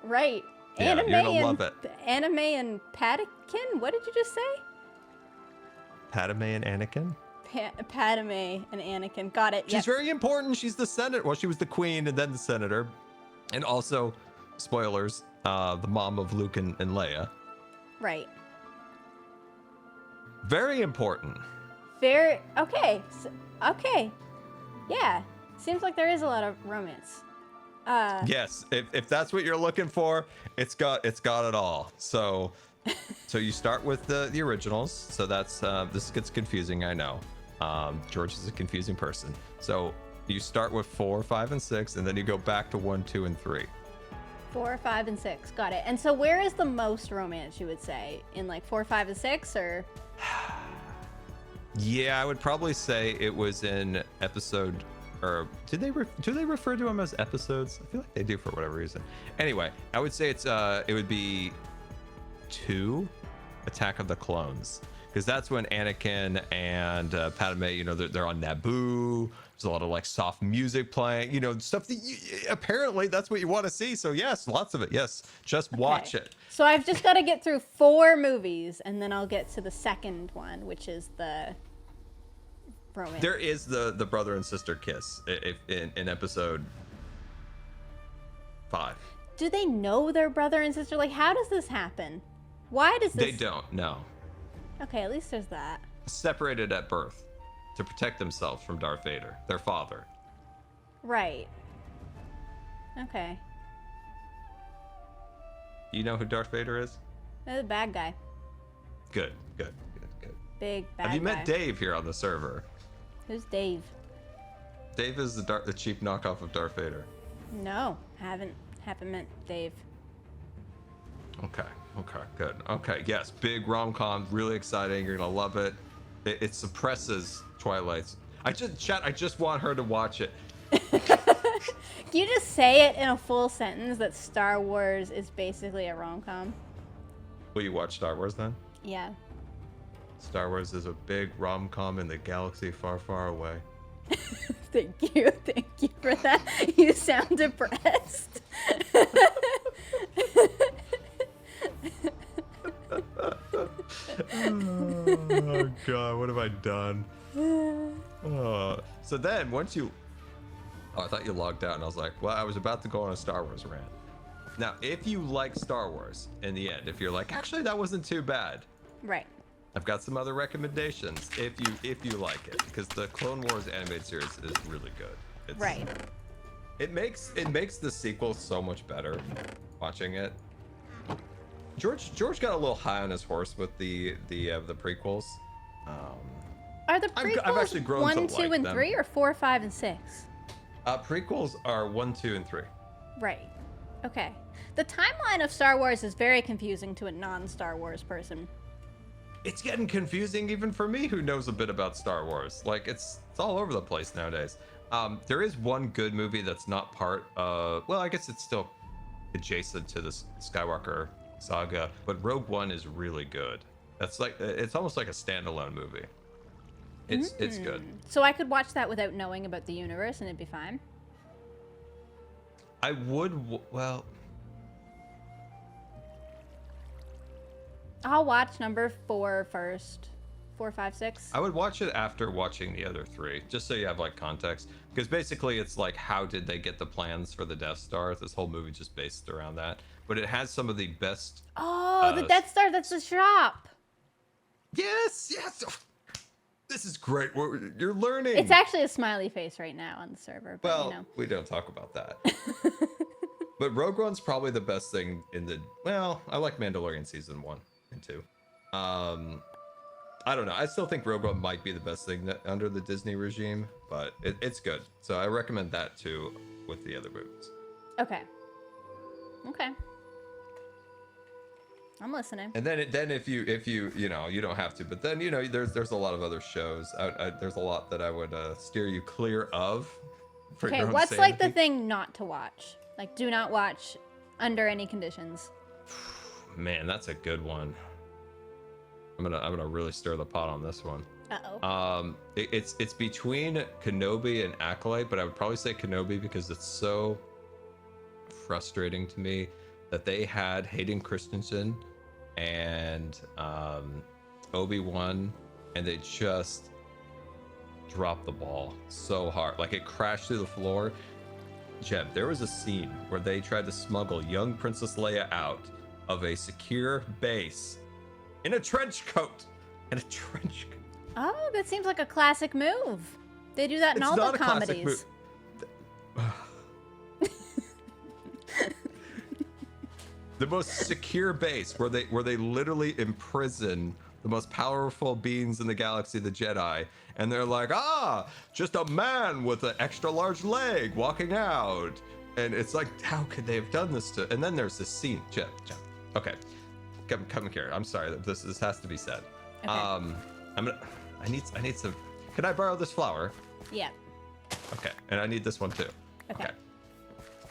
Right. Yeah, Anime you're gonna and love it. Anime and Padakin? What did you just say? Padme and Anakin. Padme and Anakin. Got it. She's Yep. very important. She's the senator. Well, she was the queen and then the senator. And also, spoilers, the mom of Luke and Leia. Right. Very important. Very okay. Okay. Yeah. Seems like there is a lot of romance. Yes, if that's what you're looking for, it's got it all. So you start with the originals. So that's this gets confusing, I know. George is a confusing person. So you start with 4, 5, and 6, and then you go back to 1, 2, and 3. 4, 5, and 6. Got it. And so where is the most romance, you would say? In like 4, 5, and 6, or? Yeah, I would probably say it was in episode, or do they refer to them as episodes? I feel like they do for whatever reason. Anyway, I would say it would be 2, Attack of the Clones, because that's when Anakin and Padme, you know, they're on Naboo. There's a lot of like soft music playing, you know, stuff that apparently that's what you want to see. So yes, lots of it. Yes, just watch it. So I've just got to get through 4 movies, and then I'll get to the second one, which is the romance. There is the brother and sister kiss in episode 5. Do they know their brother and sister? Like, how does this happen? Why does this? They don't. No. Okay, at least there's that. Separated at birth to protect themselves from Darth Vader, their father. Right. Okay. You know who Darth Vader is? They're the bad guy. Good. Big bad Have you guy. met Dave here on the server? Who's Dave? Dave is the cheap knockoff of Darth Vader. No, haven't met Dave. Okay, good. Okay, yes, big rom-com, really exciting. You're gonna love it. It suppresses Twilight's. I just want her to watch it. Can you just say it in a full sentence that Star Wars is basically a rom-com? Will you watch Star Wars then? Yeah. Star Wars is a big rom-com in the galaxy far, far away. Thank you for that. You sound depressed. Oh god, what have I done? So then once you I thought you logged out and I was like, well, I was about to go on a Star Wars rant. Now, if you like Star Wars in the end, if you're like, actually that wasn't too bad. Right. I've got some other recommendations if you like it, because the Clone Wars animated series is really good. Right. It makes the sequel so much better watching it. George got a little high on his horse with the prequels. Are the prequels I've actually grown 1, to 2, like and them. 3, or 4, 5, and 6? Prequels are 1, 2, and 3. Right. Okay. The timeline of Star Wars is very confusing to a non-Star Wars person. It's getting confusing even for me, who knows a bit about Star Wars. Like it's all over the place nowadays. There is one good movie that's not part of. Well, I guess it's still adjacent to the Skywalker saga, but Rogue One is really good. That's like it's almost like a standalone movie. It's good. So I could watch that without knowing about the universe, and it'd be fine. I would. Well, I'll watch number 4 first. 4, 5, 6. I would watch it after watching the other 3, just so you have like context. Because basically, it's like, how did they get the plans for the Death Star? This whole movie just based around that. But it has some of the best. Oh, the Death Star. That's the shop. Yes. This is great. You're learning. It's actually a smiley face right now on the server. But, Well, you know. we don't talk about that. But Rogue One's probably the best thing in the. Well, I like Mandalorian season 1 and 2. I don't know. I still think Rogue One might be the best thing under the Disney regime, but it's good. So I recommend that too with the other movies. Okay. I'm listening. And then if you you don't have to, but then there's a lot of other shows. There's a lot that I would steer you clear of. For Okay, your own what's like the sanity. thing not to watch? Like, do not watch under any conditions. Man, that's a good one. I'm gonna really stir the pot on this one. Uh-oh. It's between Kenobi and Acolyte, but I would probably say Kenobi because it's so frustrating to me that they had Hayden Christensen and Obi-Wan, and they just dropped the ball so hard. Like, it crashed through the floor. Gem, there was a scene where they tried to smuggle young Princess Leia out of a secure base in a trench coat. Oh, that seems like a classic move. They do that in all the comedies. The most secure base where they literally imprison the most powerful beings in the galaxy, the Jedi, and they're like, just a man with an extra large leg walking out. And it's like, how could they have done this to? And then there's this scene, Gem. Okay, come here. I'm sorry, this has to be said. Okay. I need some. Can I borrow this flower? Yeah. Okay, and I need this one too. Okay.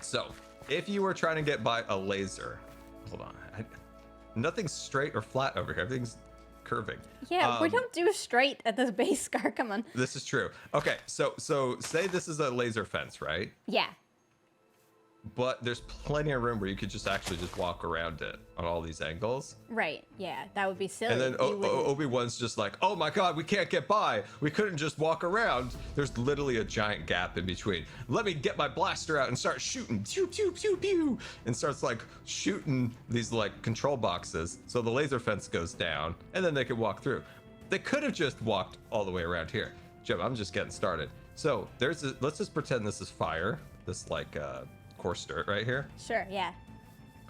So, if you were trying to get by a laser, hold on. Nothing's straight or flat over here. Everything's curving. Yeah, we don't do straight at this base, Scar. Come on. This is true. Okay, so say this is a laser fence, right? Yeah. But there's plenty of room where you could just walk around it on all these angles. Right. Yeah, that would be silly. And then Obi-Wan's just like, oh my god, we can't get by. We couldn't just walk around. There's literally a giant gap in between. Let me get my blaster out and start shooting. Pew, pew, pew, pew. And starts like shooting these like control boxes. So the laser fence goes down and then they can walk through. They could have just walked all the way around here. Jim, I'm just getting started. So let's just pretend this is fire. This like coarse dirt right here. Sure, yeah.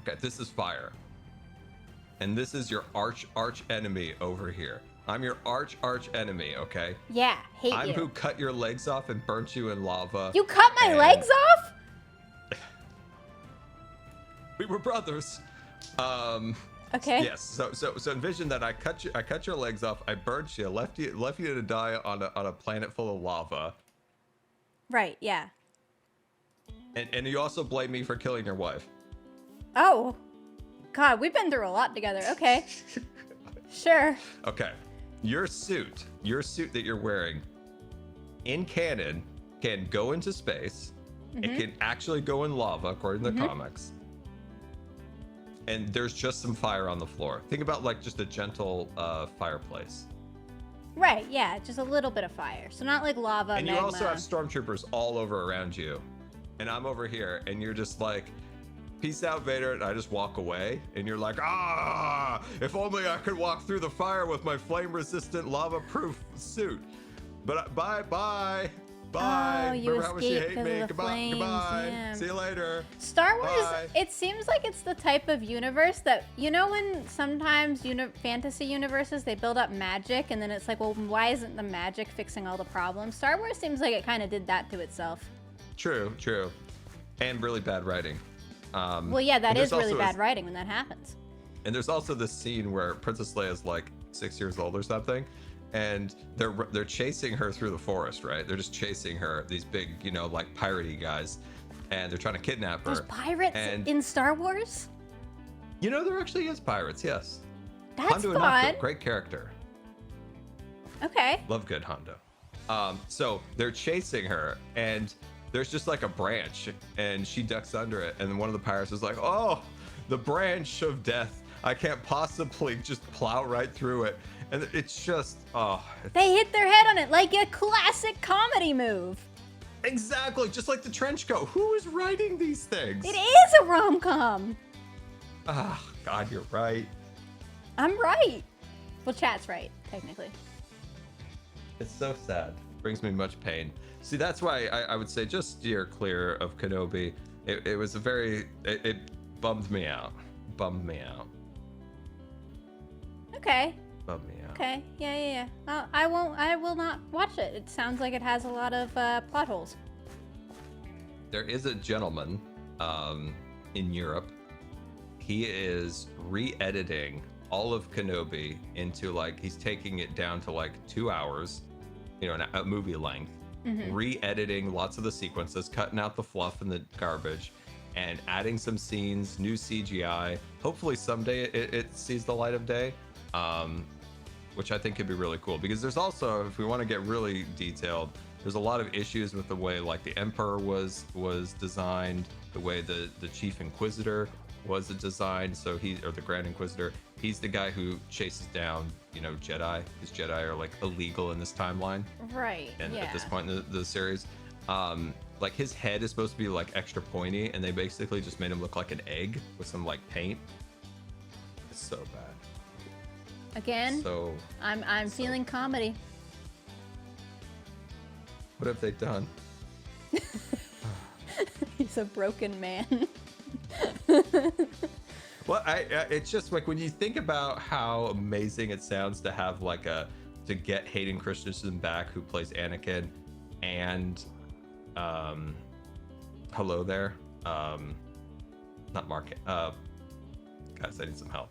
Okay, this is fire. And this is your arch enemy over here. I'm your arch enemy, okay? Yeah, hate I'm you. who cut your legs off and burnt you in lava. You cut my legs off? We were brothers. Okay. Yes. So envision that I cut your legs off. I burnt you, left you to die on a planet full of lava. Right. Yeah. And you also blame me for killing your wife. Oh, God, we've been through a lot together. Okay. Sure. Okay. Your suit that you're wearing in canon can go into space. It can actually go in lava, according to the comics. And there's just some fire on the floor. Think about like just a gentle fireplace. Right, yeah, just a little bit of fire. So not like lava, And magma. you also have stormtroopers all over around you. And I'm over here, and you're just like, peace out, Vader, and I just walk away. And you're like, if only I could walk through the fire with my flame-resistant, lava-proof suit. But bye. Oh, you Remember how much you escaped hate because me? of the flames, Goodbye. yeah. See you later. Star Wars, Bye. it seems like it's the type of universe that, you know, when sometimes fantasy universes, they build up magic, and then it's like, well, why isn't the magic fixing all the problems? Star Wars seems like it kind of did that to itself. True. And really bad writing. Well, yeah, that is really also bad writing when that happens. And there's also this scene where Princess Leia is like 6 years old or something, and they're chasing her through the forest, right? They're just chasing her, these big, like piratey guys, and they're trying to kidnap her. There's pirates in Star Wars? There actually is pirates, yes. That's Hondo fun. Inaki, great character. Okay. Love good Hondo. So they're chasing her, and there's just like a branch, and she ducks under it, and one of the pirates is like, oh, the branch of death. I can't possibly just plow right through it. And it's just, They hit their head on it like a classic comedy move. Exactly, just like the trench coat. Who is writing these things? It is a rom-com. God, you're right. I'm right. Well, chat's right, technically. It's so sad. Brings me much pain. See, that's why I would say just steer clear of Kenobi. It was a it bummed me out. Okay. Bummed me out. Okay. Yeah. I will not watch it. It sounds like it has a lot of plot holes. There is a gentleman in Europe. He is re-editing all of Kenobi into he's taking it down to 2 hours, a movie length, re-editing lots of the sequences, cutting out the fluff and the garbage, and adding some scenes, new CGI. Hopefully someday it sees the light of day, which I think could be really cool. Because there's also, if we want to get really detailed, there's a lot of issues with the way like the Emperor was designed, the way the Chief Inquisitor was designed. So or the Grand Inquisitor, he's the guy who chases down, Jedi, because Jedi are like illegal in this timeline. Right. And yeah. at this point in the series, like his head is supposed to be like extra pointy, and they basically just made him look like an egg with some like paint. It's so bad. Again, So I'm feeling comedy. what have they done? He's a broken man. Well, it's just like when you think about how amazing it sounds to have like to get Hayden Christensen back, who plays Anakin, and hello there, not Mark. Guys, I need some help.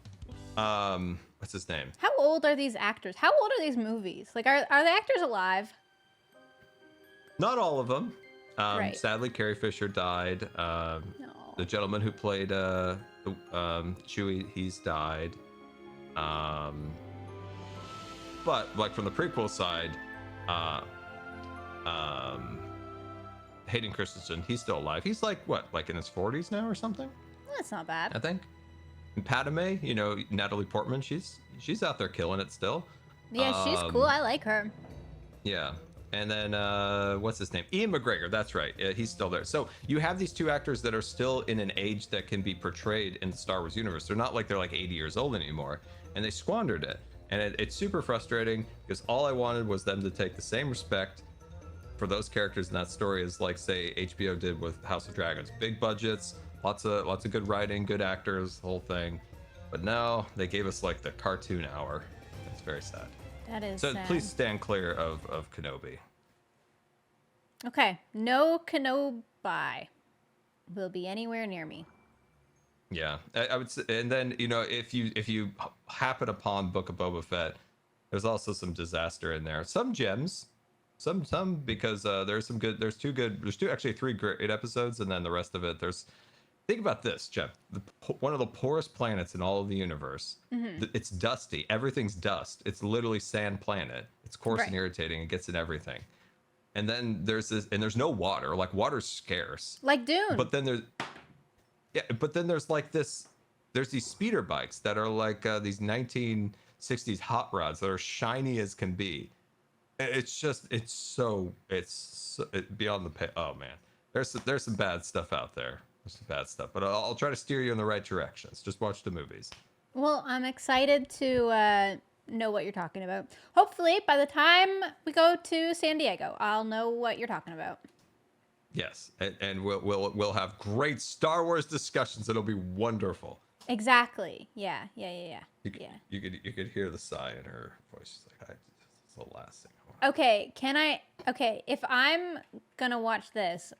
What's his name? How old are these actors? How old are these movies? Like, are the actors alive? Not all of them. Right. Sadly, Carrie Fisher died. No. The gentleman who played Chewie, he's died. But like from the prequel side, Hayden Christensen, he's still alive. He's like like in his 40s now or something, That's not bad. I think. And Padme, Natalie Portman, she's out there killing it still. Yeah, she's cool. I like her. Yeah. And then what's his name? Ian McGregor. That's right. He's still there. So you have these two actors that are still in an age that can be portrayed in the Star Wars universe. They're not like they're like 80 years old anymore, and they squandered it. And it's super frustrating because all I wanted was them to take the same respect for those characters in that story as like say HBO did with House of Dragons. Big budgets, lots of good writing, good actors, the whole thing. But no, they gave us like the cartoon hour. It's very sad. That is So sad. please stand clear of Kenobi. Okay, no Kenobi will be anywhere near me. Yeah, I would say, and then if you happen upon Book of Boba Fett, there's also some disaster in there. Some gems, some because there's actually 3 great episodes, and then the rest of it think about this, Jeff. One of the poorest planets in all of the universe. Mm-hmm. It's dusty. Everything's dust. It's literally sand planet. It's coarse and irritating. It gets in everything. And then there's no water. Like water's scarce. Like Dune. But then there's like this. There's these speeder bikes that are like these 1960s hot rods that are shiny as can be. It's beyond the pay. Oh man, there's some bad stuff out there. Some bad stuff, but I'll try to steer you in the right directions. Just watch the movies. Well, I'm excited to know what you're talking about. Hopefully, by the time we go to San Diego, I'll know what you're talking about. Yes, and we'll have great Star Wars discussions. It'll be wonderful. Exactly. Yeah. You could hear the sigh in her voice. She's like, "It's the last thing." Okay. Okay. If I'm gonna watch this,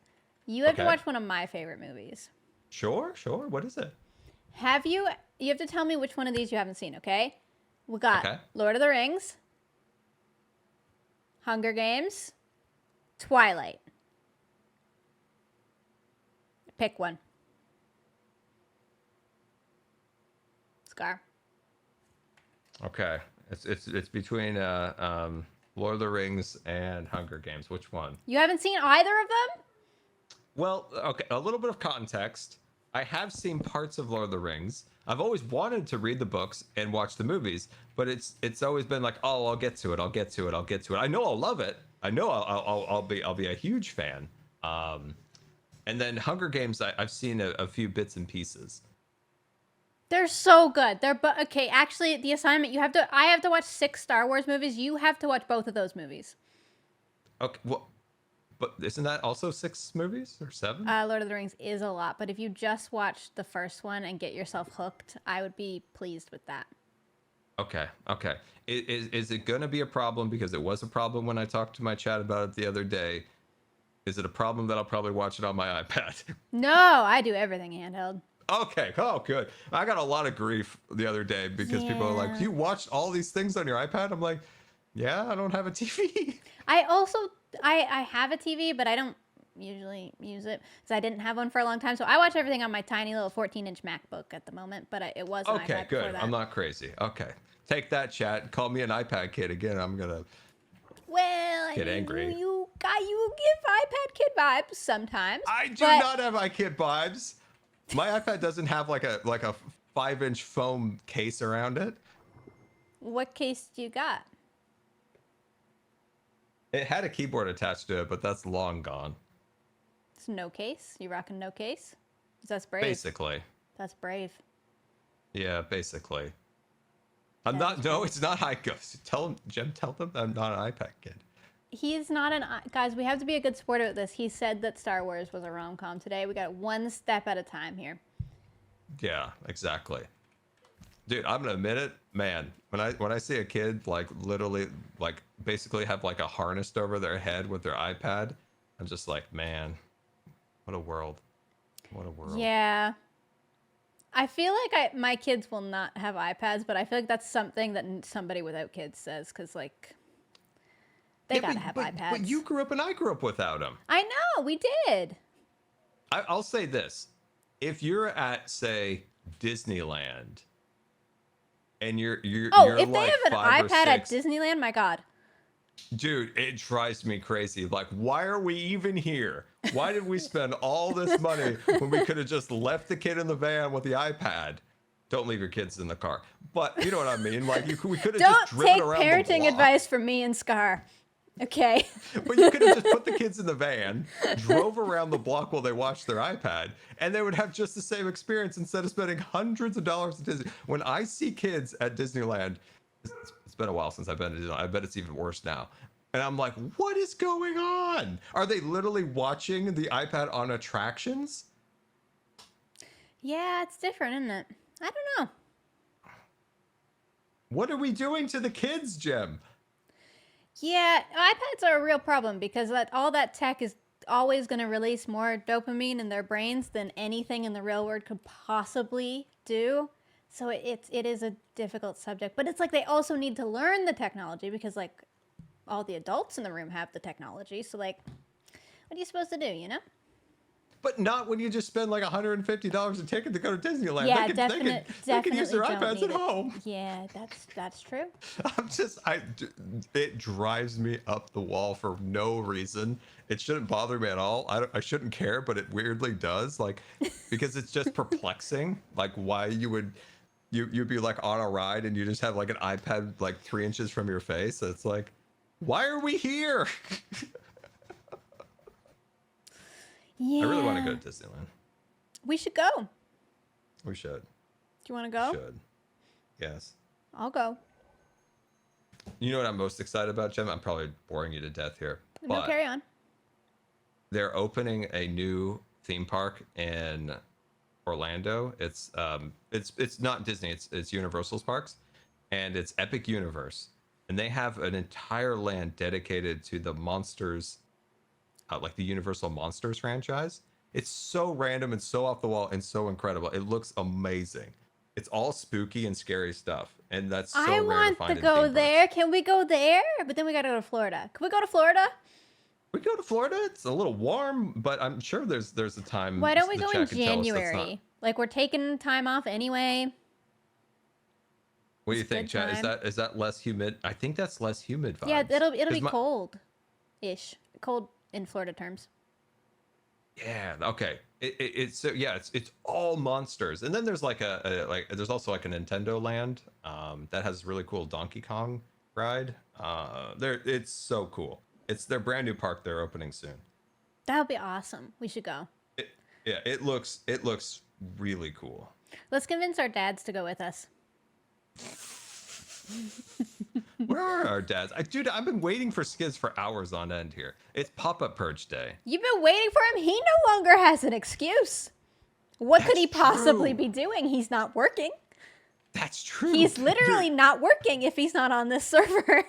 you have to watch one of my favorite movies. Sure. What is it? You have to tell me which one of these you haven't seen, okay? We got Lord of the Rings, Hunger Games, Twilight. Pick one. Scar. Okay. It's between Lord of the Rings and Hunger Games. Which one? You haven't seen either of them? Well, okay, a little bit of context. I have seen parts of Lord of the Rings. I've always wanted to read the books and watch the movies, but it's always been like, oh, I'll get to it. I know I'll love it. I know I'll be a huge fan. And then Hunger Games, I've seen a few bits and pieces. They're so good. Okay. Actually, the assignment I have to watch 6 Star Wars movies. You have to watch both of those movies. Okay, well. But isn't that also 6 movies or 7? Lord of the Rings is a lot, but if you just watch the first one and get yourself hooked, I would be pleased with that. Okay. Is it going to be a problem? Because it was a problem when I talked to my chat about it the other day. Is it a problem that I'll probably watch it on my iPad? No, I do everything handheld. Okay. Oh, good. I got a lot of grief the other day because people are like, you watched all these things on your iPad? I'm like, yeah, I don't have a TV. I have a TV, but I don't usually use it because I didn't have one for a long time. So I watch everything on my tiny little 14-inch MacBook at the moment, but it was an Okay, iPad before good. that. I'm not crazy. Okay. Take that, chat. Call me an iPad kid again. I'm going to Well, get angry. You give iPad kid vibes sometimes. I do not have iKid vibes. My iPad doesn't have like a 5-inch foam case around it. What case do you got? It had a keyboard attached to it, but that's long gone. It's no case. You rocking no case? That's brave. Basically. That's brave. Yeah, basically. I'm not. No, it's not iGhost. Tell him, Jim. Tell them I'm not an iPad kid. He's not an guys. We have to be a good sport at this. He said that Star Wars was a rom-com today. We got one step at a time here. Yeah, exactly. Dude, I'm gonna admit it, man. When I see a kid like literally like basically have like a harness over their head with their iPad, I'm just like, man, what a world. What a world. Yeah. I feel like my kids will not have iPads, but I feel like that's something that somebody without kids says, because like they gotta have iPads. But you grew up and I grew up without them. I know, we did. I'll say this: if you're at, say, Disneyland, and you're if like they have an 5 or iPad at 6, Disneyland, my God. dude, it drives me crazy. Like, why are we even here? Why did we spend all this money when we could have just left the kid in the van with the iPad? Don't leave your kids in the car. But you know what I mean? Like, we could have just driven Don't take around the parenting block. advice from me and Scar. Okay. But you could have just put the kids in the van, drove around the block while they watched their iPad, and they would have just the same experience instead of spending hundreds of dollars at Disney. When I see kids at Disneyland, it's been a while since I've been to Disneyland. I bet it's even worse now. And I'm like, what is going on? Are they literally watching the iPad on attractions? Yeah, it's different, isn't it? I don't know. What are we doing to the kids, Jim? Yeah, iPads are a real problem because all that tech is always going to release more dopamine in their brains than anything in the real world could possibly do. So it is a difficult subject. But it's like they also need to learn the technology because, like, all the adults in the room have the technology. So, like, what are you supposed to do, you know? But not when you just spend like $150 a ticket to go to Disneyland. Yeah, they can use their iPads at home. Yeah, that's true. It drives me up the wall for no reason. It shouldn't bother me at all. I shouldn't care, but it weirdly does. Like, because it's just perplexing. Like, why you'd be like on a ride and you just have like an iPad like 3 inches from your face. It's like, why are we here? Yeah. I really want to go to Disneyland. We should go. We should. Do you want to go? Should. Yes. I'll go. You know what I'm most excited about, Jem? I'm probably boring you to death here. No, carry on. They're opening a new theme park in Orlando. It's not Disney. It's Universal's parks, and it's Epic Universe, and they have an entire land dedicated to the monsters. Like the Universal Monsters franchise. It's so random and so off the wall and so incredible. It looks amazing. It's all spooky and scary stuff. And that's so I rare want to find to go in theme there. parks. Can we go there? But then we got to go to Florida. Can we go to Florida? We go to Florida. It's a little warm, but I'm sure there's a time. Why don't we the go chat in can tell us that's January? not- Like, we're taking time off anyway. What do you It's a think, good chat? time. Is that less humid? I think that's less humid vibes. Yeah, it'll be 'Cause cold-ish. Cold in Florida terms. Yeah. Okay. It's all monsters, and then there's like there's also like a Nintendo Land that has a really cool Donkey Kong ride. It's so cool. It's their brand new park they're opening soon. That would be awesome. We should go. It looks really cool. Let's convince our dads to go with us. Where are our dads? Dude, I've been waiting for Skiz for hours on end here. It's pop-up purge day. You've been waiting for him. He no longer has an excuse. What could That's he possibly true. be doing? He's not working. That's true. He's literally not working if he's not on this server.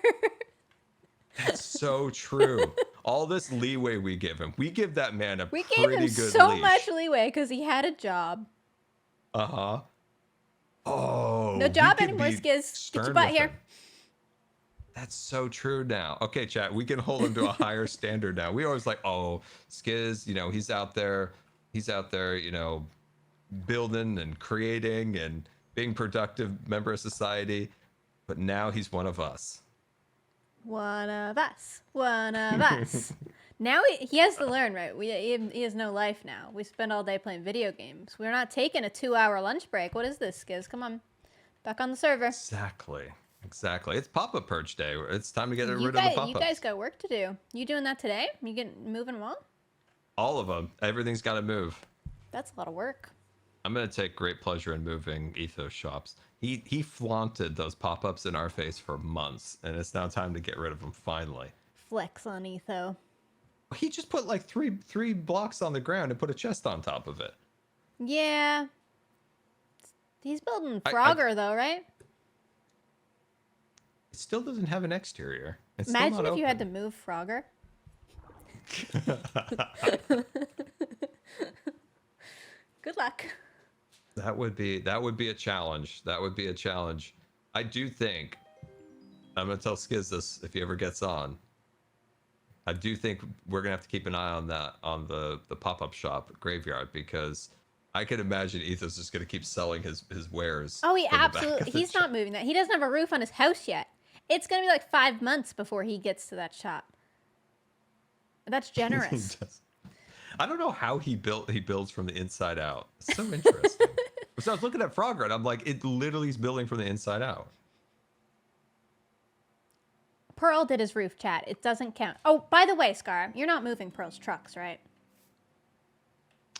That's so true. All this leeway we give him. We give that man a We pretty gave him good so leash. much leeway because he had a job. Uh-huh. Oh. No we job could anymore, be Skiz. Get stern your butt with here. him. That's so true now. Okay, chat, we can hold him to a higher standard now. We always like, oh, Skiz, you know, he's out there, you know, building and creating and being productive member of society. But now he's one of us. One of us. One of us. Now he has to learn, right? He has no life now. We spend all day playing video games. We're not taking a 2-hour lunch break. What is this, Skiz? Come on. Back on the server. Exactly. It's pop-up purge day. It's time to get rid of the pop-ups. You guys got work to do. You doing that today? You getting moving them all of them. Everything's got to move. That's a lot of work. I'm going to take great pleasure in moving Ethos shops. He flaunted those pop-ups in our face for months, and it's now time to get rid of them finally. Flex on Etho. He just put like three blocks on the ground and put a chest on top of it. Yeah. He's building Frogger though, right? It still doesn't have an exterior. It's Imagine still not if you had to open. move Frogger. Good luck. That would be a challenge. That would be a challenge. I do think, I'm gonna tell Skiz this if he ever gets on. I do think we're gonna have to keep an eye on that, on the pop-up shop graveyard, because I can imagine Ethos is gonna keep selling his wares. Oh, he from the back absolutely. of the He's shop. not moving that. He doesn't have a roof on his house yet. It's gonna be like 5 months before he gets to that shop. That's generous. I don't know how he builds from the inside out. It's so interesting. So I was looking at Frogger and I'm like, it literally is building from the inside out. Pearl did his roof, chat. It doesn't count. Oh, by the way, Scar, you're not moving Pearl's trucks, right?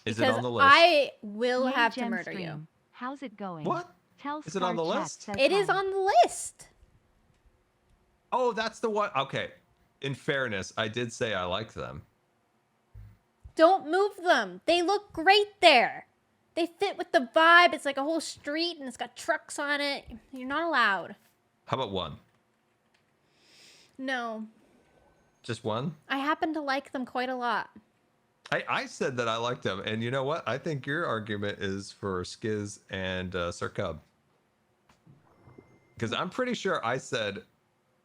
Is it on the list? I will Yay, have to Gem murder stream. you. How's it going? What? Tell Is it on the Scar Chat list? says It is hi. on the list. Oh, that's the one. Okay. In fairness, I did say I liked them. Don't move them. They look great there. They fit with the vibe. It's like a whole street and it's got trucks on it. You're not allowed. How about one? No. Just one? I happen to like them quite a lot. I said that I liked them, and you know what? I think your argument is for Skiz and Sir Cub. Because I'm pretty sure I said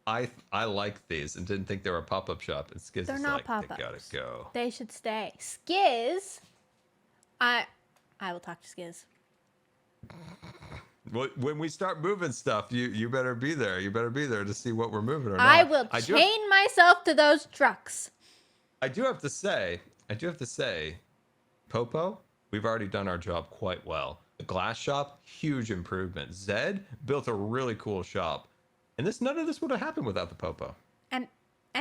I liked these and didn't think they were a pop-up shop, and Skiz They're is not like, pop-ups. they gotta go. They should stay. Skiz. I will talk to Skiz. Well, when we start moving stuff, you better be there. You better be there to see what we're moving or not. I will chain myself to those trucks. I do have to say, Popo, we've already done our job quite well. The glass shop, huge improvement. Zed built a really cool shop. And none of this would have happened without the Popo. And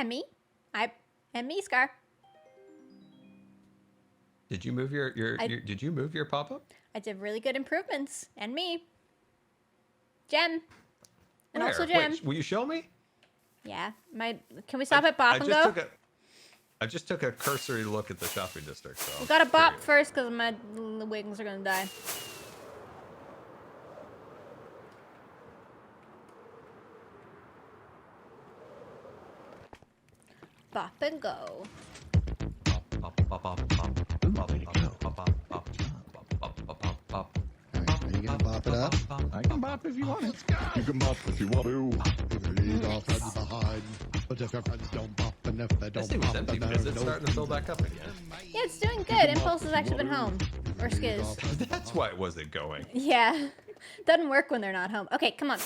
me? And me, Scar. Did you move did you move your pop-up? I did really good improvements. And me. Gem. And Where? also Gem. Wait, will you show me? Yeah. Can we stop at Bop and go? I just took a cursory look at the shopping district. So We gotta bop curious. first because my wings are gonna die. Bop and go. Are you gonna bop it up? I can bop if you want it. You can bop if you want to. If you leave our friends behind, but if your friends don't bop, and if they This don't thing was bop, empty, then but is there's it no starting to fill back up again? Yeah, it's doing good. Impulse has actually been home. Or Skiz. That's why it wasn't going. Yeah. Doesn't work when they're not home. Okay, come on.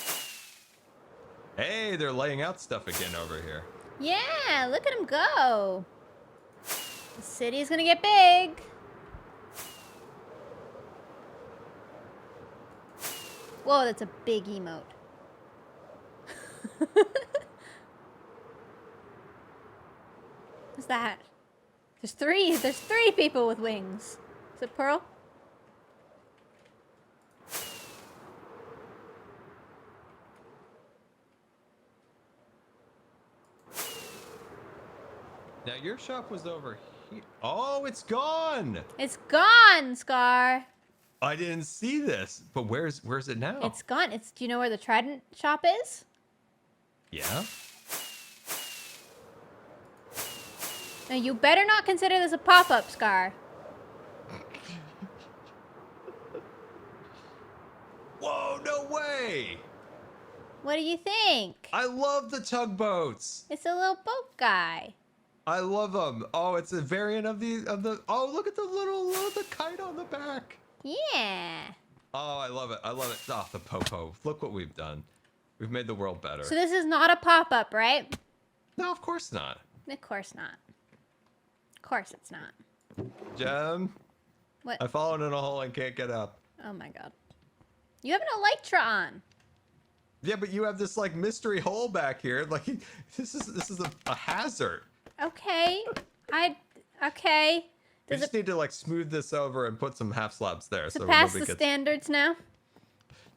Hey, they're laying out stuff again over here. Yeah, look at him go. The city's gonna get big. Whoa, that's a big emote. What's that? There's three people with wings. Is it Pearl? Now your shop was over here. Oh, it's gone. It's gone, Scar. I didn't see this. But where's it now? It's gone. Do you know where the Trident shop is? Yeah. Now you better not consider this a pop-up, Scar. Whoa, no way. What do you think? I love the tugboats. It's a little boat guy. I love them. Oh, it's a variant of the. Oh, look at the kite on the back. Yeah. Oh, I love it. I love it. Oh, the popo. Look what we've done. We've made the world better. So this is not a pop-up, right? No, of course not. Of course not. Of course it's not. Gem, What? I fallen in a hole and can't get up. Oh my god. You have an elytra on. Yeah, but you have this like mystery hole back here. Like this is a hazard. Okay. Okay. We Does just it need to like smooth this over and put some half slabs there, so pass nobody the gets. standards now?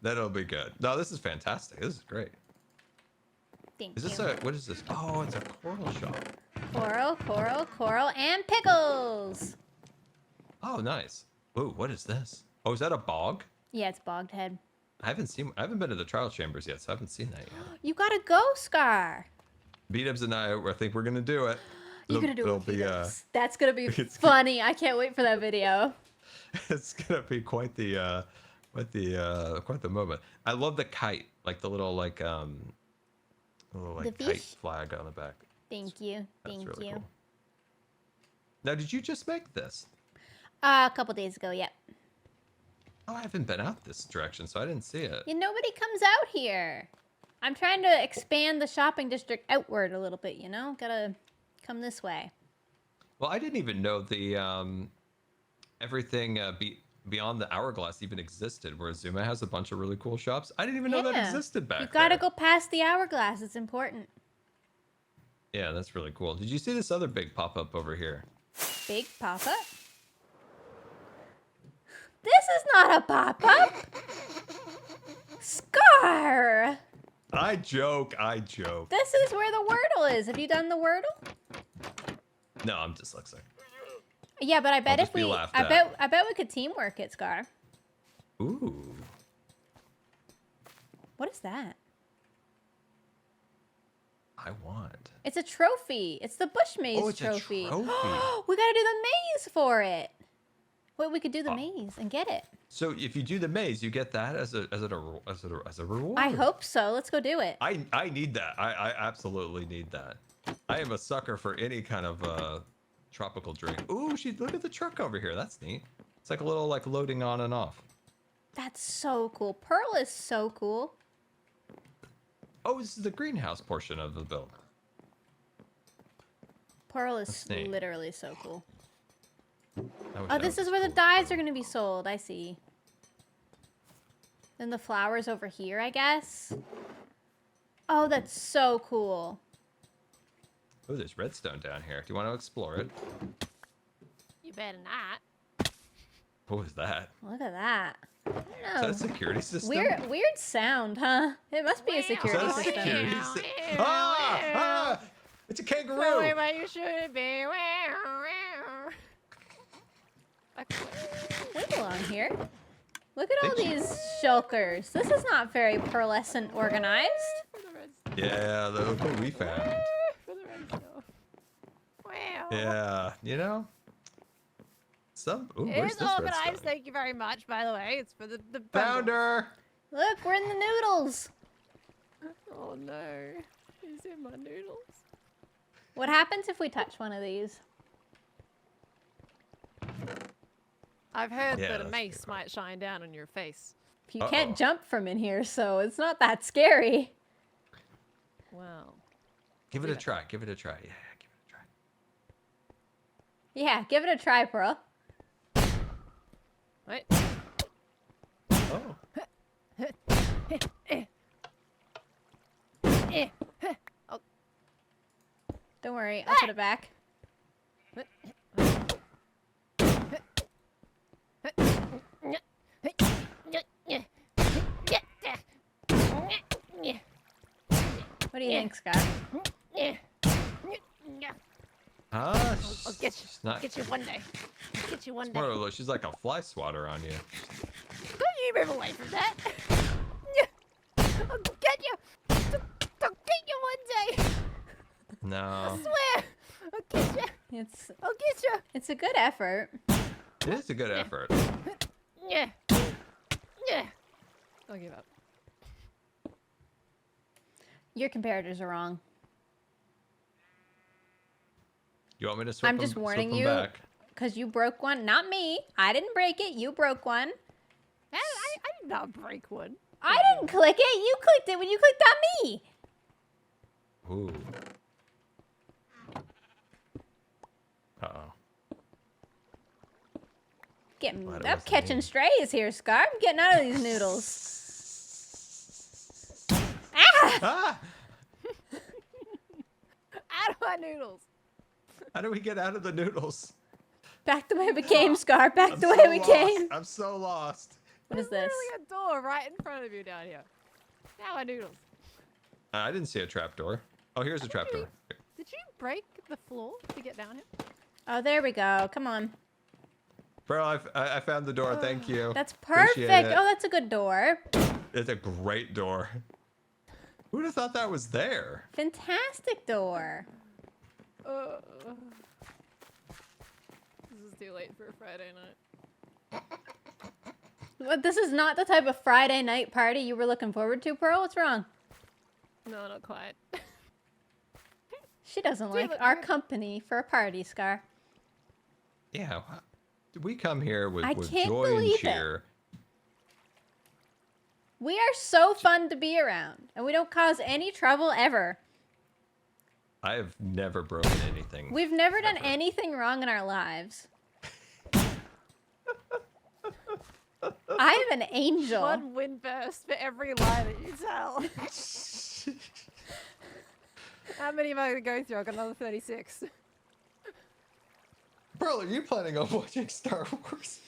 That'll be good. No, this is fantastic. This is great. Thank Is this you. what is this? Oh, it's a coral shop. Coral, and pickles. Oh, nice. Ooh, what is this? Oh, is that a bog? Yeah, it's bogged head. I haven't been to the trial chambers yet, so I haven't seen that yet. You gotta go, Scar. B-Dubs and I think we're gonna do it. You're gonna do it'll it. be That's gonna be it's funny. I can't wait for that video. it's gonna be quite the moment. I love the kite, like the little The kite fish? flag on the back. Thank you. That's Thank really you. cool. Now, did you just make this? A couple days ago, yep. Oh, I haven't been out this direction, so I didn't see it. Yeah, nobody comes out here. I'm trying to expand the shopping district outward a little bit, you know? Gotta come this way. Well, I didn't even know the everything beyond the hourglass even existed. Whereas Zuma has a bunch of really cool shops. I didn't even know that Yeah. existed back You gotta there. go past the hourglass. It's important. Yeah, that's really cool. Did you see this other big pop-up over here? Big pop-up? This is not a pop-up! Scar! I joke. This is where the Wordle is. Have you done the Wordle? No, I'm dyslexic. Yeah, but I bet just if be we laughed I at. bet we could teamwork it, Scar. Ooh. What is that? I want. It's a trophy. It's the Bush Maze Oh, it's a trophy. trophy. We gotta do the maze for it. Wait, we could do the maze and get it. So if you do the maze, you get that as a reward. I hope so. Let's go do it. I need that. I absolutely need that. I am a sucker for any kind of tropical drink. Ooh, look at the truck over here. That's neat. It's like a little like loading on and off. That's so cool. Pearl is so cool. Oh, this is the greenhouse portion of the build. Pearl is That's neat. literally so cool. I wish Oh, that this was is where the cool. dyes are going to be sold. I see. Then the flowers over here, I guess. Oh, that's so cool. Oh, there's redstone down here. Do you want to explore it? You better not. What was that? Look at that. I Is that don't a know. security system? Weird sound, huh? It must be a Is security that a system. security system? Ah! It's a kangaroo! Don't worry about you shouldn't be. We belong here. Look at all these shulkers. This is not very pearlescent organized. Yeah, look what we found. Wow. Yeah, you know? Ooh, It where's is this organized. redstone? Thank you very much, by the way. It's for the bundle. Founder! Look, we're in the noodles. Oh no. Is in my noodles? What happens if we touch one of these? I've heard Yeah, that a that's mace good. might shine down on your face. You Uh-oh. can't jump from in here, so it's not that scary. Wow. Give it a try. Give it a try. Yeah, give it a try. Yeah, give it a try, Pearl. Wait. Oh. Don't worry, I'll put it back. What do you think, Scott? Huh? I'll get you. She's not. Get you one day. Get you one day. More or less, she's like a fly swatter on you. Don't you move away from that. I'll get you. I'll get you one day. No. I swear. I'll get you. I'll get you. It's a good effort. It is a good effort. Yeah. Yeah. I'll give up. Your comparators are wrong. You want me to swip I'm just warning you, back? because you broke one. Not me. I didn't break it. You broke one. I did not break one. I didn't click it. You clicked it when you clicked on me. Ooh. Uh-oh. Getting Glad it I'm wasn't catching me. strays here, Scar. I'm getting out of these noodles. Ah! Ah! Out of my noodles. How do we get out of the noodles? Back the way we came, Scar. Back I'm the so way we lost. came. I'm so lost. What is There's this? literally a door right in front of you down here. Now my noodles. I didn't see a trapdoor. Oh, here's a trapdoor. Did you break the floor to get down here? Oh, there we go. Come on. Bro, I found the door. Thank you. That's Appreciate perfect. it. Oh, that's a good door. It's a great door. Who'd have thought that was there? Fantastic door. This is too late for a Friday night. What? This is not the type of Friday night party you were looking forward to, Pearl. What's wrong? No, not quite. She doesn't like look our good. company for a party, Scar. Yeah. We come here with, I with can't joy and believe it. cheer. We are so fun to be around, and we don't cause any trouble ever. I have never broken anything. We've never done Ever. anything wrong in our lives. I am an angel. One wind burst for every lie that you tell. How many am I going to go through? I've got another 36. Bro, are you planning on watching Star Wars?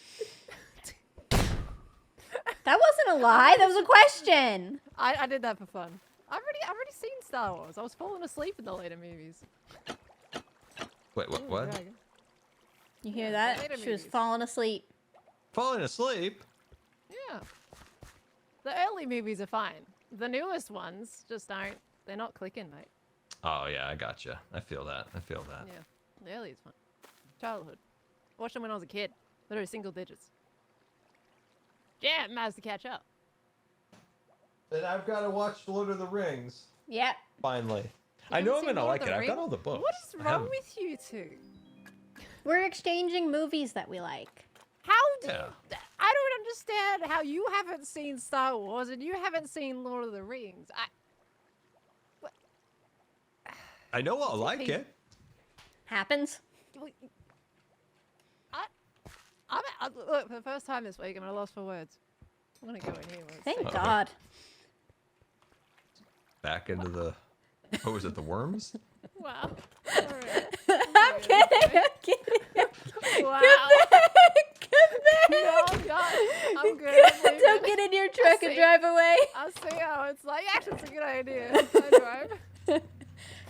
That wasn't a lie. That was a question. I did that for fun. I've already seen Star Wars. I was falling asleep in the later movies. Wait, what? Ooh, What? dragon. You hear Yeah, that? later She was movies. falling asleep. Falling asleep? Yeah. The early movies are fine. The newest ones just aren't. They're not clicking, mate. Oh yeah, I gotcha. I feel that. I feel that. Yeah. The early is fun. Childhood. Watched them when I was a kid. Literally single digits. Yeah, managed to catch up. And I've got to watch Lord of the Rings. Yep. Finally. I haven't know I'm seen gonna Lord like of it. the I've got Rings? all the books. What is I wrong have- with you two? We're exchanging movies that we like. How do Yeah. I don't understand how you haven't seen Star Wars and you haven't seen Lord of the Rings. I know I'll like okay. it. Happens. Look, for the first time this week, I'm at a loss for words. I'm gonna go in here. Where it's Thank safe. God. Back into the. What was it? The worms? Wow. Alright. I'm kidding. I'm kidding. Wow. Come back. No, I'm not. I'm good. I'm leaving. Don't get in your truck and see. drive away. I see how it's like. Actually, it's a good idea. I drive.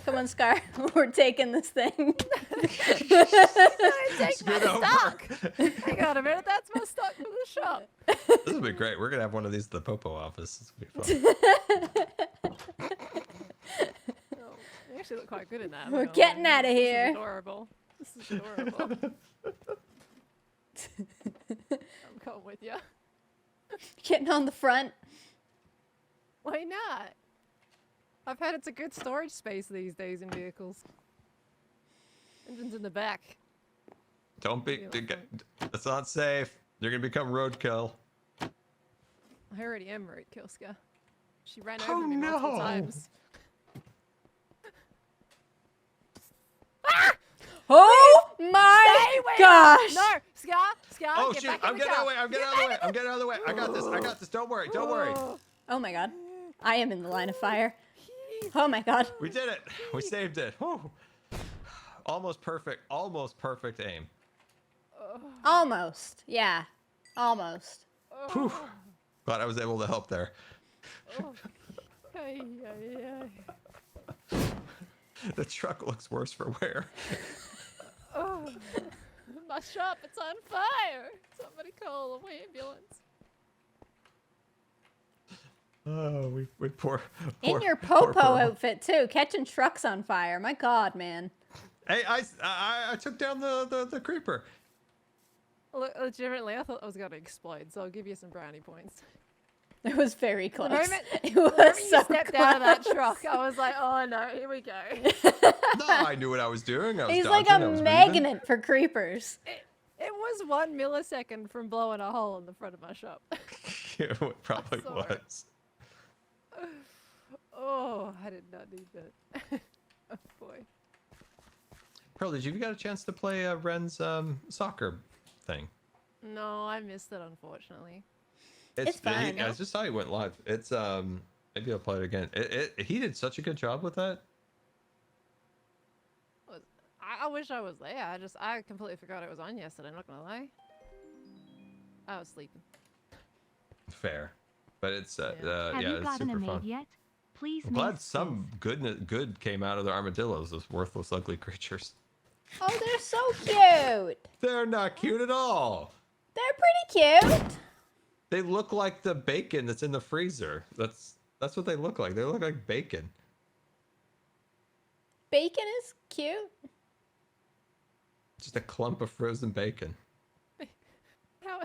Come on, Scar. We're taking this thing. Take my Scoot over. stock. Hang on a minute. That's my stock for the shop. This will be great. We're gonna have one of these at the Popo office. This will be fun. Oh, you actually look quite good in that. I'm We're not gonna getting lie. outta This is here. adorable. This is adorable. I'm coming with you. Getting on the front. Why not? I've heard it's a good storage space these days in vehicles. Engines in the back. Don't be. Yeah, okay. That's not safe. You're gonna become roadkill. I already am roadkill, Ska. She ran Oh, over me multiple no. times. Oh my Stay away! gosh. No! Ska! Oh get shoot! back in I'm the getting out car. of the way. I'm getting out of the way. I'm getting out of the way. I got this. I got this. Don't worry. Don't worry. Oh my God. I am in the line of fire. Oh my God. We did it. We saved it. Whew. Almost perfect. Almost perfect aim. Almost. Yeah. Almost. Whew. Glad I was able to help there. Oh. Ay, ay, ay. The truck looks worse for wear. Oh. My shop, it's on fire! Somebody call an ambulance. Oh, we poor. In your poor Popo Pearl. outfit too, catching trucks on fire. My God, man. Hey, I took down the creeper. Look, legitimately, I thought I was gonna explode, so I'll give you some brownie points. It was very The close. moment, It the was moment so you stepped out of that close. truck, I was like, oh no, here we go. No, I knew what I was doing. I was He's dodging, like I a was weaving. magnet for creepers. It was 1 millisecond from blowing a hole in the front of my shop. It probably I saw it. was. Oh, I did not need that. Oh boy. Pearl, did you get a chance to play Ren's soccer thing? No, I missed it, unfortunately. It's fun. I just saw he went live. It's maybe I'll play it again. He did such a good job with that. I wish I was there. I completely forgot it was on yesterday. I'm not gonna lie. I was sleeping. Fair, but it's Have yeah, you it's gotten a super maid fun. yet? Please I'm make glad some good came out of the armadillos, those worthless, ugly creatures. Oh, they're so cute. They're not cute at all. They're pretty cute. They look like the bacon that's in the freezer. That's what they look like. They look like bacon. Bacon is cute. Just a clump of frozen bacon. How?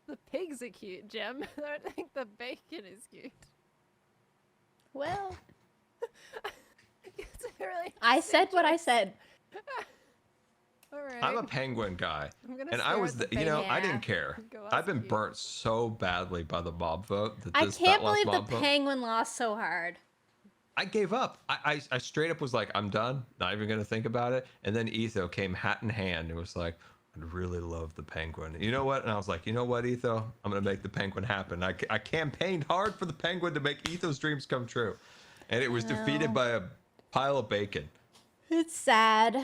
The pigs are cute, Gem. I don't think the bacon is cute. Well, It's a really I said what I choice. said. All right. I'm a penguin guy, I'm gonna and I stare was, at the you know, penguin. I Yeah. didn't care. Go I've been ask you. burnt so badly by the mob vote. I That can't last believe the mob vote. penguin lost so hard. I gave up. I straight up was like, I'm done. Not even gonna think about it. And then Etho came hat in hand and was like, I'd really love the penguin. You know what? And I was like, you know what, Etho? I'm gonna make the penguin happen. I campaigned hard for the penguin to make Etho's dreams come true, and it was defeated by a pile of bacon. It's sad.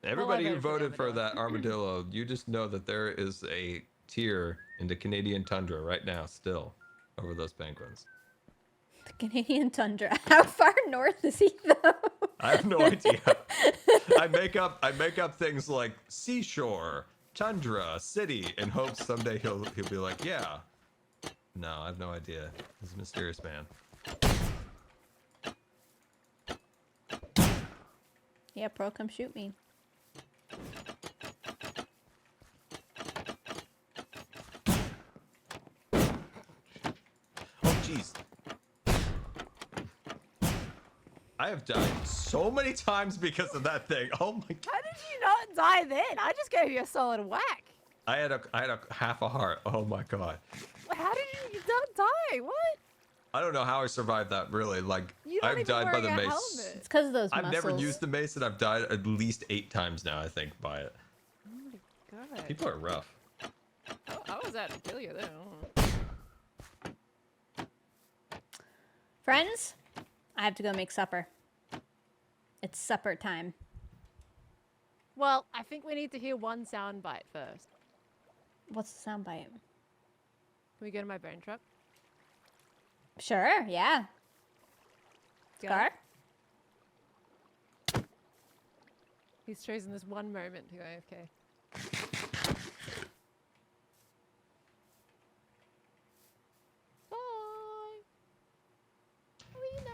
Everybody who voted for the voted for that armadillo, you just know that there is a tear in the Canadian tundra right now, still, over those penguins. The Canadian tundra. How far north is he though? I have no idea. I make up things like seashore, tundra, city, in hopes someday he'll be like, yeah. No, I have no idea. He's a mysterious man. Yeah, bro, come shoot me. Oh, jeez. I have died so many times because of that thing. Oh my god. How did you not die then? I just gave you a solid whack. I had a half a heart. Oh my god. How did you not die? What? I don't know how I survived that, really. Like, You don't I've even died by wearing the a mace. helmet. It's because of those I've muscles. never used the mace, and I've died at least 8 times now, I think, by it. Oh my god. People are rough. I was out to kill you then. Friends, I have to go make supper. It's supper time. Well, I think we need to hear one sound bite first. What's the sound bite? Can we go to my bone trap? Sure, yeah. Go. Scar? He's chosen this one moment to go AFK. Bye. We know.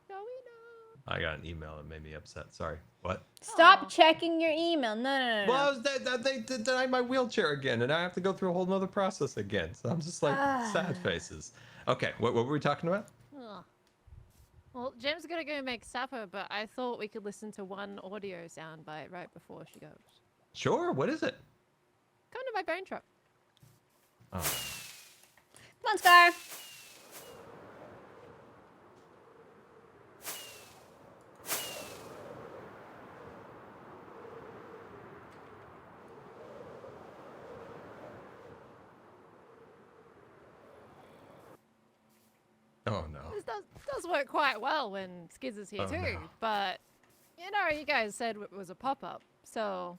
No, we know. I got an email that made me upset. Sorry. What? Stop Aw. checking your email. No. Well, they denied my wheelchair again, and I have to go through a whole nother process again. So I'm just like, sad faces. Okay, what were we talking about? Ugh. Well, Gem's gonna go make supper, but I thought we could listen to one audio soundbite right before she goes. Sure, what is it? Come to my bone trap. Oh. Come on, Scar. Oh no. This does work quite well when Skiz is here Oh, too, no. but you know, you guys said it was a pop-up, so All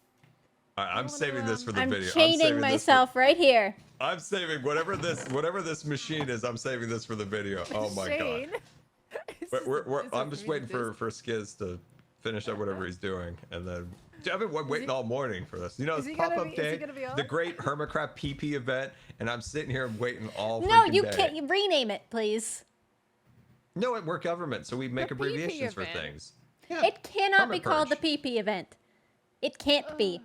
right, I'm wanna, saving this for the I'm video. chaining saving this myself right here. I'm saving whatever this machine is. I'm saving this for the video. Oh my god. Shane. This is I'm the just waiting for Skiz to finish up whatever he's doing, and then I've been waiting all morning for this. You know, is it's he gonna pop-up be- is he day, gonna be on? the great Hermitcraft PP event, and I'm sitting here waiting all No, freaking you day. can't. You rename it, please. No, we're government, so we make The PP abbreviations for event. things. Yeah. It cannot be Hermit called the Purge. PP event. It can't be.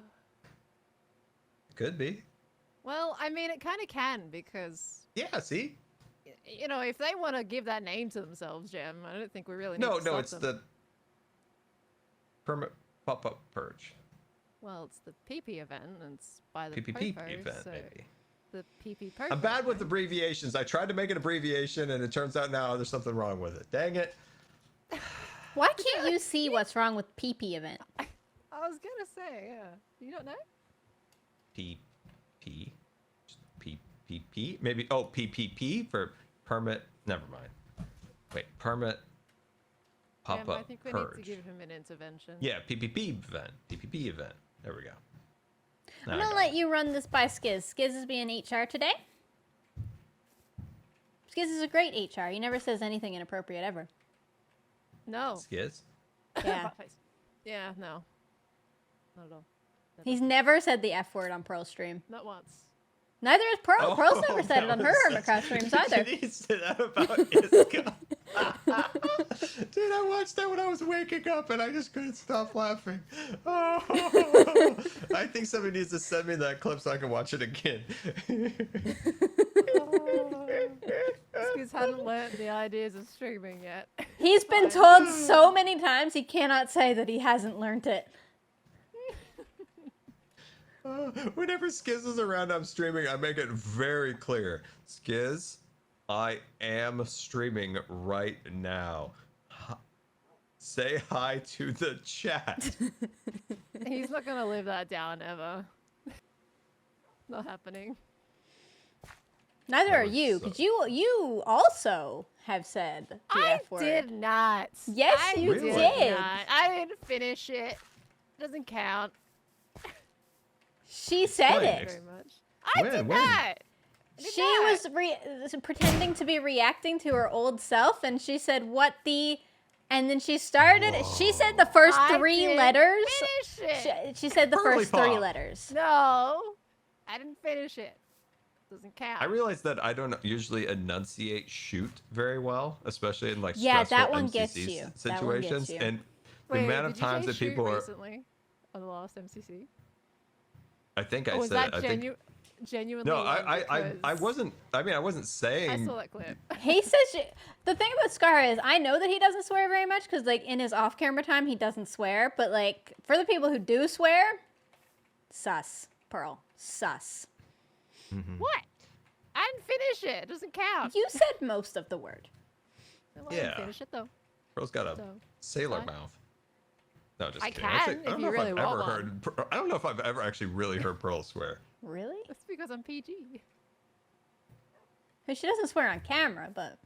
Could be. Well, I mean, it kind of can because, Yeah, see? you know, if they want to give that name to themselves, Gem, I don't think we really need No, to stop it's them. the permit pop-up purge. Well, it's the PP event, and it's by the PPP Popo, event, so maybe. the PP Popo. I'm bad with thing. abbreviations. I tried to make an abbreviation, and it turns out now there's something wrong with it. Dang it. Why can't you see what's wrong with PP event? I was gonna say, yeah. You don't know? PP? PPP? Maybe, oh, PPP for permit. Never mind. Wait, permit Gem, pop-up I think we purge. need to give him an intervention. Yeah, PPP event. PPP event. There we go. Now I'm I gonna got let it. you run this by Skiz. Skiz is being HR today. Skiz is a great HR. He never says anything inappropriate ever. No. Skiz? Yeah. Face. Yeah, no. Not at all. He's never said the F word on Pearl's stream. Not once. Neither has Pearl. Pearl's never said that it on her was Hermitcraft streams either. Did he say that about Iska? Dude, I watched that when I was waking up and I just couldn't stop laughing. Oh, I think somebody needs to send me that clip so I can watch it again. Skiz hadn't learned the ideas of streaming yet. He's been told so many times he cannot say that he hasn't learned it. Whenever Skiz is around, I'm streaming. I make it very clear. Skiz, I am streaming right now. Say hi to the chat. He's not gonna live that down ever. Not happening. Neither That are was you, so- because you also have said the I F word. did not. Yes, I you Really? did. Not. I didn't finish it. Doesn't count She said Explain. it. very much. I did When? not. I did She not. was pretending to be reacting to her old self, and she said, "What the?" And then she started. She said the first I three didn't letters. Finish it. She said the Pearly first three Pop. letters. No, I didn't finish it. Doesn't count. I realize that I don't usually enunciate shoot very well, especially in like Yeah, stressful that one MCC gets you. That one gets situations. you. And Wait, the amount of did you times say that people shoot are, recently on the last MCC? I think I Or was said, that I think, genuinely? no, one I because wasn't. I mean, I wasn't saying. I saw that clip. He says the thing about Scar is I know that he doesn't swear very much because like in his off-camera time he doesn't swear, but like for the people who do swear, sus, Pearl, sus. What? I didn't finish it. It doesn't count. You said most of the word. Well, I Yeah. didn't finish it though. Pearl's got a So, sailor fine. mouth. No, just I kidding. can, Actually, if I don't you know really if I've ever want heard. I don't know if I've ever actually really heard Pearl swear. Really? That's because I'm PG. I mean, she doesn't swear on camera, but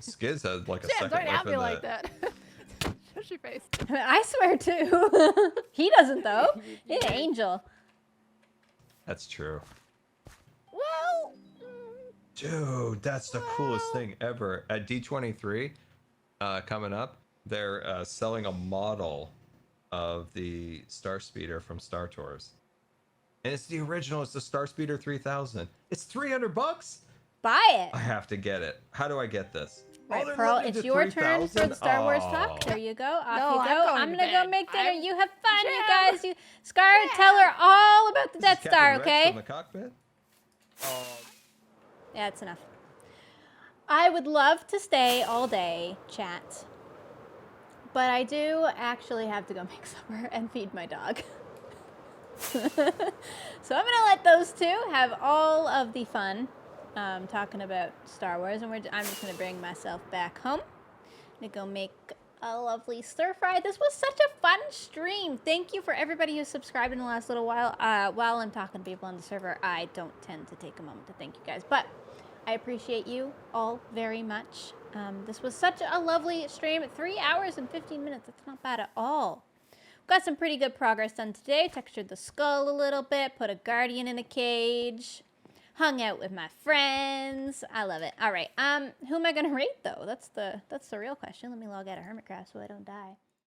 Skiz has like a Jim, second don't life out me in like that. that. Shut your face. I mean, I swear too. He doesn't though. He's an angel. That's true. Well, Dude, that's the coolest thing ever. At D23, coming up, they're selling a model of the Star Speeder from Star Tours. And it's the original, it's the Star Speeder 3000. It's $300. Buy I it. have to get it. How do I get this? Right, they're Pearl, limited it's to your turn for 3,000? the Star Wars Aw. talk. There you go. Off No, you I'm go. going I'm to gonna go bed. make dinner. I'm- You have fun, you Jim. guys. You Scar, tell her all about the This is Death Star, Captain Rex okay? From the cockpit? Yeah, it's enough. I would love to stay all day, chat. But I do actually have to go make supper and feed my dog. So I'm gonna let those two have all of the fun talking about Star Wars, and I'm just gonna bring myself back home. I'm gonna go make a lovely stir fry. This was such a fun stream. Thank you for everybody who subscribed in the last little while. While I'm talking to people on the server, I don't tend to take a moment to thank you guys, but I appreciate you all very much. This was such a lovely stream. 3 hours and 15 minutes. That's not bad at all. Got some pretty good progress done today. Textured the skull a little bit. Put a guardian in a cage. Hung out with my friends. I love it. All right. Who am I gonna rate though? That's the real question. Let me log out of Hermitcraft so I don't die.